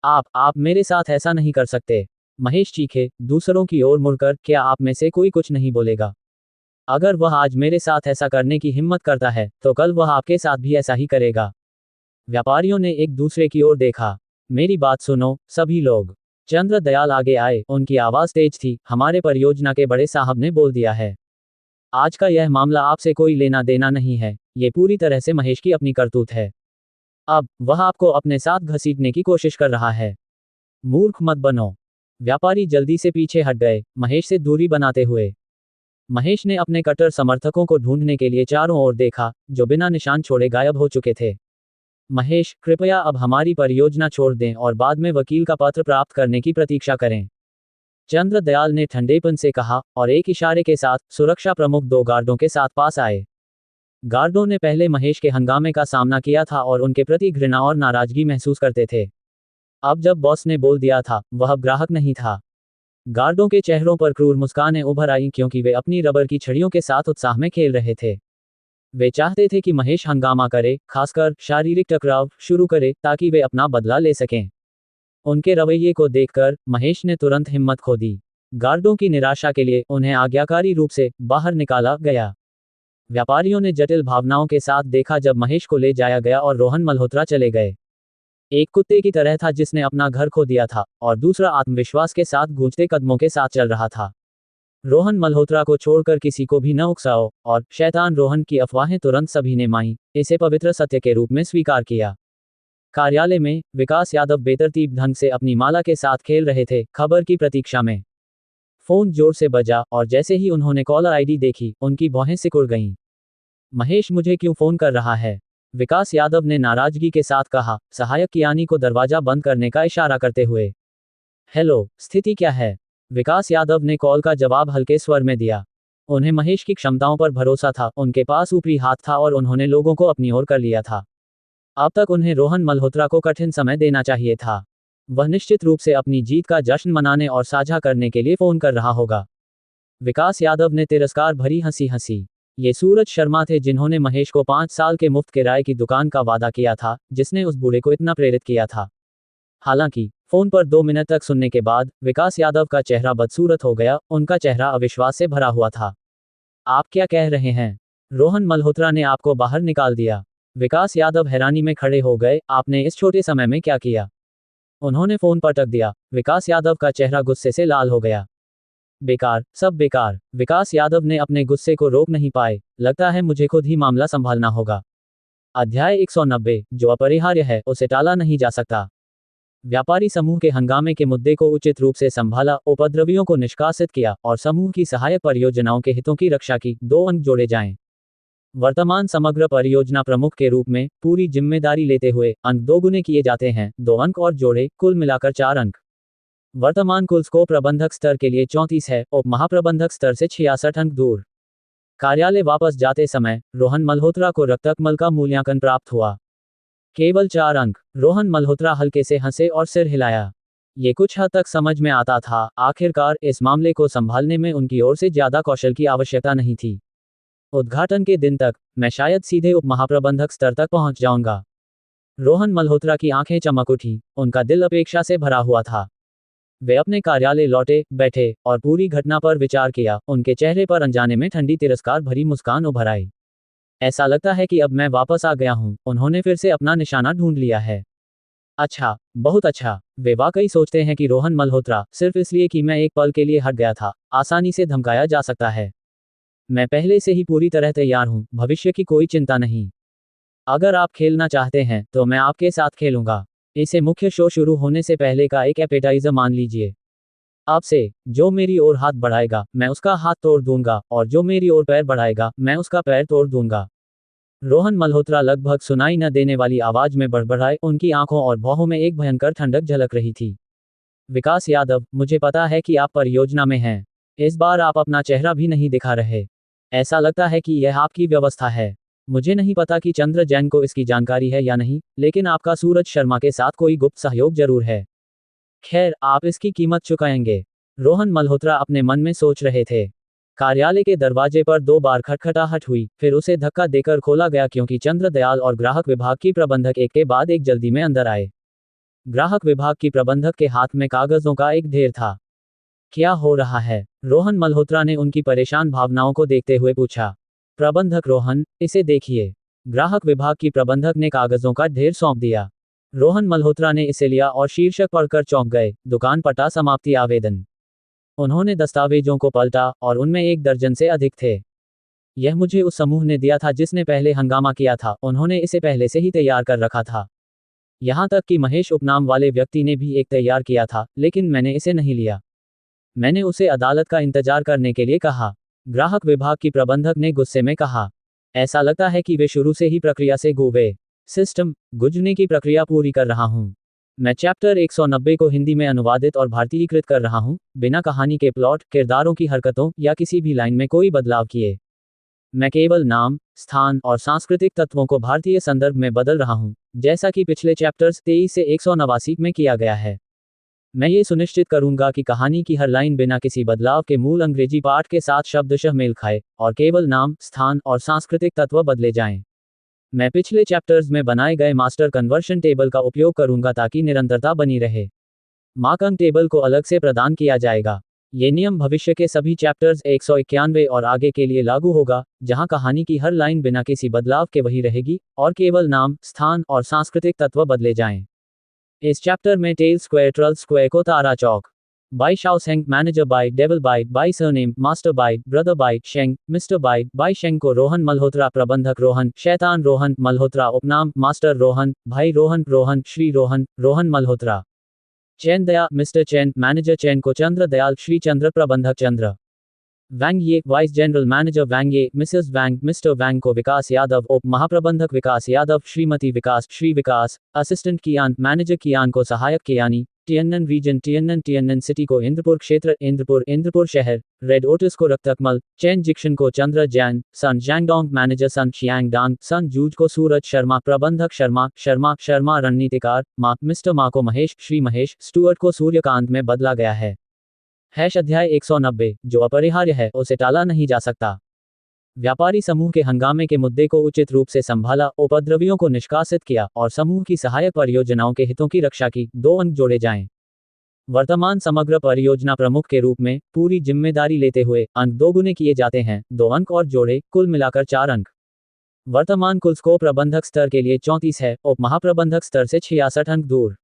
आप मेरे साथ ऐसा नहीं कर सकते। महेश चीखे, दूसरों की ओर मुड़कर। क्या आप में से कोई कुछ नहीं बोलेगा? अगर वह आज मेरे साथ ऐसा करने की हिम्मत करता है, तो कल वह आपके साथ भी ऐसा ही करेगा। व्यापारियों ने एक दूसरे की ओर देखा। मेरी बात सुनो, सभी लोग। चंद्रदयाल आगे आए, उनकी आवाज तेज थी। हमारे परियोजना के बड़े साहब ने बोल दिया है। आज का यह मामला आपसे कोई लेना देना नहीं है, ये पूरी तरह से महेश की अपनी करतूत है। अब वह आपको अपने साथ घसीटने की कोशिश कर रहा है। मूर्ख मत बनो। व्यापारी जल्दी से पीछे हट गए, महेश से दूरी बनाते हुए। महेश ने अपने कट्टर समर्थकों को ढूंढने के लिए चारों ओर देखा, जो बिना निशान छोड़े गायब हो चुके थे। महेश, कृपया अब हमारी परियोजना छोड़ दें और बाद में वकील का पत्र प्राप्त करने की प्रतीक्षा करें, चंद्रदयाल ने ठंडेपन से कहा, और एक इशारे के साथ सुरक्षा प्रमुख 2 गार्डों के साथ पास आए। गार्डों ने पहले महेश के हंगामे का सामना किया था और उनके प्रति घृणा और नाराजगी महसूस करते थे। अब जब बॉस ने बोल दिया था, वह अब ग्राहक नहीं था। गार्डों के चेहरों पर क्रूर मुस्कानें उभर आईं क्योंकि वे अपनी रबर की छड़ियों के साथ उत्साह में खेल रहे थे। वे चाहते थे कि महेश हंगामा करे, खासकर शारीरिक टकराव शुरू करे, ताकि वे अपना बदला ले सकें। उनके रवैये को देखकर महेश ने तुरंत हिम्मत खो दी। गार्डों की निराशा के लिए उन्हें आज्ञाकारी रूप से बाहर निकाला गया। व्यापारियों ने जटिल भावनाओं के साथ देखा जब महेश को ले जाया गया और रोहन मल्होत्रा चले गए। एक कुत्ते की तरह था जिसने अपना घर खो दिया था, और दूसरा आत्मविश्वास के साथ गूंजते कदमों के साथ चल रहा था। रोहन मल्होत्रा को छोड़कर किसी को भी न उकसाओ, और शैतान रोहन की अफवाहें तुरंत सभी ने मानी, इसे पवित्र सत्य के रूप में स्वीकार किया। कार्यालय में विकास यादव बेतरतीब ढंग से अपनी माला के साथ खेल रहे थे, खबर की प्रतीक्षा में। फोन जोर से बजा और जैसे ही उन्होंने कॉलर आईडी देखी, उनकी भौहें सिकुड़ गईं। महेश मुझे क्यों फोन कर रहा है? विकास यादव ने नाराजगी के साथ कहा, सहायक कियानी को दरवाजा बंद करने का इशारा करते हुए। हेलो, स्थिति क्या है? विकास यादव ने कॉल का जवाब हल्के स्वर में दिया। उन्हें महेश की क्षमताओं पर भरोसा था, उनके पास ऊपरी हाथ था और उन्होंने लोगों को अपनी ओर कर लिया था। अब तक उन्हें रोहन मल्होत्रा को कठिन समय देना चाहिए था। वह निश्चित रूप से अपनी जीत का जश्न मनाने और साझा करने के लिए फोन कर रहा होगा। विकास यादव ने तिरस्कार भरी हंसी हंसी। ये सूरज शर्मा थे जिन्होंने महेश को 5 साल के मुफ्त किराए की दुकान का वादा किया था, जिसने उस बूढ़े को इतना प्रेरित किया था। हालांकि फोन पर 2 मिनट तक सुनने के बाद विकास यादव का चेहरा बदसूरत हो गया, उनका चेहरा अविश्वास से भरा हुआ था। आप क्या कह रहे हैं? रोहन मल्होत्रा ने आपको बाहर निकाल दिया? विकास यादव हैरानी में खड़े हो गए, आपने इस छोटे समय में क्या किया? उन्होंने फोन पटक दिया। विकास यादव का चेहरा गुस्से से लाल हो गया। बेकार, सब बेकार। विकास यादव ने अपने गुस्से को रोक नहीं पाए, लगता है मुझे खुद ही मामला संभालना होगा। अध्याय 190, जो अपरिहार्य है उसे टाला नहीं जा सकता। व्यापारी समूह के हंगामे के मुद्दे को उचित रूप से संभाला, उपद्रवियों को निष्कासित किया और समूह की सहायक परियोजनाओं के हितों की रक्षा की। 2 अंक जोड़े जाएं। वर्तमान समग्र परियोजना प्रमुख के रूप में पूरी जिम्मेदारी लेते हुए अंक 2 गुने किए जाते हैं, 2 अंक और जोड़े, कुल मिलाकर 4 अंक। वर्तमान कुल स्कोर प्रबंधक स्तर के लिए 34 है, उप महाप्रबंधक स्तर से 66 अंक दूर। कार्यालय वापस जाते समय रोहन मल्होत्रा को रक्तकमल का मूल्यांकन प्राप्त हुआ, केवल 4 अंक। रोहन मल्होत्रा हल्के से हंसे और सिर हिलाया। ये कुछ हद तक समझ में आता था, आखिरकार इस मामले को संभालने में उनकी ओर से ज्यादा कौशल की आवश्यकता नहीं थी। उद्घाटन के दिन तक मैं शायद सीधे उप महाप्रबंधक स्तर तक पहुंच जाऊंगा। रोहन मल्होत्रा की आंखें चमक उठी, उनका दिल अपेक्षा से भरा हुआ था। वे अपने कार्यालय लौटे, बैठे और पूरी घटना पर विचार किया। उनके चेहरे पर अनजाने में ठंडी तिरस्कार भरी मुस्कान उभर आई। ऐसा लगता है कि अब मैं वापस आ गया हूं, उन्होंने फिर से अपना निशाना ढूंढ लिया है। अच्छा, बहुत अच्छा। वे वाकई सोचते हैं कि रोहन मल्होत्रा सिर्फ इसलिए कि मैं एक पल के लिए हट गया था, आसानी से धमकाया जा सकता है। मैं पहले से ही पूरी तरह तैयार हूं, भविष्य की कोई चिंता नहीं। अगर आप खेलना चाहते हैं तो मैं आपके साथ खेलूंगा। इसे मुख्य शो शुरू होने से पहले का एक एपेटाइजर मान लीजिए। अब से जो मेरी ओर हाथ बढ़ाएगा मैं उसका हाथ तोड़ दूंगा, और जो मेरी ओर पैर बढ़ाएगा मैं उसका पैर तोड़ दूंगा। रोहन मल्होत्रा लगभग सुनाई न देने वाली आवाज में बड़बड़ाए, उनकी आंखों और भौहों में एक भयंकर ठंडक झलक रही थी। विकास यादव, मुझे पता है कि आप परियोजना में हैं। इस बार आप अपना चेहरा भी नहीं दिखा रहे। ऐसा लगता है कि यह आपकी व्यवस्था है। मुझे नहीं पता कि चंद्र जैन को इसकी जानकारी है या नहीं, लेकिन आपका सूरज शर्मा के साथ कोई गुप्त सहयोग जरूर है। खैर, आप इसकी कीमत चुकाएंगे। रोहन मल्होत्रा अपने मन में सोच रहे थे। कार्यालय के दरवाजे पर 2 बार खटखटाहट हुई, फिर उसे धक्का देकर खोला गया क्योंकि चंद्रदयाल और ग्राहक विभाग की प्रबंधक एक के बाद एक जल्दी में अंदर आए। ग्राहक विभाग की प्रबंधक के हाथ में कागजों का एक ढेर था। क्या हो रहा है? रोहन मल्होत्रा ने उनकी परेशान भावनाओं को देखते हुए पूछा। प्रबंधक रोहन, इसे देखिए। ग्राहक विभाग की प्रबंधक ने कागजों का ढेर सौंप दिया। रोहन मल्होत्रा ने इसे लिया और शीर्षक पढ़कर चौंक गए, दुकान पट्टा समाप्ति आवेदन। उन्होंने दस्तावेजों को पलटा और उनमें 1 दर्जन से अधिक थे। यह मुझे उस समूह ने दिया था जिसने पहले हंगामा किया था, उन्होंने इसे पहले से ही तैयार कर रखा था। यहाँ तक कि महेश उपनाम वाले व्यक्ति ने भी एक तैयार किया था, लेकिन मैंने इसे नहीं लिया। मैंने उसे अदालत का इंतजार करने के लिए कहा। ग्राहक विभाग की प्रबंधक ने गुस्से में कहा। ऐसा लगता है कि वे शुरू से ही प्रक्रिया से गूवे। सिस्टम, गुजरने की प्रक्रिया पूरी कर रहा हूँ। मैं चैप्टर 190 को हिंदी में अनुवादित और भारतीयकृत कर रहा हूँ, बिना कहानी के प्लॉट, किरदारों की हरकतों या किसी भी लाइन में कोई बदलाव किए। मैं केवल नाम, स्थान और सांस्कृतिक तत्वों को भारतीय संदर्भ में बदल रहा हूँ, जैसा कि पिछले चैप्टर्स 23 से 189 में किया गया है। मैं ये सुनिश्चित करूंगा कि कहानी की हर लाइन बिना किसी बदलाव के मूल अंग्रेजी पाठ के साथ शब्दशः मेल खाए, और केवल नाम, स्थान और सांस्कृतिक तत्व बदले जाएं। मैं पिछले चैप्टर्स में बनाए गए मास्टर कन्वर्शन टेबल का उपयोग करूंगा ताकि निरंतरता बनी रहे। मार्कअप टेबल को अलग से प्रदान किया जाएगा। ये नियम भविष्य के सभी चैप्टर्स 191 और आगे के लिए लागू होगा, जहां कहानी की हर लाइन बिना किसी बदलाव के वही रहेगी, और केवल नाम, स्थान और सांस्कृतिक तत्व बदले जाएं। इस चैप्टर में टेल स्क्वायर, ट्रल स्क्वायर को तारा चौक, Bai Shaosheng, manager Bai, devil Bai surname, master Bai, brother Bai, Sheng, mister Bai Sheng को रोहन मल्होत्रा, प्रबंधक रोहन, शैतान रोहन मल्होत्रा, उपनाम मास्टर रोहन, भाई रोहन, श्री रोहन मल्होत्रा। चैन दया, मिस्टर चैन, मैनेजर चैन को चंद्र दयाल, श्री चंद्र, प्रबंधक चंद्र। वैंग ये, वाइस जनरल मैनेजर वैंग ये, मिसेस वैंग, मिस्टर वैंग को विकास यादव, उप महाप्रबंधक विकास यादव, श्रीमती विकास, श्री विकास। असिस्टेंट कियान, मैनेजर कियान को सहायक कियानी। टियन्नन रीजन, टियन्नन सिटी को इंद्रपुर क्षेत्र, इंद्रपुर शहर। रेड ओटिस को रक्तकमल, चैन जिक्शन को चंद्र जैन, सन जैंगडोंग, मैनेजर सन शियांग डांग, सन जूज को सूरज शर्मा, प्रबंधक शर्मा रणनीतिकार। मिस्टर मा को महेश, श्री महेश। स्टुअर्ट को सूर्यकांत में बदला गया है। अध्याय 190, जो अपरिहार्य है, उसे टाला नहीं जा सकता। व्यापारी समूह के हंगामे के मुद्दे को उचित रूप से संभाला, उपद्रवियों को निष्कासित किया और समूह की सहायक परियोजनाओं के हितों की रक्षा की। 2 अंक जोड़े जाएं। वर्तमान समग्र परियोजना प्रमुख के रूप में पूरी जिम्मेदारी लेते हुए अंक 2 गुने किए जाते हैं। 2 अंक और जोड़े, कुल मिलाकर 4 अंक। वर्तमान कुल स्कोर प्रबंधक स्तर के लिए 34 है, उप महाप्रबंधक स्तर से 66 अंक दूर।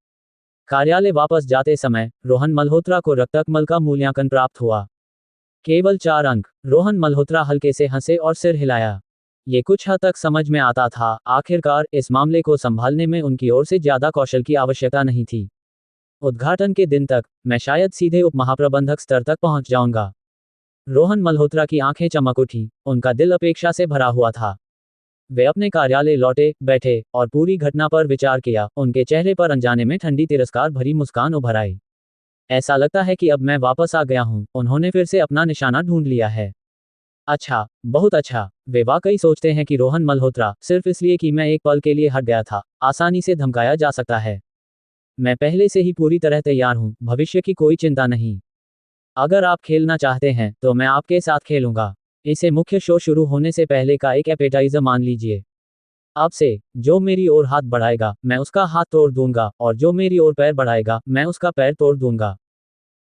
कार्यालय वापस जाते समय रोहन मल्होत्रा को रक्तकमल का मूल्यांकन प्राप्त हुआ। केवल 4 अंक। रोहन मल्होत्रा हल्के से हंसे और सिर हिलाया। ये कुछ हद तक समझ में आता था। आखिरकार इस मामले को संभालने में उनकी ओर से ज्यादा कौशल की आवश्यकता नहीं थी। उद्घाटन के दिन तक मैं शायद सीधे उप महाप्रबंधक स्तर तक पहुंच जाऊंगा। रोहन मल्होत्रा की आंखें चमक उठी, उनका दिल अपेक्षा से भरा हुआ था। वे अपने कार्यालय लौटे, बैठे और पूरी घटना पर विचार किया। उनके चेहरे पर अनजाने में ठंडी तिरस्कार भरी मुस्कान उभर आई। ऐसा लगता है कि अब मैं वापस आ गया हूं, उन्होंने फिर से अपना निशाना ढूंढ लिया है। अच्छा, बहुत अच्छा। वे वाकई सोचते हैं कि रोहन मल्होत्रा, सिर्फ इसलिए कि मैं एक पल के लिए हट गया था, आसानी से धमकाया जा सकता है। मैं पहले से ही पूरी तरह तैयार हूं, भविष्य की कोई चिंता नहीं। अगर आप खेलना चाहते हैं तो मैं आपके साथ खेलूंगा। इसे मुख्य शो शुरू होने से पहले का एक एपेटाइजर मान लीजिए। अब से जो मेरी ओर हाथ बढ़ाएगा मैं उसका हाथ तोड़ दूंगा, और जो मेरी ओर पैर बढ़ाएगा मैं उसका पैर तोड़ दूंगा।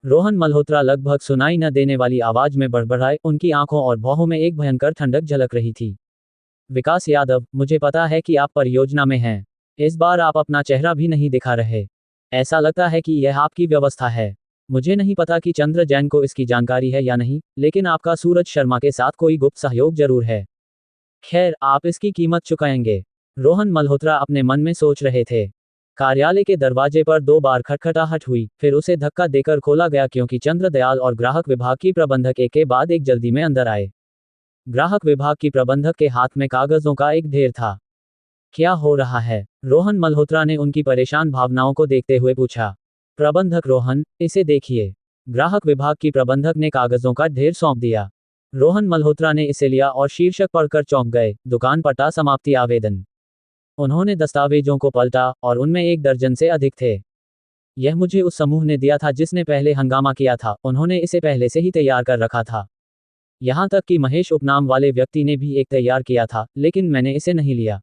रोहन मल्होत्रा लगभग सुनाई न देने वाली आवाज में बड़बड़ाए, उनकी आंखों और भौहों में एक भयंकर ठंडक झलक रही थी। विकास यादव, मुझे पता है कि आप परियोजना में हैं। इस बार आप अपना चेहरा भी नहीं दिखा रहे। ऐसा लगता है कि यह आपकी व्यवस्था है। मुझे नहीं पता कि चंद्र जैन को इसकी जानकारी है या नहीं, लेकिन आपका सूरज शर्मा के साथ कोई गुप्त सहयोग जरूर है। खैर, आप इसकी कीमत चुकाएंगे। रोहन मल्होत्रा अपने मन में सोच रहे थे। कार्यालय के दरवाजे पर 2 बार खटखटाहट हुई, फिर उसे धक्का देकर खोला गया क्योंकि चंद्र दयाल और ग्राहक विभाग की प्रबंधक एक के बाद एक जल्दी में अंदर आए। ग्राहक विभाग की प्रबंधक के हाथ में कागजों का एक ढेर था। क्या हो रहा है? रोहन मल्होत्रा ने उनकी परेशान भावनाओं को देखते हुए पूछा। प्रबंधक रोहन, इसे देखिए। ग्राहक विभाग की प्रबंधक ने कागजों का ढेर सौंप दिया। रोहन मल्होत्रा ने इसे लिया और शीर्षक पढ़कर चौंक गए, दुकान पट्टा समाप्ति आवेदन। उन्होंने दस्तावेजों को पलटा और उनमें 1 दर्जन से अधिक थे। यह मुझे उस समूह ने दिया था जिसने पहले हंगामा किया था, उन्होंने इसे पहले से ही तैयार कर रखा था। यहाँ तक कि महेश उपनाम वाले व्यक्ति ने भी एक तैयार किया था, लेकिन मैंने इसे नहीं लिया।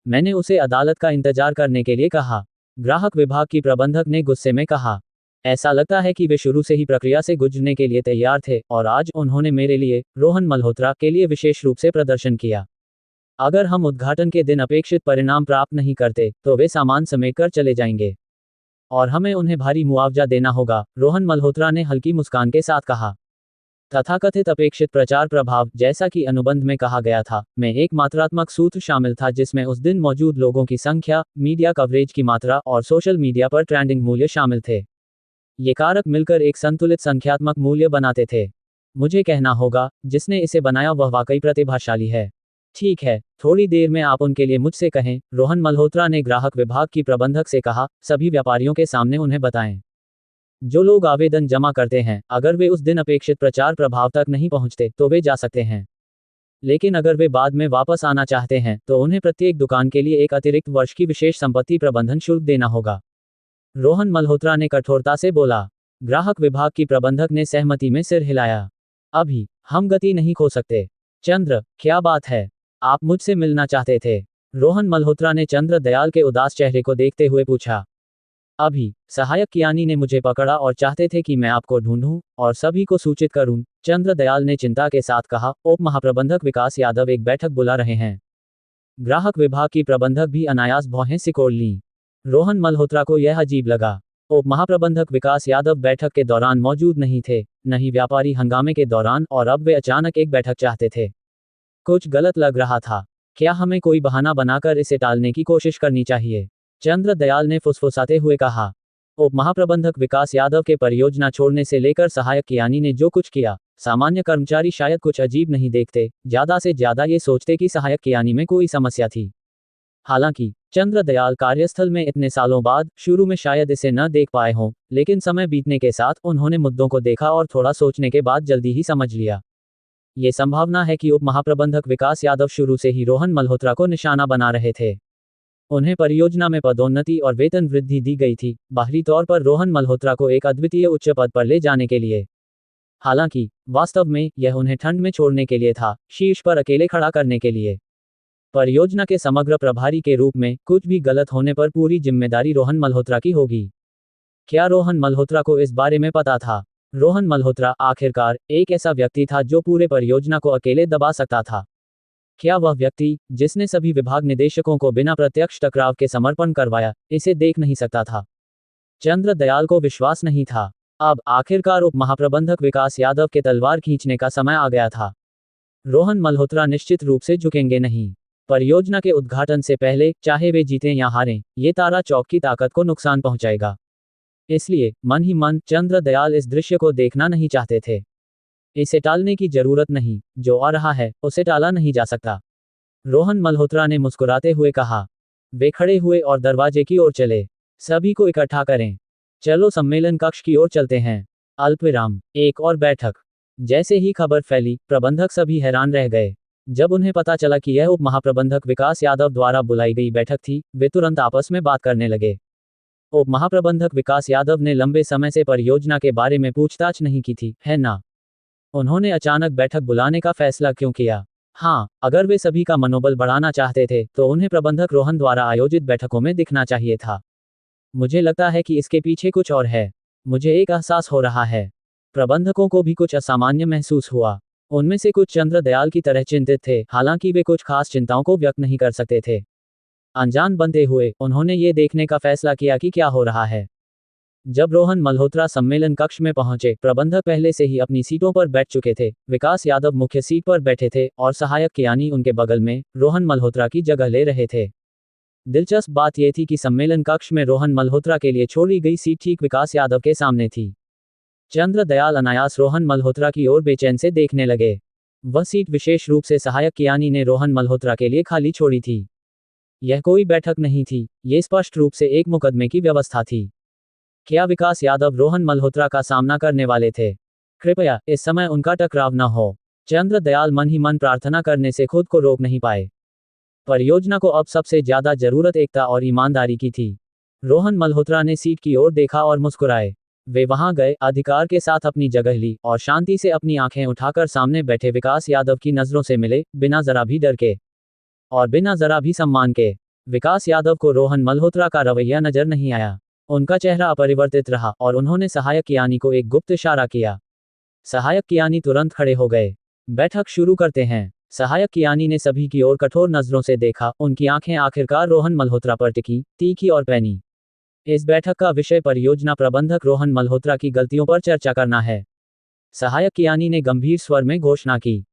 मैंने उसे अदालत का इंतजार करने के लिए कहा। ग्राहक विभाग की प्रबंधक ने गुस्से में कहा। ऐसा लगता है कि वे शुरू से ही प्रक्रिया से गुजरने के लिए तैयार थे, और आज उन्होंने मेरे लिए, रोहन मल्होत्रा के लिए विशेष रूप से प्रदर्शन किया। अगर हम उद्घाटन के दिन अपेक्षित परिणाम प्राप्त नहीं करते, तो वे सामान समेटकर चले जाएंगे। और हमें उन्हें भारी मुआवजा देना होगा, रोहन मल्होत्रा ने हल्की मुस्कान के साथ कहा। तथाकथित अपेक्षित प्रचार प्रभाव, जैसा कि अनुबंध में कहा गया था, में एक मात्रात्मक सूत्र शामिल था जिसमें उस दिन मौजूद लोगों की संख्या, मीडिया कवरेज की मात्रा और सोशल मीडिया पर ट्रेंडिंग मूल्य शामिल थे। ये कारक मिलकर एक संतुलित संख्यात्मक मूल्य बनाते थे। मुझे कहना होगा, जिसने इसे बनाया वह वाकई प्रतिभाशाली है। ठीक है, थोड़ी देर में आप उनके लिए मुझसे कहें, रोहन मल्होत्रा ने ग्राहक विभाग की प्रबंधक से कहा, सभी व्यापारियों के सामने उन्हें बताएं। जो लोग आवेदन जमा करते हैं, अगर वे उस दिन अपेक्षित प्रचार प्रभाव तक नहीं पहुंचते, तो वे जा सकते हैं। लेकिन अगर वे बाद में वापस आना चाहते हैं, तो उन्हें प्रत्येक दुकान के लिए एक अतिरिक्त वर्ष की विशेष संपत्ति प्रबंधन शुल्क देना होगा। रोहन मल्होत्रा ने कठोरता से बोला। ग्राहक विभाग की प्रबंधक ने सहमति में सिर हिलाया। अभी हम गति नहीं खो सकते। चंद्र, क्या बात है? आप मुझसे मिलना चाहते थे? रोहन मल्होत्रा ने चंद्र दयाल के उदास चेहरे को देखते हुए पूछा। अभी सहायक कियानी ने मुझे पकड़ा और चाहते थे कि मैं आपको ढूंढूं और सभी को सूचित करूं, चंद्र दयाल ने चिंता के साथ कहा। उप महाप्रबंधक विकास यादव एक बैठक बुला रहे हैं। ग्राहक विभाग की प्रबंधक भी अनायास भौहें सिकोड़ लीं। रोहन मल्होत्रा को यह अजीब लगा। उप महाप्रबंधक विकास यादव बैठक के दौरान मौजूद नहीं थे, न ही व्यापारी हंगामे के दौरान, और अब वे अचानक एक बैठक चाहते थे। कुछ गलत लग रहा था। क्या हमें कोई बहाना बनाकर इसे टालने की कोशिश करनी चाहिए? चंद्र दयाल ने फुसफुसाते हुए कहा। उप महाप्रबंधक विकास यादव के परियोजना छोड़ने से लेकर सहायक कियानी ने जो कुछ किया, सामान्य कर्मचारी शायद कुछ अजीब नहीं देखते, ज्यादा से ज्यादा ये सोचते कि सहायक कियानी में कोई समस्या थी। हालांकि चंद्र दयाल कार्यस्थल में इतने सालों बाद शुरू में शायद इसे न देख पाए हों, लेकिन समय बीतने के साथ उन्होंने मुद्दों को देखा और थोड़ा सोचने के बाद जल्दी ही समझ लिया। ये संभावना है कि उप महाप्रबंधक विकास यादव शुरू से ही रोहन मल्होत्रा को निशाना बना रहे थे। उन्हें परियोजना में पदोन्नति और वेतन वृद्धि दी गई थी, बाहरी तौर पर रोहन मल्होत्रा को एक अद्वितीय उच्च पद पर ले जाने के लिए। हालांकि वास्तव में यह उन्हें ठंड में छोड़ने के लिए था, शीर्ष पर अकेले खड़ा करने के लिए। परियोजना के समग्र प्रभारी के रूप में कुछ भी गलत होने पर पूरी जिम्मेदारी रोहन मल्होत्रा की होगी। क्या रोहन मल्होत्रा को इस बारे में पता था? रोहन मल्होत्रा आखिरकार एक ऐसा व्यक्ति था जो पूरे परियोजना को अकेले दबा सकता था। क्या वह व्यक्ति, जिसने सभी विभाग निदेशकों को बिना प्रत्यक्ष टकराव के समर्पण करवाया, इसे देख नहीं सकता था? चंद्र दयाल को विश्वास नहीं था। अब आखिरकार उप महाप्रबंधक विकास यादव के तलवार खींचने का समय आ गया था। रोहन मल्होत्रा निश्चित रूप से झुकेंगे नहीं। परियोजना के उद्घाटन से पहले, चाहे वे जीतें या हारें, ये तारा चौक की ताकत को नुकसान पहुंचाएगा। इसलिए मन ही मन चंद्र दयाल इस दृश्य को देखना नहीं चाहते थे। इसे टालने की जरूरत नहीं, जो आ रहा है उसे टाला नहीं जा सकता। रोहन मल्होत्रा ने मुस्कुराते हुए कहा। वे खड़े हुए और दरवाजे की ओर चले। सभी को इकट्ठा करें। चलो सम्मेलन कक्ष की ओर चलते हैं। अल्पविराम, एक और बैठक। जैसे ही खबर फैली, प्रबंधक सभी हैरान रह गए। जब उन्हें पता चला कि यह उप महाप्रबंधक विकास यादव द्वारा बुलाई गई बैठक थी, वे तुरंत आपस में बात करने लगे। उप महाप्रबंधक विकास यादव ने लंबे समय से परियोजना के बारे में पूछताछ नहीं की थी, है ना? उन्होंने अचानक बैठक बुलाने का फैसला क्यों किया? हाँ, अगर वे सभी का मनोबल बढ़ाना चाहते थे, तो उन्हें प्रबंधक रोहन द्वारा आयोजित बैठकों में दिखना चाहिए था। मुझे लगता है कि इसके पीछे कुछ और है। मुझे एक एहसास हो रहा है। प्रबंधकों को भी कुछ असामान्य महसूस हुआ। उनमें से कुछ चंद्र दयाल की तरह चिंतित थे, हालांकि वे कुछ खास चिंताओं को व्यक्त नहीं कर सकते थे। अनजान बनते हुए उन्होंने ये देखने का फैसला किया कि क्या हो रहा है। जब रोहन मल्होत्रा सम्मेलन कक्ष में पहुंचे, प्रबंधक पहले से ही अपनी सीटों पर बैठ चुके थे। विकास यादव मुख्य सीट पर बैठे थे और सहायक कियानी उनके बगल में रोहन मल्होत्रा की जगह ले रहे थे। दिलचस्प बात यह थी कि सम्मेलन कक्ष में रोहन मल्होत्रा के लिए छोड़ी गई सीट ठीक विकास यादव के सामने थी। चंद्र दयाल अनायास रोहन मल्होत्रा की ओर बेचैन से देखने लगे। वह सीट विशेष रूप से सहायक कियानी ने रोहन मल्होत्रा के लिए खाली छोड़ी थी। यह कोई बैठक नहीं थी, ये स्पष्ट रूप से एक मुकदमे की व्यवस्था थी। क्या विकास यादव रोहन मल्होत्रा का सामना करने वाले थे? कृपया इस समय उनका टकराव न हो। चंद्र दयाल मन ही मन प्रार्थना करने से खुद को रोक नहीं पाए। परियोजना को अब सबसे ज्यादा जरूरत एकता और ईमानदारी की थी। रोहन मल्होत्रा ने सीट की ओर देखा और मुस्कुराए। वे वहां गए, अधिकार के साथ अपनी जगह ली और शांति से अपनी आंखें उठाकर सामने बैठे विकास यादव की नजरों से मिले, बिना जरा भी डर के और बिना जरा भी सम्मान के। विकास यादव को रोहन मल्होत्रा का रवैया नजर नहीं आया। उनका चेहरा अपरिवर्तित रहा और उन्होंने सहायक कियानी को एक गुप्त इशारा किया। सहायक कियानी तुरंत खड़े हो गए। बैठक शुरू करते हैं। सहायक कियानी ने सभी की ओर कठोर नजरों से देखा। उनकी आंखें आखिरकार रोहन मल्होत्रा पर टिकी, तीखी और पैनी। इस बैठक का विषय परियोजना प्रबंधक रोहन मल्होत्रा की गलतियों पर चर्चा करना है। सहायक कियानी ने गंभीर स्वर में घोषणा की।